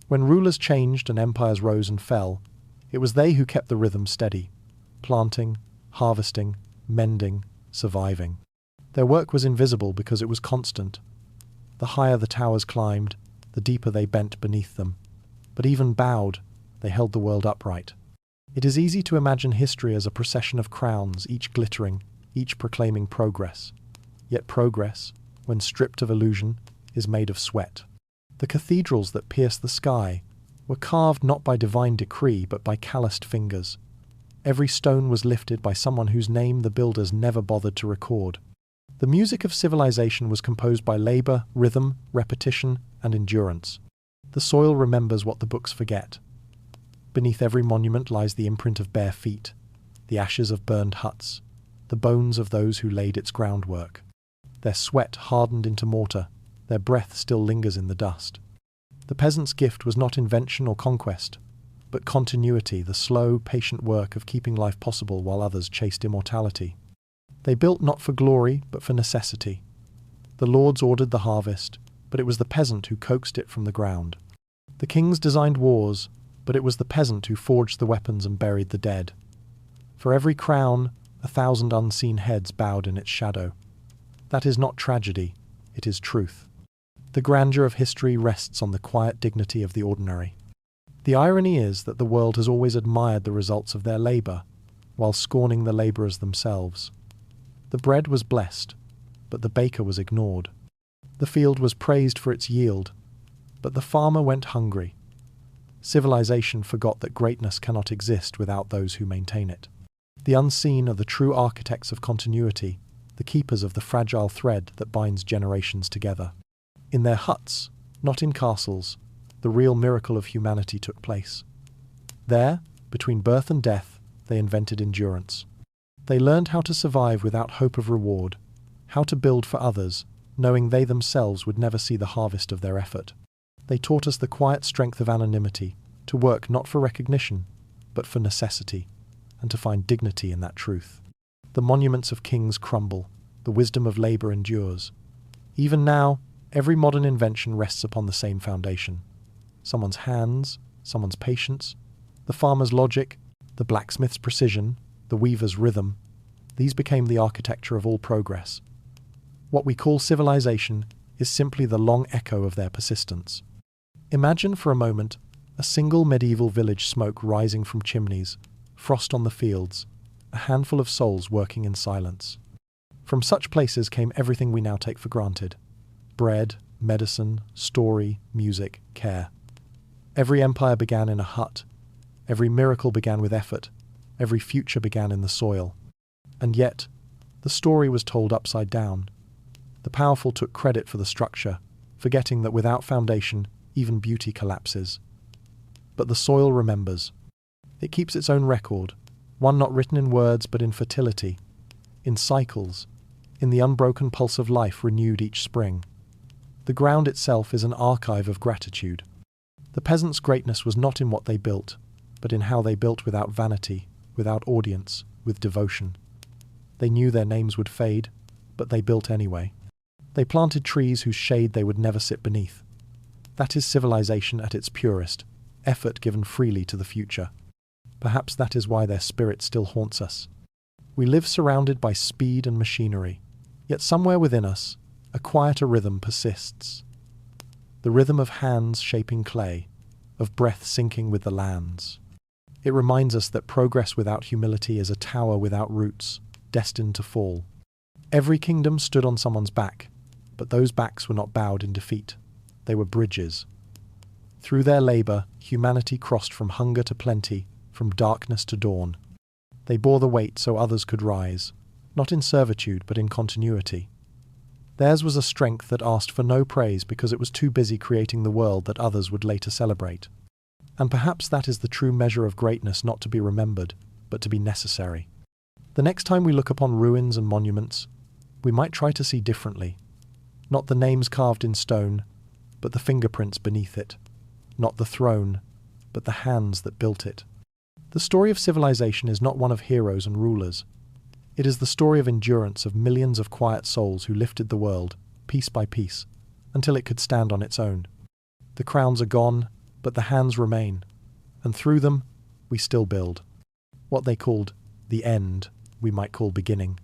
When rulers changed and empires rose and fell, it was they who kept the rhythm steady, planting, harvesting, mending, surviving. Their work was invisible because it was constant. The higher the towers climbed, the deeper they bent beneath them. But even bowed, they held the world upright. It is easy to imagine history as a procession of crowns, each glittering, each proclaiming progress. Yet progress, when stripped of illusion, is made of sweat. The cathedrals that pierced the sky were carved not by divine decree but by calloused fingers. Every stone was lifted by someone whose name the builders never bothered to record. The music of civilization was composed by labor, rhythm, repetition, and endurance. The soil remembers what the books forget. Beneath every monument lies the imprint of bare feet. the ashes of burned huts, the bones of those who laid its groundwork. Their sweat hardened into mortar, their breath still lingers in the dust. The peasant's gift was not invention or conquest, but continuity, the slow, patient work of keeping life possible while others chased immortality. They built not for glory, but for necessity. The lords ordered the harvest, but it was the peasant who coaxed it from the ground. The kings designed wars, but it was the peasant who forged the weapons and buried the dead. For every crown, 1,000 unseen heads bowed in its shadow. That is not tragedy, it is truth. The grandeur of history rests on the quiet dignity of the ordinary. The irony is that the world has always admired the results of their labour, while scorning the labourers themselves. The bread was blessed, but the baker was ignored. The field was praised for its yield, but the farmer went hungry. Civilization forgot that greatness cannot exist without those who maintain it. The unseen are the true architects of continuity, the keepers of the fragile thread that binds generations together. In their huts, not in castles, the real miracle of humanity took place. There, between birth and death, they invented endurance. They learned how to survive without hope of reward, how to build for others, knowing they themselves would never see the harvest of their effort. They taught us the quiet strength of anonymity, to work not for recognition, but for necessity, and to find dignity in that truth. The monuments of kings crumble, the wisdom of labour endures. Even now, every modern invention rests upon the same foundation. Someone's hands, someone's patience, the farmer's logic, the blacksmith's precision, the weaver's rhythm. These became the architecture of all progress. What we call civilization is simply the long echo of their persistence. Imagine for a moment a single medieval village smoke rising from chimneys, frost on the fields, a handful of souls working in silence. From such places came everything we now take for granted: bread, medicine, story, music, care. Every empire began in a hut. Every miracle began with effort. Every future began in the soil. And yet, the story was told upside down. The powerful took credit for the structure, forgetting that without foundation, even beauty collapses. But the soil remembers. It keeps its own record, one not written in words but in fertility, in cycles, in the unbroken pulse of life renewed each spring. The ground itself is an archive of gratitude. The peasants' greatness was not in what they built, but in how they built without vanity, without audience, with devotion. They knew their names would fade, but they built anyway. They planted trees whose shade they would never sit beneath. That is civilization at its purest, effort given freely to the future. Perhaps that is why their spirit still haunts us. We live surrounded by speed and machinery, yet somewhere within us, a quieter rhythm persists. The rhythm of hands shaping clay, of breath sinking with the lands. It reminds us that progress without humility is a tower without roots, destined to fall. Every kingdom stood on someone's back, but those backs were not bowed in defeat. They were bridges. Through their labour, humanity crossed from hunger to plenty, from darkness to dawn. They bore the weight so others could rise, not in servitude but in continuity. Theirs was a strength that asked for no praise because it was too busy creating the world that others would later celebrate. And perhaps that is the true measure of greatness, not to be remembered, but to be necessary. The next time we look upon ruins and monuments, we might try to see differently. Not the names carved in stone, but the fingerprints beneath it. Not the throne, but the hands that built it. The story of civilization is not one of heroes and rulers. It is the story of endurance of millions of quiet souls who lifted the world, piece by piece, until it could stand on its own. The crowns are gone, but the hands remain, and through them, we still build. What they called the end, we might call beginning.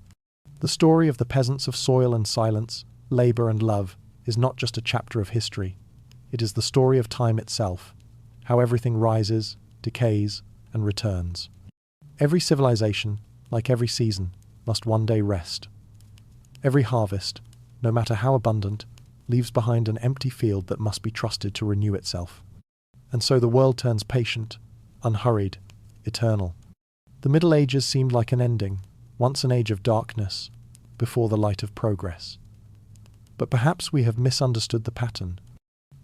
The story of the peasants of soil and silence, labour and love, is not just a chapter of history. It is the story of time itself, how everything rises, decays, and returns. Every civilization, like every season, must one day rest. Every harvest, no matter how abundant, leaves behind an empty field that must be trusted to renew itself. And so the world turns patient, unhurried, eternal. The Middle Ages seemed like an ending, once an age of darkness, before the light of progress. But perhaps we have misunderstood the pattern.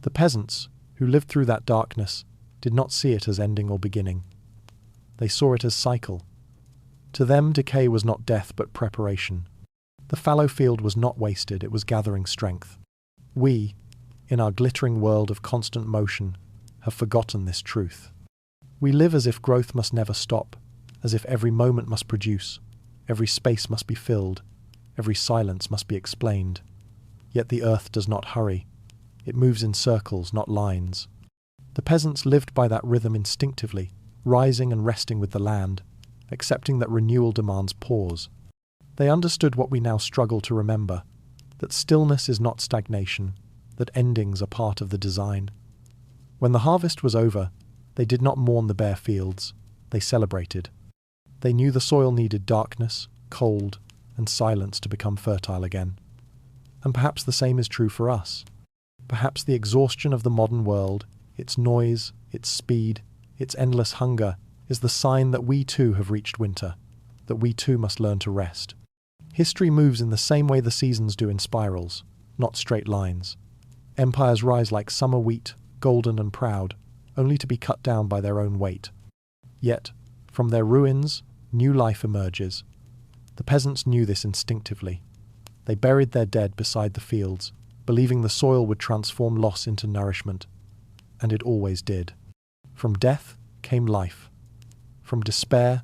The peasants, who lived through that darkness, did not see it as ending or beginning. They saw it as cycle. To them, decay was not death but preparation. The fallow field was not wasted, it was gathering strength. We, in our glittering world of constant motion, have forgotten this truth. We live as if growth must never stop, as if every moment must produce, every space must be filled, every silence must be explained. Yet the earth does not hurry. It moves in circles, not lines. The peasants lived by that rhythm instinctively, rising and resting with the land, accepting that renewal demands pause. They understood what we now struggle to remember, that stillness is not stagnation, that endings are part of the design. When the harvest was over, they did not mourn the bare fields, they celebrated. They knew the soil needed darkness, cold, and silence to become fertile again. And perhaps the same is true for us. Perhaps the exhaustion of the modern world, its noise, its speed, its endless hunger, is the sign that we too have reached winter, that we too must learn to rest. History moves in the same way the seasons do, in spirals, not straight lines. Empires rise like summer wheat, golden and proud, only to be cut down by their own weight. Yet, from their ruins, new life emerges. The peasants knew this instinctively. They buried their dead beside the fields, believing the soil would transform loss into nourishment. And it always did. From death came life. From despair,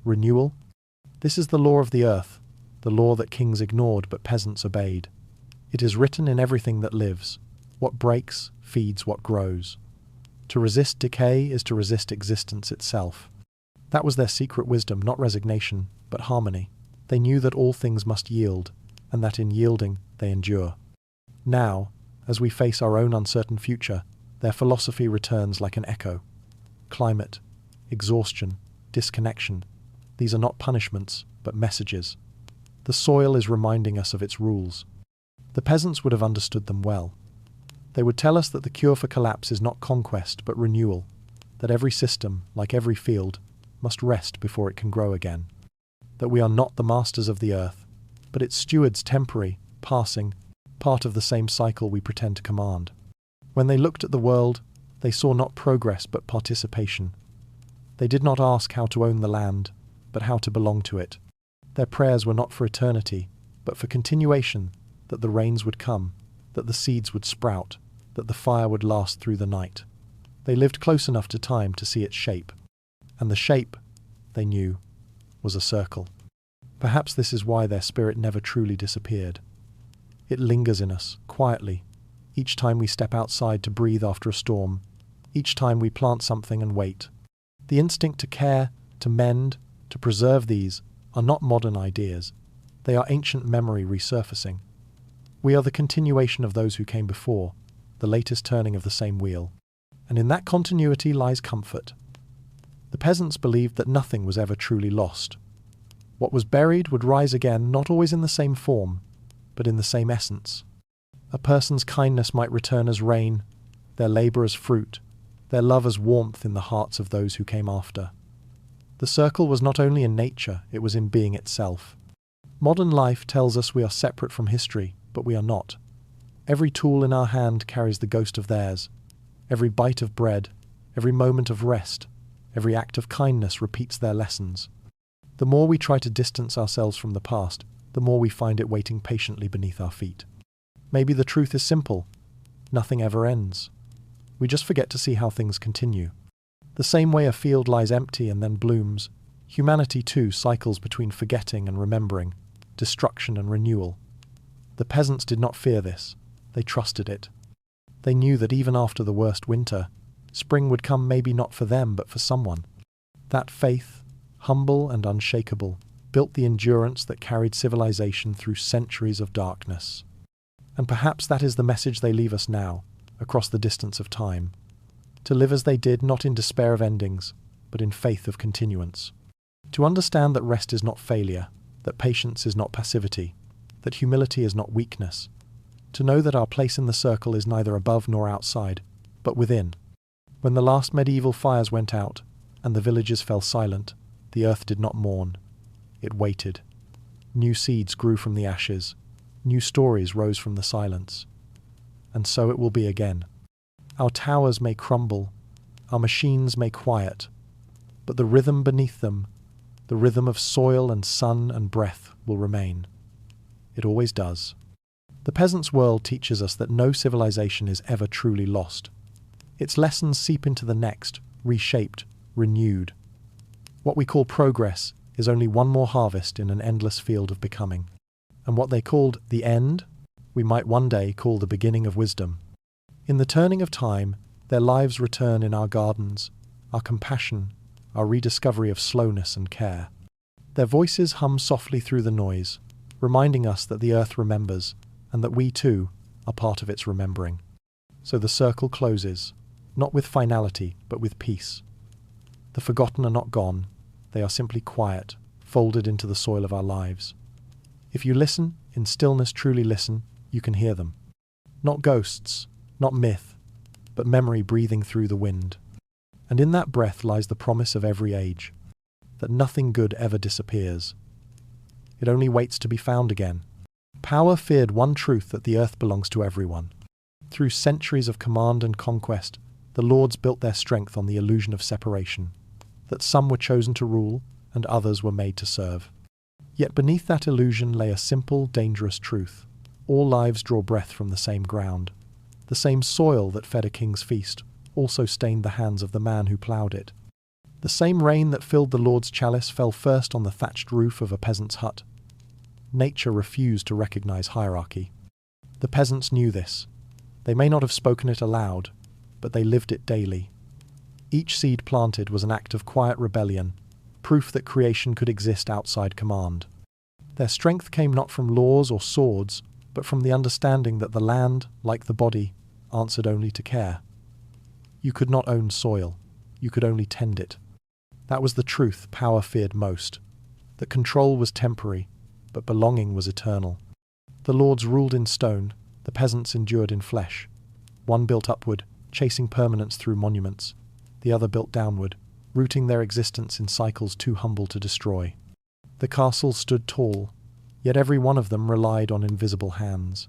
renewal. This is the law of the earth, the law that kings ignored but peasants obeyed. It is written in everything that lives. What breaks feeds what grows. To resist decay is to resist existence itself. That was their secret wisdom, not resignation, but harmony. They knew that all things must yield, and that in yielding they endure. Now, as we face our own uncertain future, their philosophy returns like an echo. Climate, exhaustion, disconnection, these are not punishments, but messages. The soil is reminding us of its rules. The peasants would have understood them well. They would tell us that the cure for collapse is not conquest, but renewal, that every system, like every field, must rest before it can grow again, that we are not the masters of the earth, but its stewards, temporary, passing, part of the same cycle we pretend to command. When they looked at the world, they saw not progress but participation. They did not ask how to own the land, but how to belong to it. Their prayers were not for eternity, but for continuation, that the rains would come, that the seeds would sprout, that the fire would last through the night. They lived close enough to time to see its shape, and the shape, they knew, was a circle. Perhaps this is why their spirit never truly disappeared. It lingers in us, quietly, each time we step outside to breathe after a storm, each time we plant something and wait. The instinct to care, to mend, to preserve these are not modern ideas. They are ancient memory resurfacing. We are the continuation of those who came before, the latest turning of the same wheel. And in that continuity lies comfort. The peasants believed that nothing was ever truly lost. What was buried would rise again, not always in the same form, but in the same essence. A person's kindness might return as rain, their labour as fruit, their love as warmth in the hearts of those who came after. The circle was not only in nature, it was in being itself. Modern life tells us we are separate from history, but we are not. Every tool in our hand carries the ghost of theirs. Every bite of bread, every moment of rest, every act of kindness repeats their lessons. The more we try to distance ourselves from the past, the more we find it waiting patiently beneath our feet. Maybe the truth is simple. Nothing ever ends. We just forget to see how things continue. The same way a field lies empty and then blooms, humanity too cycles between forgetting and remembering, destruction and renewal. The peasants did not fear this. They trusted it. They knew that even after the worst winter, spring would come, maybe not for them, but for someone. That faith, humble and unshakable, built the endurance that carried civilization through centuries of darkness. And perhaps that is the message they leave us now, across the distance of time. To live as they did, not in despair of endings, but in faith of continuance. To understand that rest is not failure, that patience is not passivity, that humility is not weakness. To know that our place in the circle is neither above nor outside, but within. When the last medieval fires went out, and the villages fell silent, the earth did not mourn. It waited. New seeds grew from the ashes. New stories rose from the silence. And so it will be again. Our towers may crumble, our machines may quiet, but the rhythm beneath them, The rhythm of soil and sun and breath will remain. It always does. The peasant's world teaches us that no civilization is ever truly lost. Its lessons seep into the next, reshaped, renewed. What we call progress is only one more harvest in an endless field of becoming. And what they called the end, we might one day call the beginning of wisdom. In the turning of time, their lives return in our gardens, our compassion, our rediscovery of slowness and care. Their voices hum softly through the noise, reminding us that the earth remembers, and that we too are part of its remembering. So the circle closes, not with finality, but with peace. The forgotten are not gone, they are simply quiet, folded into the soil of our lives. If you listen, in stillness truly listen, you can hear them. Not ghosts, not myth, but memory breathing through the wind. And in that breath lies the promise of every age, that nothing good ever disappears. It only waits to be found again. Power feared one truth, that the earth belongs to everyone. Through centuries of command and conquest, the lords built their strength on the illusion of separation, that some were chosen to rule and others were made to serve. Yet beneath that illusion lay a simple, dangerous truth. All lives draw breath from the same ground. The same soil that fed a king's feast also stained the hands of the man who ploughed it. The same rain that filled the lord's chalice fell first on the thatched roof of a peasant's hut. Nature refused to recognize hierarchy. The peasants knew this. They may not have spoken it aloud, but they lived it daily. Each seed planted was an act of quiet rebellion, proof that creation could exist outside command. Their strength came not from laws or swords, but from the understanding that the land, like the body, answered only to care. You could not own soil, you could only tend it. That was the truth power feared most, that control was temporary, but belonging was eternal. The lords ruled in stone, the peasants endured in flesh. One built upward, chasing permanence through monuments. The other built downward, rooting their existence in cycles too humble to destroy. The castles stood tall, yet every one of them relied on invisible hands.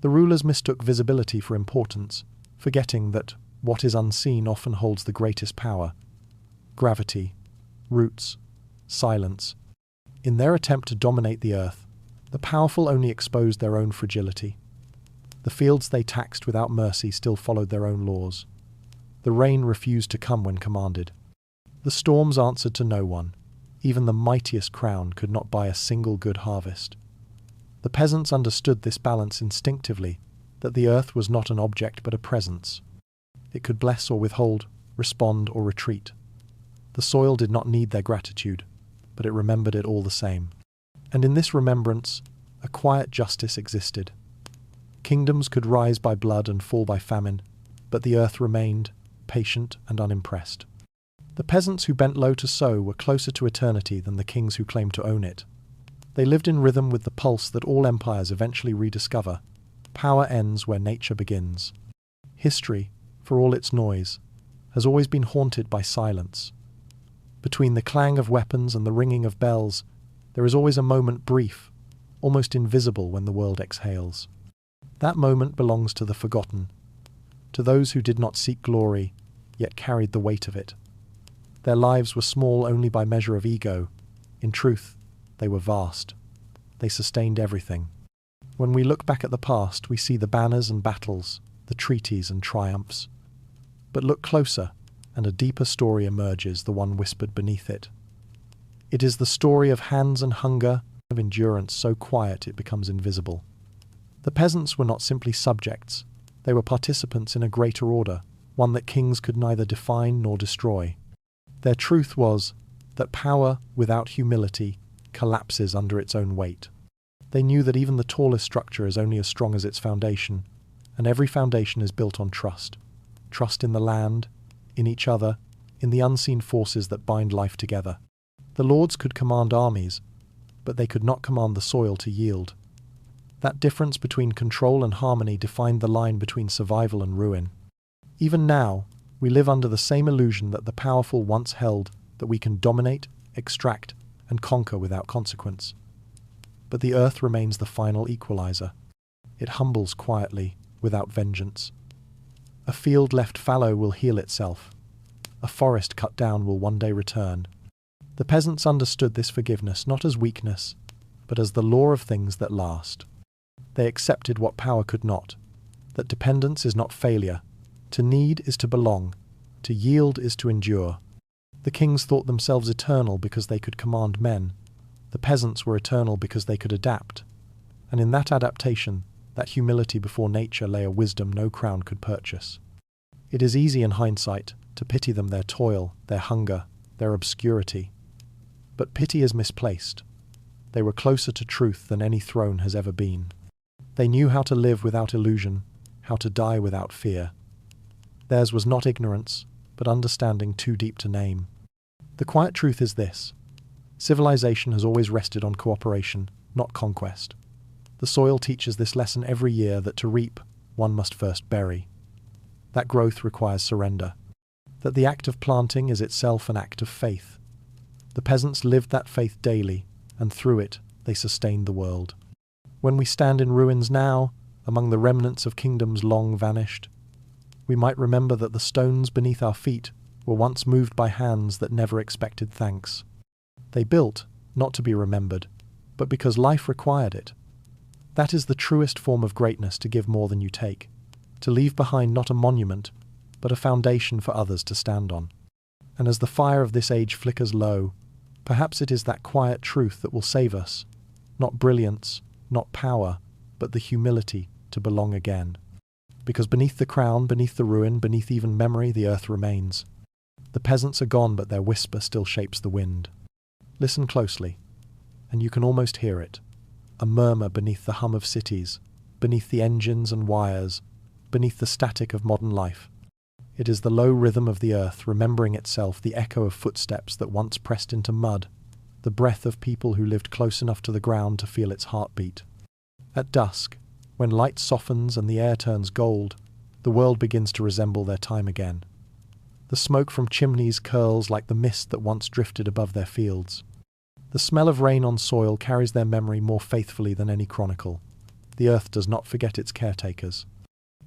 The rulers mistook visibility for importance, forgetting that what is unseen often holds the greatest power. Gravity, roots, silence. In their attempt to dominate the earth, the powerful only exposed their own fragility. The fields they taxed without mercy still followed their own laws. The rain refused to come when commanded. The storms answered to no one. Even the mightiest crown could not buy a single good harvest. The peasants understood this balance instinctively, that the earth was not an object but a presence. It could bless or withhold, respond or retreat. The soil did not need their gratitude, but it remembered it all the same. And in this remembrance, a quiet justice existed. Kingdoms could rise by blood and fall by famine, but the earth remained, patient and unimpressed. The peasants who bent low to sow were closer to eternity than the kings who claimed to own it. They lived in rhythm with the pulse that all empires eventually rediscover. Power ends where nature begins. History, for all its noise, has always been haunted by silence. Between the clang of weapons and the ringing of bells, there is always a moment brief, almost invisible when the world exhales. That moment belongs to the forgotten, to those who did not seek glory, yet carried the weight of it. Their lives were small only by measure of ego. In truth, they were vast. They sustained everything. When we look back at the past, we see the banners and battles, the treaties and triumphs. But look closer, and a deeper story emerges, the one whispered beneath it. It is the story of hands and hunger, of endurance so quiet it becomes invisible. The peasants were not simply subjects. They were participants in a greater order, one that kings could neither define nor destroy. Their truth was that power without humility collapses under its own weight. They knew that even the tallest structure is only as strong as its foundation, and every foundation is built on trust. Trust in the land, in each other, in the unseen forces that bind life together. The lords could command armies, but they could not command the soil to yield. That difference between control and harmony defined the line between survival and ruin. Even now, we live under the same illusion that the powerful once held, that we can dominate, extract, and conquer without consequence. But the earth remains the final equalizer. It humbles quietly, without vengeance. A field left fallow will heal itself. A forest cut down will one day return. The peasants understood this forgiveness not as weakness, but as the law of things that last. They accepted what power could not, that dependence is not failure, to need is to belong, to yield is to endure. The kings thought themselves eternal because they could command men. The peasants were eternal because they could adapt. And in that adaptation, that humility before nature lay a wisdom no crown could purchase. It is easy in hindsight to pity them their toil, their hunger, their obscurity. But pity is misplaced. They were closer to truth than any throne has ever been. They knew how to live without illusion, how to die without fear. Theirs was not ignorance, but understanding too deep to name. The quiet truth is this: civilization has always rested on cooperation, not conquest. The soil teaches this lesson every year, that to reap, one must first bury. That growth requires surrender. That the act of planting is itself an act of faith. The peasants lived that faith daily, and through it they sustained the world. When we stand in ruins now, among the remnants of kingdoms long vanished, we might remember that the stones beneath our feet were once moved by hands that never expected thanks. They built, not to be remembered, but because life required it. That is the truest form of greatness, to give more than you take, to leave behind not a monument, but a foundation for others to stand on. And as the fire of this age flickers low, perhaps it is that quiet truth that will save us, not brilliance, not power, but the humility to belong again. Because beneath the crown, beneath the ruin, beneath even memory, the earth remains. The peasants are gone, but their whisper still shapes the wind. Listen closely, and you can almost hear it, a murmur beneath the hum of cities, beneath the engines and wires, beneath the static of modern life. It is the low rhythm of the earth remembering itself, the echo of footsteps that once pressed into mud, the breath of people who lived close enough to the ground to feel its heartbeat. At dusk, when light softens and the air turns gold, the world begins to resemble their time again. The smoke from chimneys curls like the mist that once drifted above their fields. The smell of rain on soil carries their memory more faithfully than any chronicle. The earth does not forget its caretakers.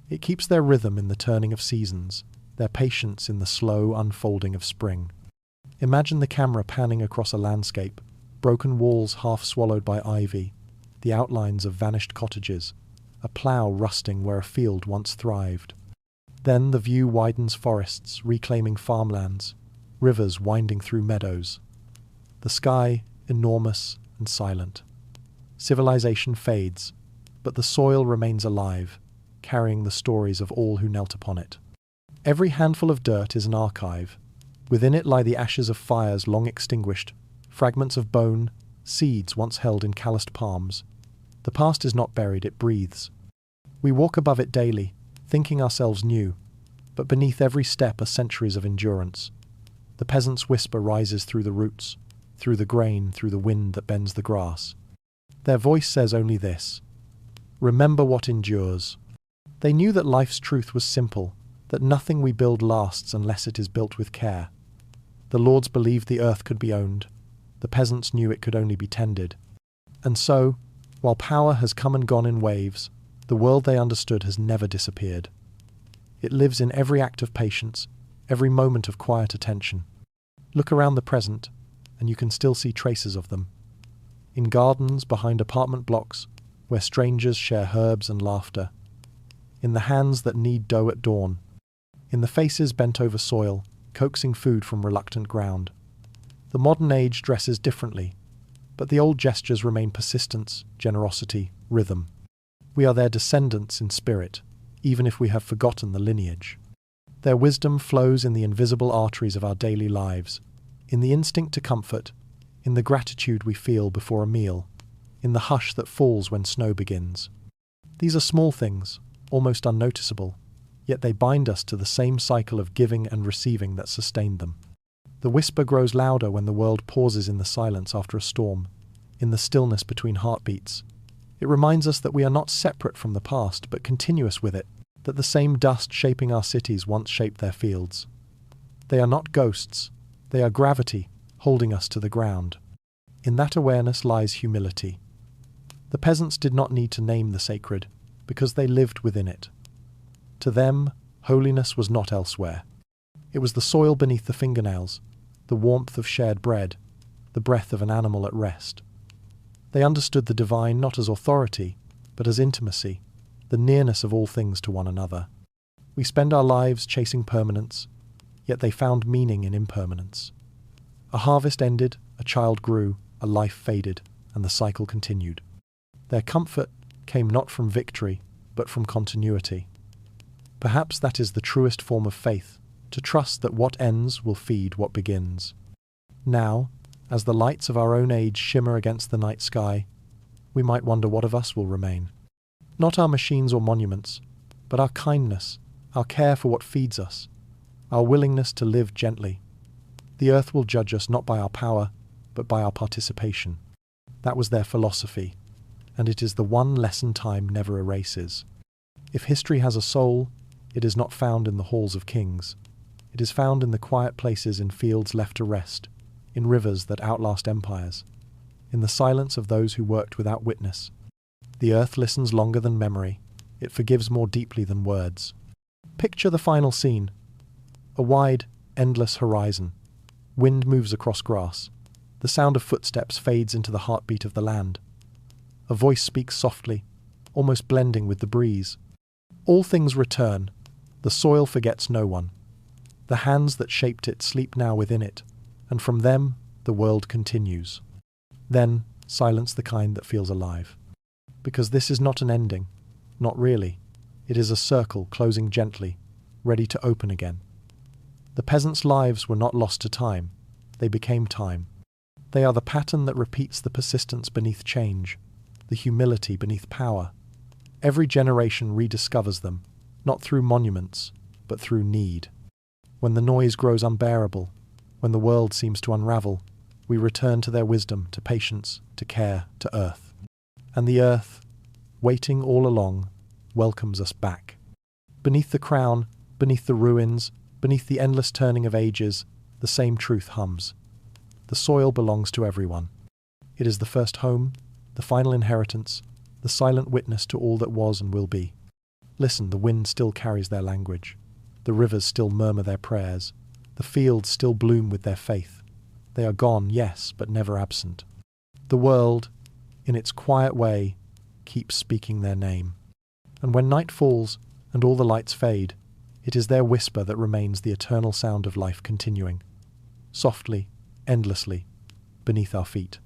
It keeps their rhythm in the turning of seasons, their patience in the slow unfolding of spring. Imagine the camera panning across a landscape, broken walls half swallowed by ivy, the outlines of vanished cottages, a plough rusting where a field once thrived. Then the view widens forests, reclaiming farmlands, rivers winding through meadows. The sky, enormous and silent. Civilization fades, but the soil remains alive, carrying the stories of all who knelt upon it. Every handful of dirt is an archive. Within it lie the ashes of fires long extinguished, fragments of bone, seeds once held in calloused palms. The past is not buried, it breathes. We walk above it daily, thinking ourselves new, but beneath every step are centuries of endurance. The peasant's whisper rises through the roots, through the grain, through the wind that bends the grass. Their voice says only this: remember what endures. They knew that life's truth was simple, that nothing we build lasts unless it is built with care. The lords believed the earth could be owned. The peasants knew it could only be tended. And so, while power has come and gone in waves, the world they understood has never disappeared. It lives in every act of patience, every moment of quiet attention. Look around the present, and you can still see traces of them. In gardens, behind apartment blocks, where strangers share herbs and laughter. In the hands that knead dough at dawn. In the faces bent over soil, coaxing food from reluctant ground. The modern age dresses differently, but the old gestures remain: persistence, generosity, rhythm. We are their descendants in spirit, even if we have forgotten the lineage. Their wisdom flows in the invisible arteries of our daily lives, in the instinct to comfort, in the gratitude we feel before a meal, in the hush that falls when snow begins. These are small things, almost unnoticeable, yet they bind us to the same cycle of giving and receiving that sustained them. The whisper grows louder when the world pauses in the silence after a storm, in the stillness between heartbeats. It reminds us that we are not separate from the past, but continuous with it, that the same dust shaping our cities once shaped their fields. They are not ghosts, they are gravity, holding us to the ground. In that awareness lies humility. The peasants did not need to name the sacred, because they lived within it. To them, holiness was not elsewhere. It was the soil beneath the fingernails, the warmth of shared bread, the breath of an animal at rest. They understood the divine not as authority, but as intimacy, the nearness of all things to one another. We spend our lives chasing permanence, yet they found meaning in impermanence. A harvest ended, a child grew, a life faded, and the cycle continued. Their comfort came not from victory, but from continuity. Perhaps that is the truest form of faith, to trust that what ends will feed what begins. Now, as the lights of our own age shimmer against the night sky, we might wonder what of us will remain. Not our machines or monuments, but our kindness, our care for what feeds us, our willingness to live gently. The earth will judge us not by our power, but by our participation. That was their philosophy, and it is the one lesson time never erases. If history has a soul, it is not found in the halls of kings. It is found in the quiet places in fields left to rest, in rivers that outlast empires, in the silence of those who worked without witness. The earth listens longer than memory. It forgives more deeply than words. Picture the final scene. A wide, endless horizon. Wind moves across grass. The sound of footsteps fades into the heartbeat of the land. A voice speaks softly, almost blending with the breeze. All things return. The soil forgets no one. The hands that shaped it sleep now within it, and from them the world continues. Then silence the kind that feels alive. Because this is not an ending, not really. It is a circle closing gently, ready to open again. The peasants' lives were not lost to time. They became time. They are the pattern that repeats the persistence beneath change, the humility beneath power. Every generation rediscovers them, not through monuments, but through need. When the noise grows unbearable, when the world seems to unravel, we return to their wisdom, to patience, to care, to earth. And the earth, waiting all along, welcomes us back. Beneath the crown, beneath the ruins, beneath the endless turning of ages, the same truth hums. The soil belongs to everyone. It is the first home, the final inheritance, the silent witness to all that was and will be. Listen, the wind still carries their language. The rivers still murmur their prayers. The fields still bloom with their faith. They are gone, yes, but never absent. The world, in its quiet way, keeps speaking their name. And when night falls and all the lights fade, it is their whisper that remains the eternal sound of life continuing, softly, endlessly, beneath our feet.